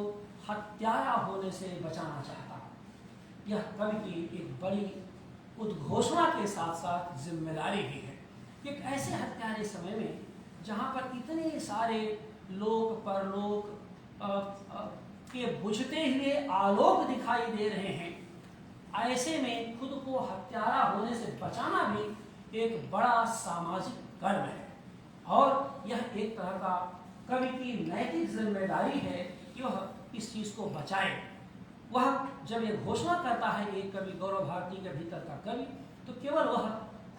हत्यारा होने से बचाना चाहता हूँ। यह कवि की एक बड़ी उद्घोषणा के साथ साथ जिम्मेदारी भी है। एक ऐसे हत्यारे समय में जहाँ पर इतने सारे लोक परलोक के बुझते हुए आलोक दिखाई दे रहे हैं, ऐसे में खुद को हत्यारा होने से बचाना भी एक बड़ा सामाजिक कर्म है और यह एक तरह का कवि की नैतिक जिम्मेदारी है कि वह इस चीज को बचाए। वह जब ये घोषणा करता है एक कवि, गौरव भारती के भीतर का कवि, तो केवल वह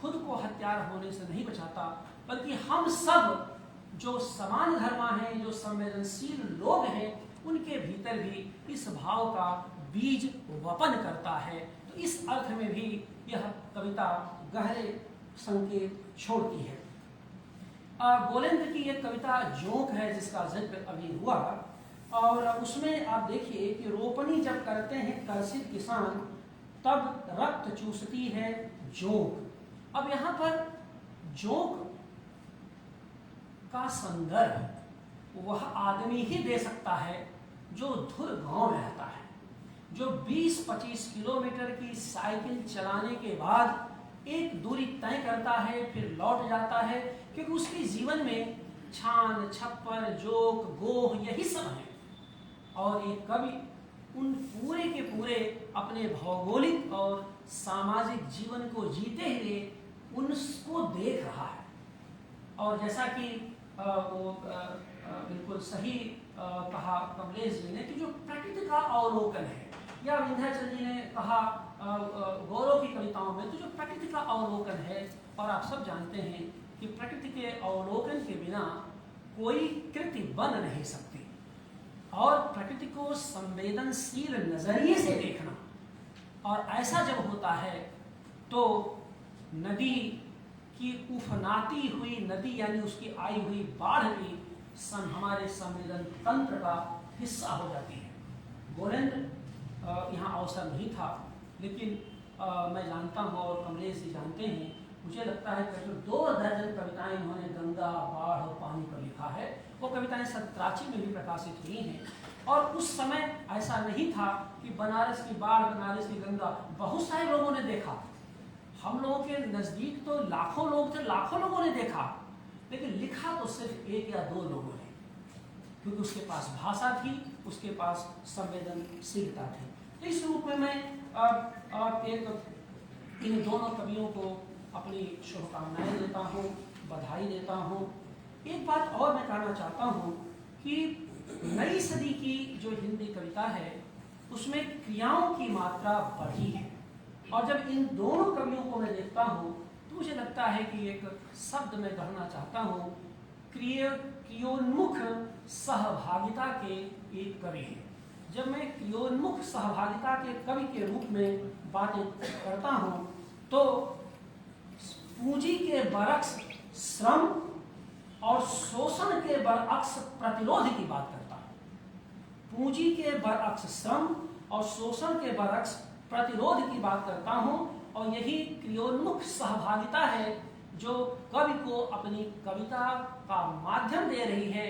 खुद को हत्यारा होने से नहीं बचाता, बल्कि हम सब जो समान धर्मा हैं, जो संवेदनशील लोग हैं, उनके भीतर भी इस भाव का बीज वपन करता है। तो इस अर्थ में भी यह कविता गहरे संकेत छोड़ती है। गोलेंद्र की एक कविता जोंक है जिसका जिक्र अभी हुआ, और उसमें आप देखिए कि रोपनी जब करते हैं कर्षित किसान, तब रक्त चूसती है जोंक। अब यहाँ पर जोंक का संदर्भ वह आदमी ही दे सकता है जो धुर गांव में रहता है, जो 20-25 किलोमीटर की साइकिल चलाने के बाद एक दूरी तय करता है, फिर लौट जाता है, क्योंकि उसके जीवन में छान, छप्पर, जोक, गोह यही सब है। और एक कवि उन पूरे के पूरे अपने भौगोलिक और सामाजिक जीवन को जीते हुए उनको देख रहा है। और जैसा कि वो बिल्कुल सही कहा कमलेश जी ने कि जो प्रकृति का अवलोकन है, या विंध्याचल जी ने कहा गौरव की कविताओं में, तो जो प्रकृति का अवलोकन है, और आप सब जानते हैं कि प्रकृति के अवलोकन के बिना कोई कृति बन नहीं सकती, और प्रकृति को संवेदनशील नजरिए से देखना, और ऐसा जब होता है तो नदी की उफनाती हुई नदी यानी उसकी आई हुई बाढ़ भी हमारे संवेदन तंत्र का हिस्सा हो जाती है। गोलेंद्र यहाँ अवसर नहीं था, लेकिन मैं जानता हूँ और कमलेश जी जानते हैं, मुझे लगता है कि 2 दर्जन कविताएं इन्होंने गंगा, बाढ़ और पानी पर लिखा है। वो कविताएं सतराची में भी प्रकाशित हुई हैं। और उस समय ऐसा नहीं था कि बनारस की बाढ़, बनारस की गंगा बहुत सारे लोगों ने देखा। हम लोगों के नज़दीक तो लाखों लोग थे, लाखों लोगों ने देखा, लेकिन लिखा तो सिर्फ 1 या 2 लोगों ने, क्योंकि उसके पास भाषा थी, उसके पास संवेदनशीलता थी। तो इस रूप में मैं इन दोनों कवियों को अपनी शुभकामनाएं देता हूँ, बधाई देता हूँ। एक बात और मैं कहना चाहता हूँ कि नई सदी की जो हिंदी कविता है उसमें क्रियाओं की मात्रा बढ़ी है, और जब इन दोनों कवियों को मैं देखता हूँ तो मुझे लगता है कि एक शब्द मैं कहना चाहता हूँ, क्रियोन्मुख सहभागिता के एक कवि हैं। जब मैं क्रियोन्मुख सहभागिता के कवि के रूप में बातें करता हूँ तो पूंजी के बरक्स श्रम और शोषण के बरअक्स प्रतिरोध की बात करता हूँ। पूंजी के बरअक्स श्रम और शोषण के बरअक्स प्रतिरोध की बात करता हूँ, और यही क्रियोन्मुख सहभागिता है जो कवि को अपनी कविता का माध्यम दे रही है,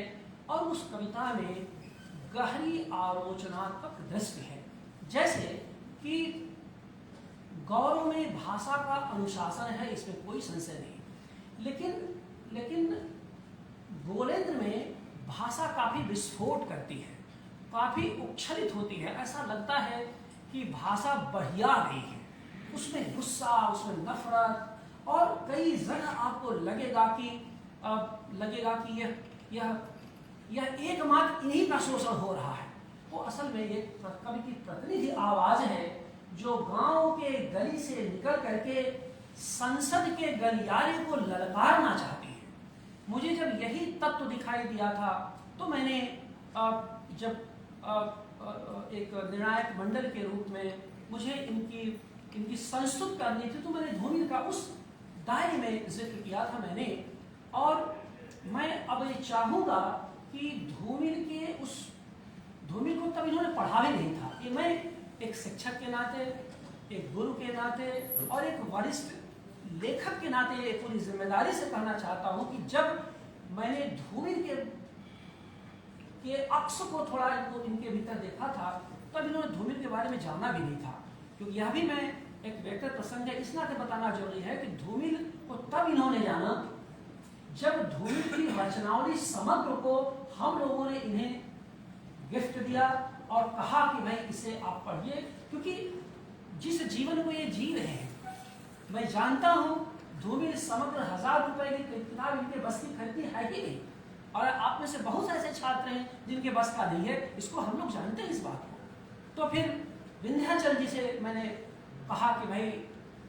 और उस कविता में गहरी आलोचनात्मक दृष्टि है। जैसे कि गौरव में भाषा का अनुशासन है, इसमें कोई संशय नहीं, लेकिन गोलेंद्र में भाषा काफी विस्फोट करती है, काफी उच्छलित होती है। ऐसा लगता है कि भाषा बहिया रही है, उसमें गुस्सा, उसमें नफरत, और कई जगह आपको लगेगा कि यह एकमात्र इन्हीं का शोषण हो रहा है। वो असल में एक कवि की प्रतिनिधि आवाज है जो गांव के गली से निकल करके संसद के गलियारे को ललकारना चाहती है। मुझे जब यही तत्व दिखाई दिया था तो मैंने जब एक निर्णायक मंडल के रूप में मुझे इनकी संस्तुत करनी थी, तो मैंने धोनी का उस दायरे में जिक्र किया था मैंने। और मैं अब ये चाहूँगा कि धूमिल को तब इन्होंने पढ़ा भी नहीं था कि मैं एक शिक्षक के नाते, एक गुरु के नाते और एक वरिष्ठ लेखक के नाते ये पूरी जिम्मेदारी से कहना चाहता हूँ कि जब मैंने धूमिल के अक्स को थोड़ा इनके भीतर देखा था, तब इन्होंने धूमिल के बारे में जाना भी नहीं था। क्योंकि यह भी मैं एक व्यक्तिगत प्रसंग है, इस नाते बताना जरूरी है कि धूमिल को तब इन्होंने जाना जब धूमिल की रचनावली समग्र को हम लोगों ने इन्हें गिफ्ट दिया और कहा कि भाई इसे आप पढ़िए, क्योंकि जिस जीवन को ये जी रहे हैं, मैं जानता हूं धूमिल समग्र 1000 रुपए की किताब इनके बस की खरीदी है ही नहीं, और आप में से बहुत से ऐसे छात्र हैं जिनके बस का नहीं है, इसको हम लोग जानते हैं इस बात को। तो फिर विंध्याचल जी से मैंने कहा कि भाई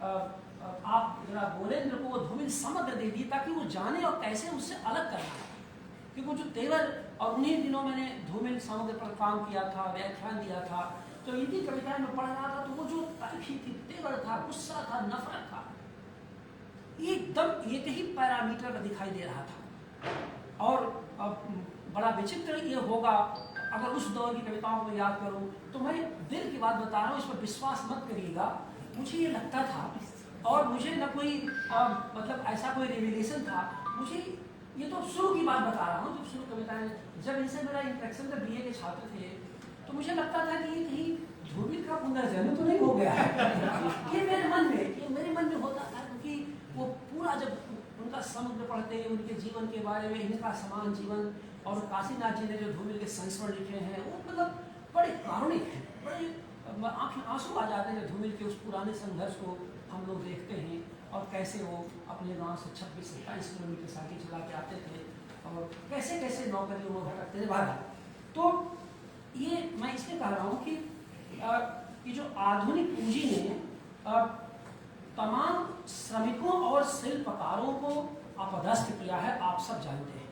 आप जरा बोलेंद्र को वो धूमिल समग्र दे दी ताकि वो जाने और कैसे उससे अलग करना है, क्योंकि वो जो तेवर, और उन्हीं दिनों मैंने धूमिल समग्र पर काम किया था, व्याख्यान दिया था, तो इनकी कविताएं में पढ़ रहा था तो वो जो तलखी थी, तेवर था, गुस्सा था, नफरत था, एकदम एक ही पैरामीटर का दिखाई दे रहा था। और बड़ा विचित्र ये होगा अगर उस दौर की कविताओं को याद करूं, तो मैं दिल की बात बता रहा हूं, इस पर विश्वास मत करिएगा, मुझे ये लगता था, और मुझे न कोई मतलब ऐसा कोई रिविलेशन था, मुझे ये तो शुरू की बात बता रहा हूँ, जब शुरू कविताएं, जब इनसे मेरा इंट्रैक्शन जब बीए के छात्र थे, तो मुझे लगता था कि ये कहीं धूमिल का पुनर्जन्म तो नहीं हो गया है। ये मेरे मन में होता था, क्योंकि वो पूरा जब उनका समग्र पढ़ते हैं, उनके जीवन के बारे में, इनका समान जीवन, और काशीनाथ जी ने जो धूमिल के संस्मरण लिखे हैं, वो मतलब बड़े कारुणिक हैं, बड़े आँख में आंसू आ जाते हैं जब धूमिल के उस पुराने संघर्ष को हम लोग देखते हैं, और कैसे वो अपने गांव से 26-27 किलोमीटर साइकिल चला के आते थे, और कैसे कैसे नौकरियों में भटकते थे बाहर। तो ये मैं इसलिए कह रहा हूँ कि जो आधुनिक पूंजी ने तमाम श्रमिकों और शिल्पकारों को अपदस्थ किया है, आप सब जानते हैं।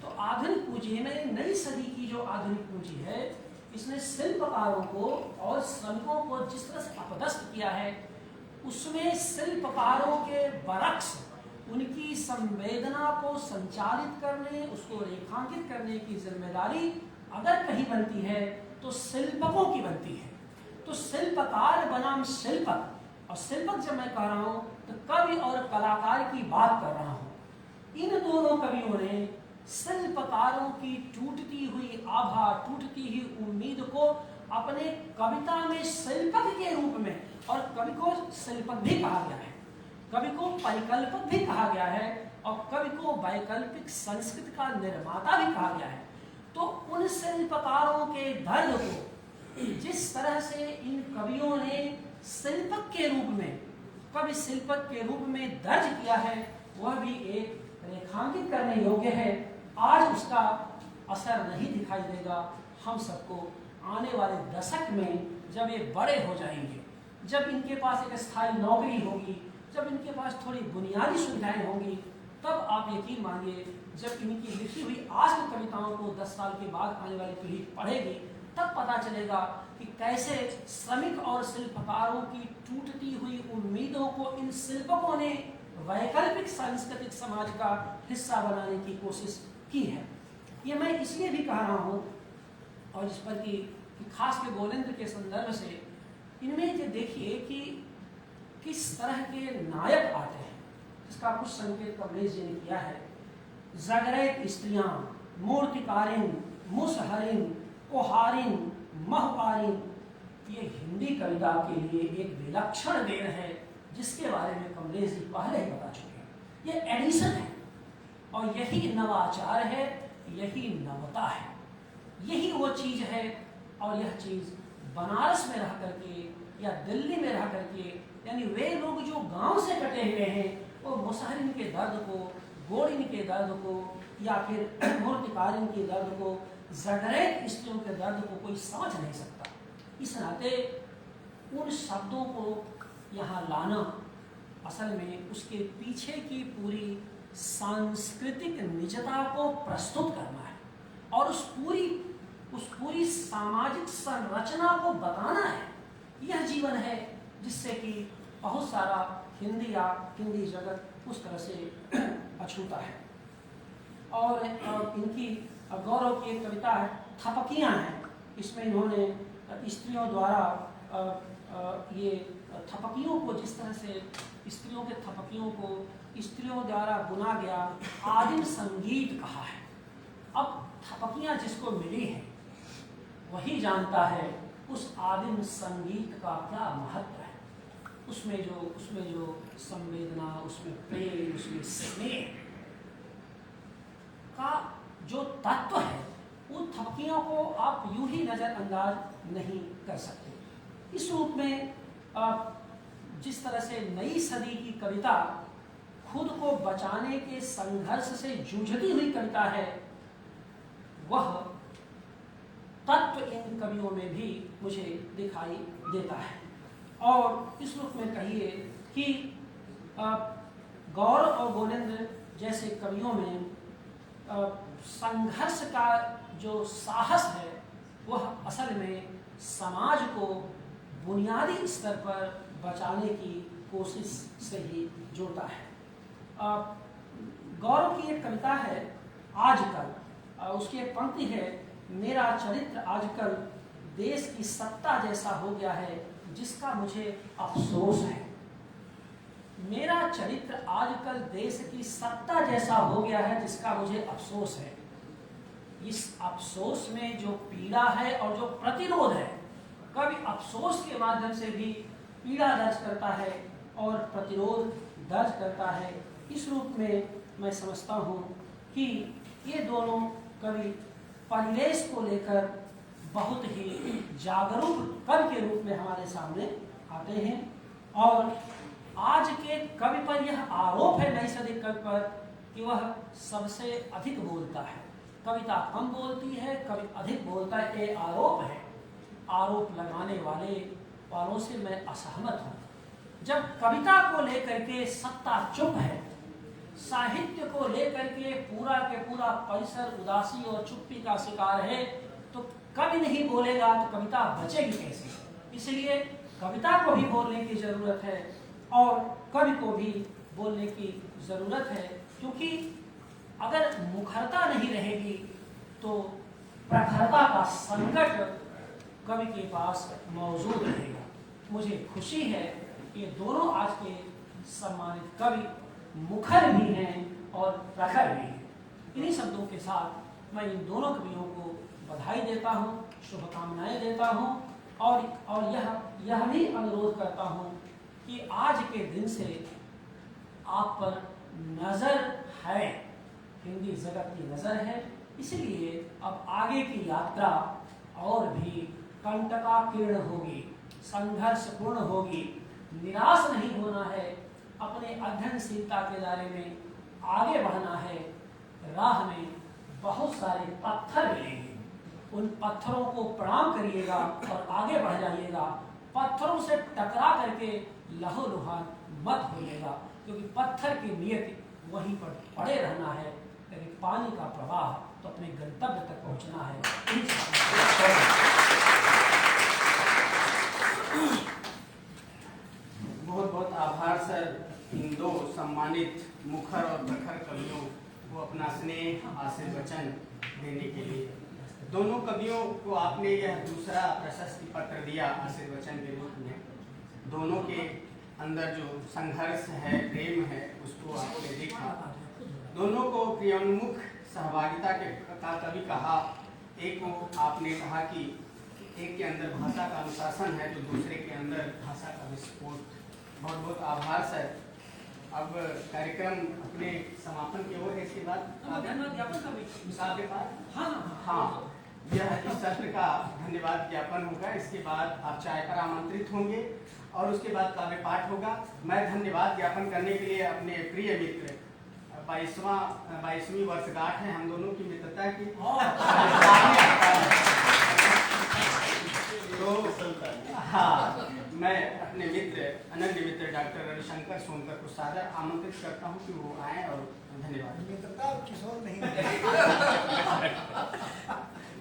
तो आधुनिक पूंजी में नई सदी की जो आधुनिक पूंजी है, इसने शिल्पकारों को और श्रमिकों को जिस तरह से अपदस्थ किया है, उसमें शिल्पकारों के बरक्स उनकी संवेदना को संचालित करने, उसको रेखांकित करने की जिम्मेदारी अगर कहीं बनती है तो शिल्पकों की बनती है। तो शिल्पकार बनाम शिल्पक, और शिल्पक जब मैं कह रहा हूँ तो कवि और कलाकार की बात कर रहा हूँ। इन दोनों कवियों ने शिल्पकारों की टूटती हुई आभा, टूटती हुई उम्मीद को अपने कविता में शिल्पक के रूप में, और कवि को शिल्पक भी कहा गया है, कवि को परिकल्पक भी कहा गया है, और कवि को वैकल्पिक संस्कृत का निर्माता भी कहा गया है। तो उन शिल्पकारों के दर्द को जिस तरह से इन कवियों ने शिल्पक के रूप में, कवि शिल्पक के रूप में दर्ज किया है, वह भी एक रेखांकित करने योग्य है। आज उसका असर नहीं दिखाई देगा हम सबको आने वाले दशक में, जब ये बड़े हो जाएंगे, जब इनके पास एक स्थायी नौकरी होगी, जब इनके पास थोड़ी बुनियादी सुविधाएं होंगी, तब आप यकीन मानिए जब इनकी लिखी हुई आज की कविताओं को 10 साल के बाद आने वाली पीढ़ी पढ़ेगी, तब पता चलेगा कि कैसे श्रमिक और शिल्पकारों की टूटती हुई उम्मीदों को इन शिल्पकों ने वैकल्पिक सांस्कृतिक समाज का हिस्सा बनाने की कोशिश की है। ये मैं इसलिए भी कह रहा हूँ, और इस पर कि खास के बोलेंद्र के संदर्भ से, इनमें ये देखिए कि किस तरह के नायक आते हैं, इसका कुछ संकेत कमलेश जी ने किया है। जगरैत स्त्रियां, मूर्तिकारिन, मुसहरिन, कोहारिन, महपारिन, ये हिंदी कविता के लिए एक विलक्षण देन है, जिसके बारे में कमलेश जी पहले ही बता चुके हैं। ये एडिशन है, और यही नवाचार है, यही नवता है, यही वो चीज है। और यह चीज बनारस में रह करके या दिल्ली में रह करके, यानी वे लोग जो गांव से कटे हुए हैं, वो मुसहरिन के दर्द को, गोड़िन के दर्द को, या फिर मूर्तिकारिन के दर्द को, जगरैत स्त्रियों के दर्द को कोई समझ नहीं सकता। इस नाते उन शब्दों को यहाँ लाना असल में उसके पीछे की पूरी सांस्कृतिक निजता को प्रस्तुत करना है, और उस पूरी सामाजिक संरचना को बताना है। यह जीवन है जिससे कि बहुत सारा हिंदी जगत उस तरह से अछूता है। और इनकी गौरव की एक कविता है थपकियाँ हैं। इसमें इन्होंने स्त्रियों द्वारा ये थपकियों को, जिस तरह से स्त्रियों के थपकियों को स्त्रियों द्वारा बुना गया आदिम संगीत कहा है। अब थपकियाँ जिसको मिली हैं वही जानता है उस आदिम संगीत का क्या महत्व है। उसमें जो संवेदना, उसमें प्रेम, उसमें स्नेह का जो तत्व है, उन थपकियों को आप यूं ही नज़रअंदाज नहीं कर सकते। इस रूप में जिस तरह से नई सदी की कविता खुद को बचाने के संघर्ष से जूझती हुई कविता है, वह तत्व इन कवियों में भी मुझे दिखाई देता है। और इस रूप में कहिए कि गौर और गोविंद जैसे कवियों में संघर्ष का जो साहस है वह असल में समाज को बुनियादी स्तर पर बचाने की कोशिश से ही जुड़ता है। गौरव की एक कविता है आजकल, उसकी एक पंक्ति है, मेरा चरित्र आजकल देश की सत्ता जैसा हो गया है जिसका मुझे अफसोस है। मेरा चरित्र आजकल देश की सत्ता जैसा हो गया है जिसका मुझे अफसोस है। इस अफसोस में जो पीड़ा है और जो प्रतिरोध है, कवि अफसोस के माध्यम से भी पीड़ा दर्ज करता है और प्रतिरोध दर्ज करता है। इस रूप में मैं समझता हूँ कि ये दोनों कवि परिवेश को लेकर बहुत ही जागरूक कवि के रूप में हमारे सामने आते हैं। और आज के कवि पर यह आरोप है, नई सदी कवि पर, कि वह सबसे अधिक बोलता है। कविता कम बोलती है, कवि अधिक बोलता है, ये आरोप है। आरोप लगाने वालों से मैं असहमत हूँ। जब कविता को लेकर के सत्ता चुप है, साहित्य को लेकर के पूरा परिसर उदासी और चुप्पी का शिकार है, तो कवि नहीं बोलेगा तो कविता बचेगी कैसे? इसलिए कविता को भी बोलने की जरूरत है और कवि को भी बोलने की जरूरत है, क्योंकि अगर मुखरता नहीं रहेगी तो प्रखरता का संकट कवि के पास मौजूद रहेगा। मुझे खुशी है कि दोनों आज के सम्मानित कवि मुखर भी हैं और प्रखर भी हैं। इन्हीं शब्दों के साथ मैं इन दोनों कवियों को बधाई देता हूँ, शुभकामनाएं देता हूँ और यह भी अनुरोध करता हूँ कि आज के दिन से आप पर नज़र है, हिंदी जगत की नज़र है। इसलिए अब आगे की यात्रा और भी कंटकाकीर्ण होगी, संघर्षपूर्ण होगी। निराश नहीं होना है, अपने अध्ययनशीलता के दायरे में आगे बढ़ना है। राह में बहुत सारे पत्थर मिलेंगे, उन पत्थरों को प्रणाम करिएगा और आगे बढ़ जाइएगा। पत्थरों से टकरा करके लहूलुहान मत होइएगा, क्योंकि पत्थर की नियति वहीं पर पड़े रहना है, लेकिन पानी का प्रवाह तो अपने गंतव्य तक पहुंचना है। बहुत बहुत आभार सर, इन दो सम्मानित मुखर और प्रखर कवियों को अपना स्नेह आशीर्वचन देने के लिए। दोनों कवियों को आपने यह दूसरा प्रशस्ति पत्र दिया आशीर्वचन के रूप में। दोनों के अंदर जो संघर्ष है, प्रेम है, उसको आपने देखा। दोनों को क्रियोन्मुख सहभागिता का कवि कहा। एक को आपने कहा कि एक के अंदर भाषा का अनुशासन है तो दूसरे के अंदर भाषा का विस्फोट। बहुत बहुत आभार सर। अब कार्यक्रम अपने समापन की ओर है। इसके बाद हाँ, यह इस सत्र का धन्यवाद ज्ञापन होगा। इसके बाद आप चाय पर आमंत्रित होंगे और उसके बाद काव्य पाठ होगा। मैं धन्यवाद ज्ञापन करने के लिए अपने प्रिय मित्र 22वीं वर्षगांठ है हम दोनों की मित्रता की, तो हाँ, मैं अपने मित्र अनन्य मित्र डॉक्टर रविशंकर सोनकर को सादर आमंत्रित करता हूँ कि वो आए और धन्यवाद। मित्रता किशोर नहीं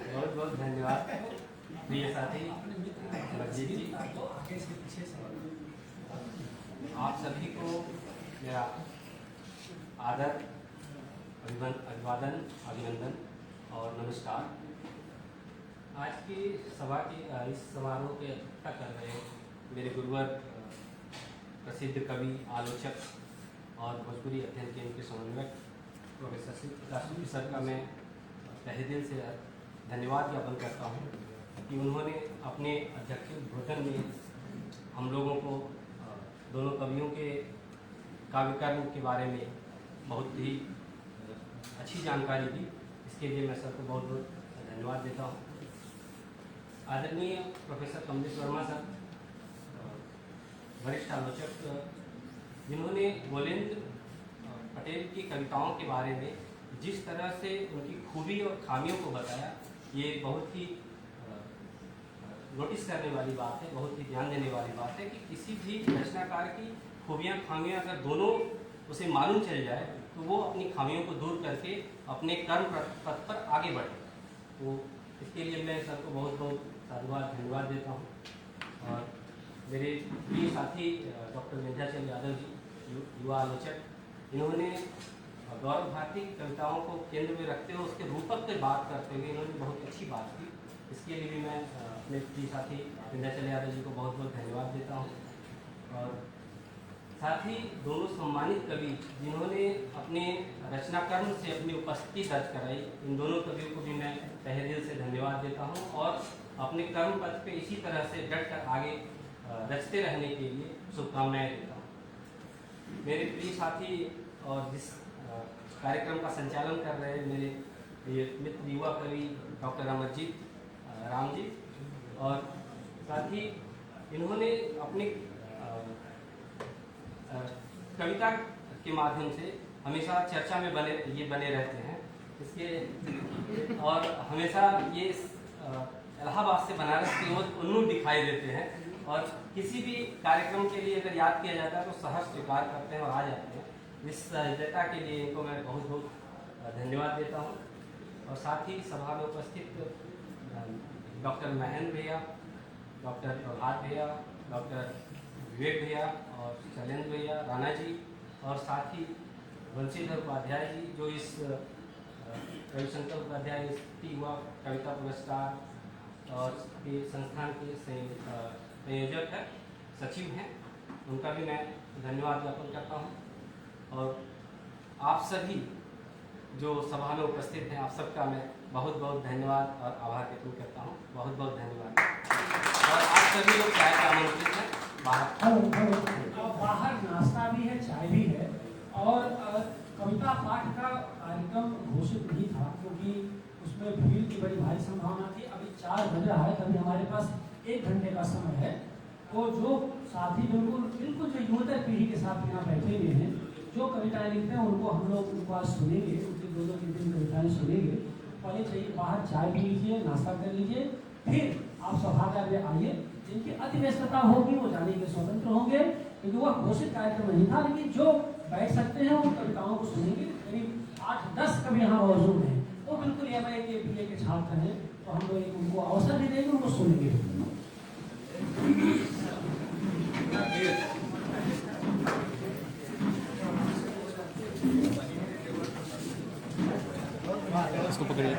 बहुत बहुत धन्यवाद प्रिय साथी अजीत जी। आप सभी को मेरा आदर अभिवादन, अभिनंदन और नमस्कार। आज की सभा की इस समारोह के अध्यक्षता कर रहे मेरे गुरुवर प्रसिद्ध कवि, आलोचक और भोजपुरी अध्ययन केंद्र के समन्वयक प्रोफेसर राष्ट्रपति सर का मैं तहे दिल से धन्यवाद ज्ञापन करता हूँ कि उन्होंने अपने अध्यक्षीय उद्बोधन में हम लोगों को दोनों कवियों के काव्यकर्म के बारे में बहुत ही अच्छी जानकारी दी। इसके लिए मैं सर को बहुत बहुत धन्यवाद देता हूँ। आदरणीय प्रोफेसर कमलेश वर्मा सर, वरिष्ठ आलोचक, जिन्होंने गोलेंद्र पटेल की कविताओं के बारे में जिस तरह से उनकी खूबी और खामियों को बताया, ये बहुत ही नोटिस करने वाली बात है, बहुत ही ध्यान देने वाली बात है कि किसी भी रचनाकार की खूबियाँ खामियाँ अगर दोनों उसे मालूम चल जाए तो वो अपनी खामियों को दूर करके अपने कर्म पथ पर आगे बढ़े। तो इसके लिए मैं सर को बहुत बहुत साधुवाद धन्यवाद देता हूँ। और मेरे प्रिय साथी डॉक्टर विंध्याचल यादव जी, युवा आलोचक, इन्होंने गौरव भारती की कविताओं को केंद्र में रखते हुए उसके रूपक पे बात करते हुए इन्होंने बहुत अच्छी बात की। इसके लिए भी मैं अपने प्रिय साथी विंध्याचल यादव जी को बहुत बहुत धन्यवाद देता हूँ। और साथ ही दोनों सम्मानित कवि जिन्होंने अपने रचनाकर्म से अपनी उपस्थिति दर्ज कराई, इन दोनों कवियों को भी मैं तहे दिल से धन्यवाद देता हूँ और अपने कर्म पथ पे इसी तरह से डट कर आगे रचते रहने के लिए शुभकामनाएं देता हूँ। मेरे प्रिय साथी और जिस कार्यक्रम का संचालन कर रहे हैं मेरे ये मित्र युवा कवि डॉक्टर अमरजीत राम जी, और साथ ही इन्होंने अपनी कविता के माध्यम से हमेशा चर्चा में बने रहते हैं। इसके और हमेशा ये इलाहाबाद से बनारस की ओर उन्मुख दिखाई देते हैं और किसी भी कार्यक्रम के लिए अगर याद किया जाता है तो सहर्ष स्वीकार करते हैं और आ जाते हैं। इस सहजता के लिए इनको मैं बहुत बहुत धन्यवाद देता हूँ। और साथ ही सभा में उपस्थित डॉक्टर महेंद्र भैया, डॉक्टर प्रभात भैया, डॉक्टर विवेक भैया और शैलेंद्र भैया, राणा जी, और साथ ही बंशीधर उपाध्याय जी जो इस रविशंकर उपाध्याय युवा कविता पुरस्कार और ये संस्थान के संयोजक है, सचिव हैं, उनका भी मैं धन्यवाद ज्ञापन करता हूँ। और आप सभी जो सभा में उपस्थित हैं, आप सबका मैं बहुत बहुत धन्यवाद और आभार व्यक्त करता हूँ। बहुत बहुत धन्यवाद। और आप सभी लोग चाय का आमंत्रित हैं बाहर नाश्ता भी है, चाय भी है। और कविता पाठ का कार्यक्रम घोषित नहीं था क्योंकि उसमें भीड़ की बड़ी भारी संभावना थी। अभी 4 बज रहा है, अभी हमारे पास 1 घंटे का समय है। तो जो साथी बिल्कुल जो युवतर पीढ़ी के साथ यहाँ बैठे हुए हैं, जो कविताएं लिखते हैं उनको हम लोग उनको आज सुनेंगे, उनकी 2-3 कविताएं सुनेंगे। पहले चाहिए बाहर चाय पी लीजिए, नाश्ता कर लीजिए, फिर आप सभागार में आइए। जिनकी अति व्यस्तता होगी वो जाने के स्वतंत्र होंगे क्योंकि वह घोषित कार्यक्रम नहीं था, लेकिन जो बैठ सकते हैं उन कविताओं को सुनेंगे। करीब 8-10 कवि यहाँ मौजूद हैं, वो बिल्कुल MA के BA के छात्र हैं, तो हम लोग उनको अवसर भी देंगे, उनको सुनेंगे। इसको पकड़िए।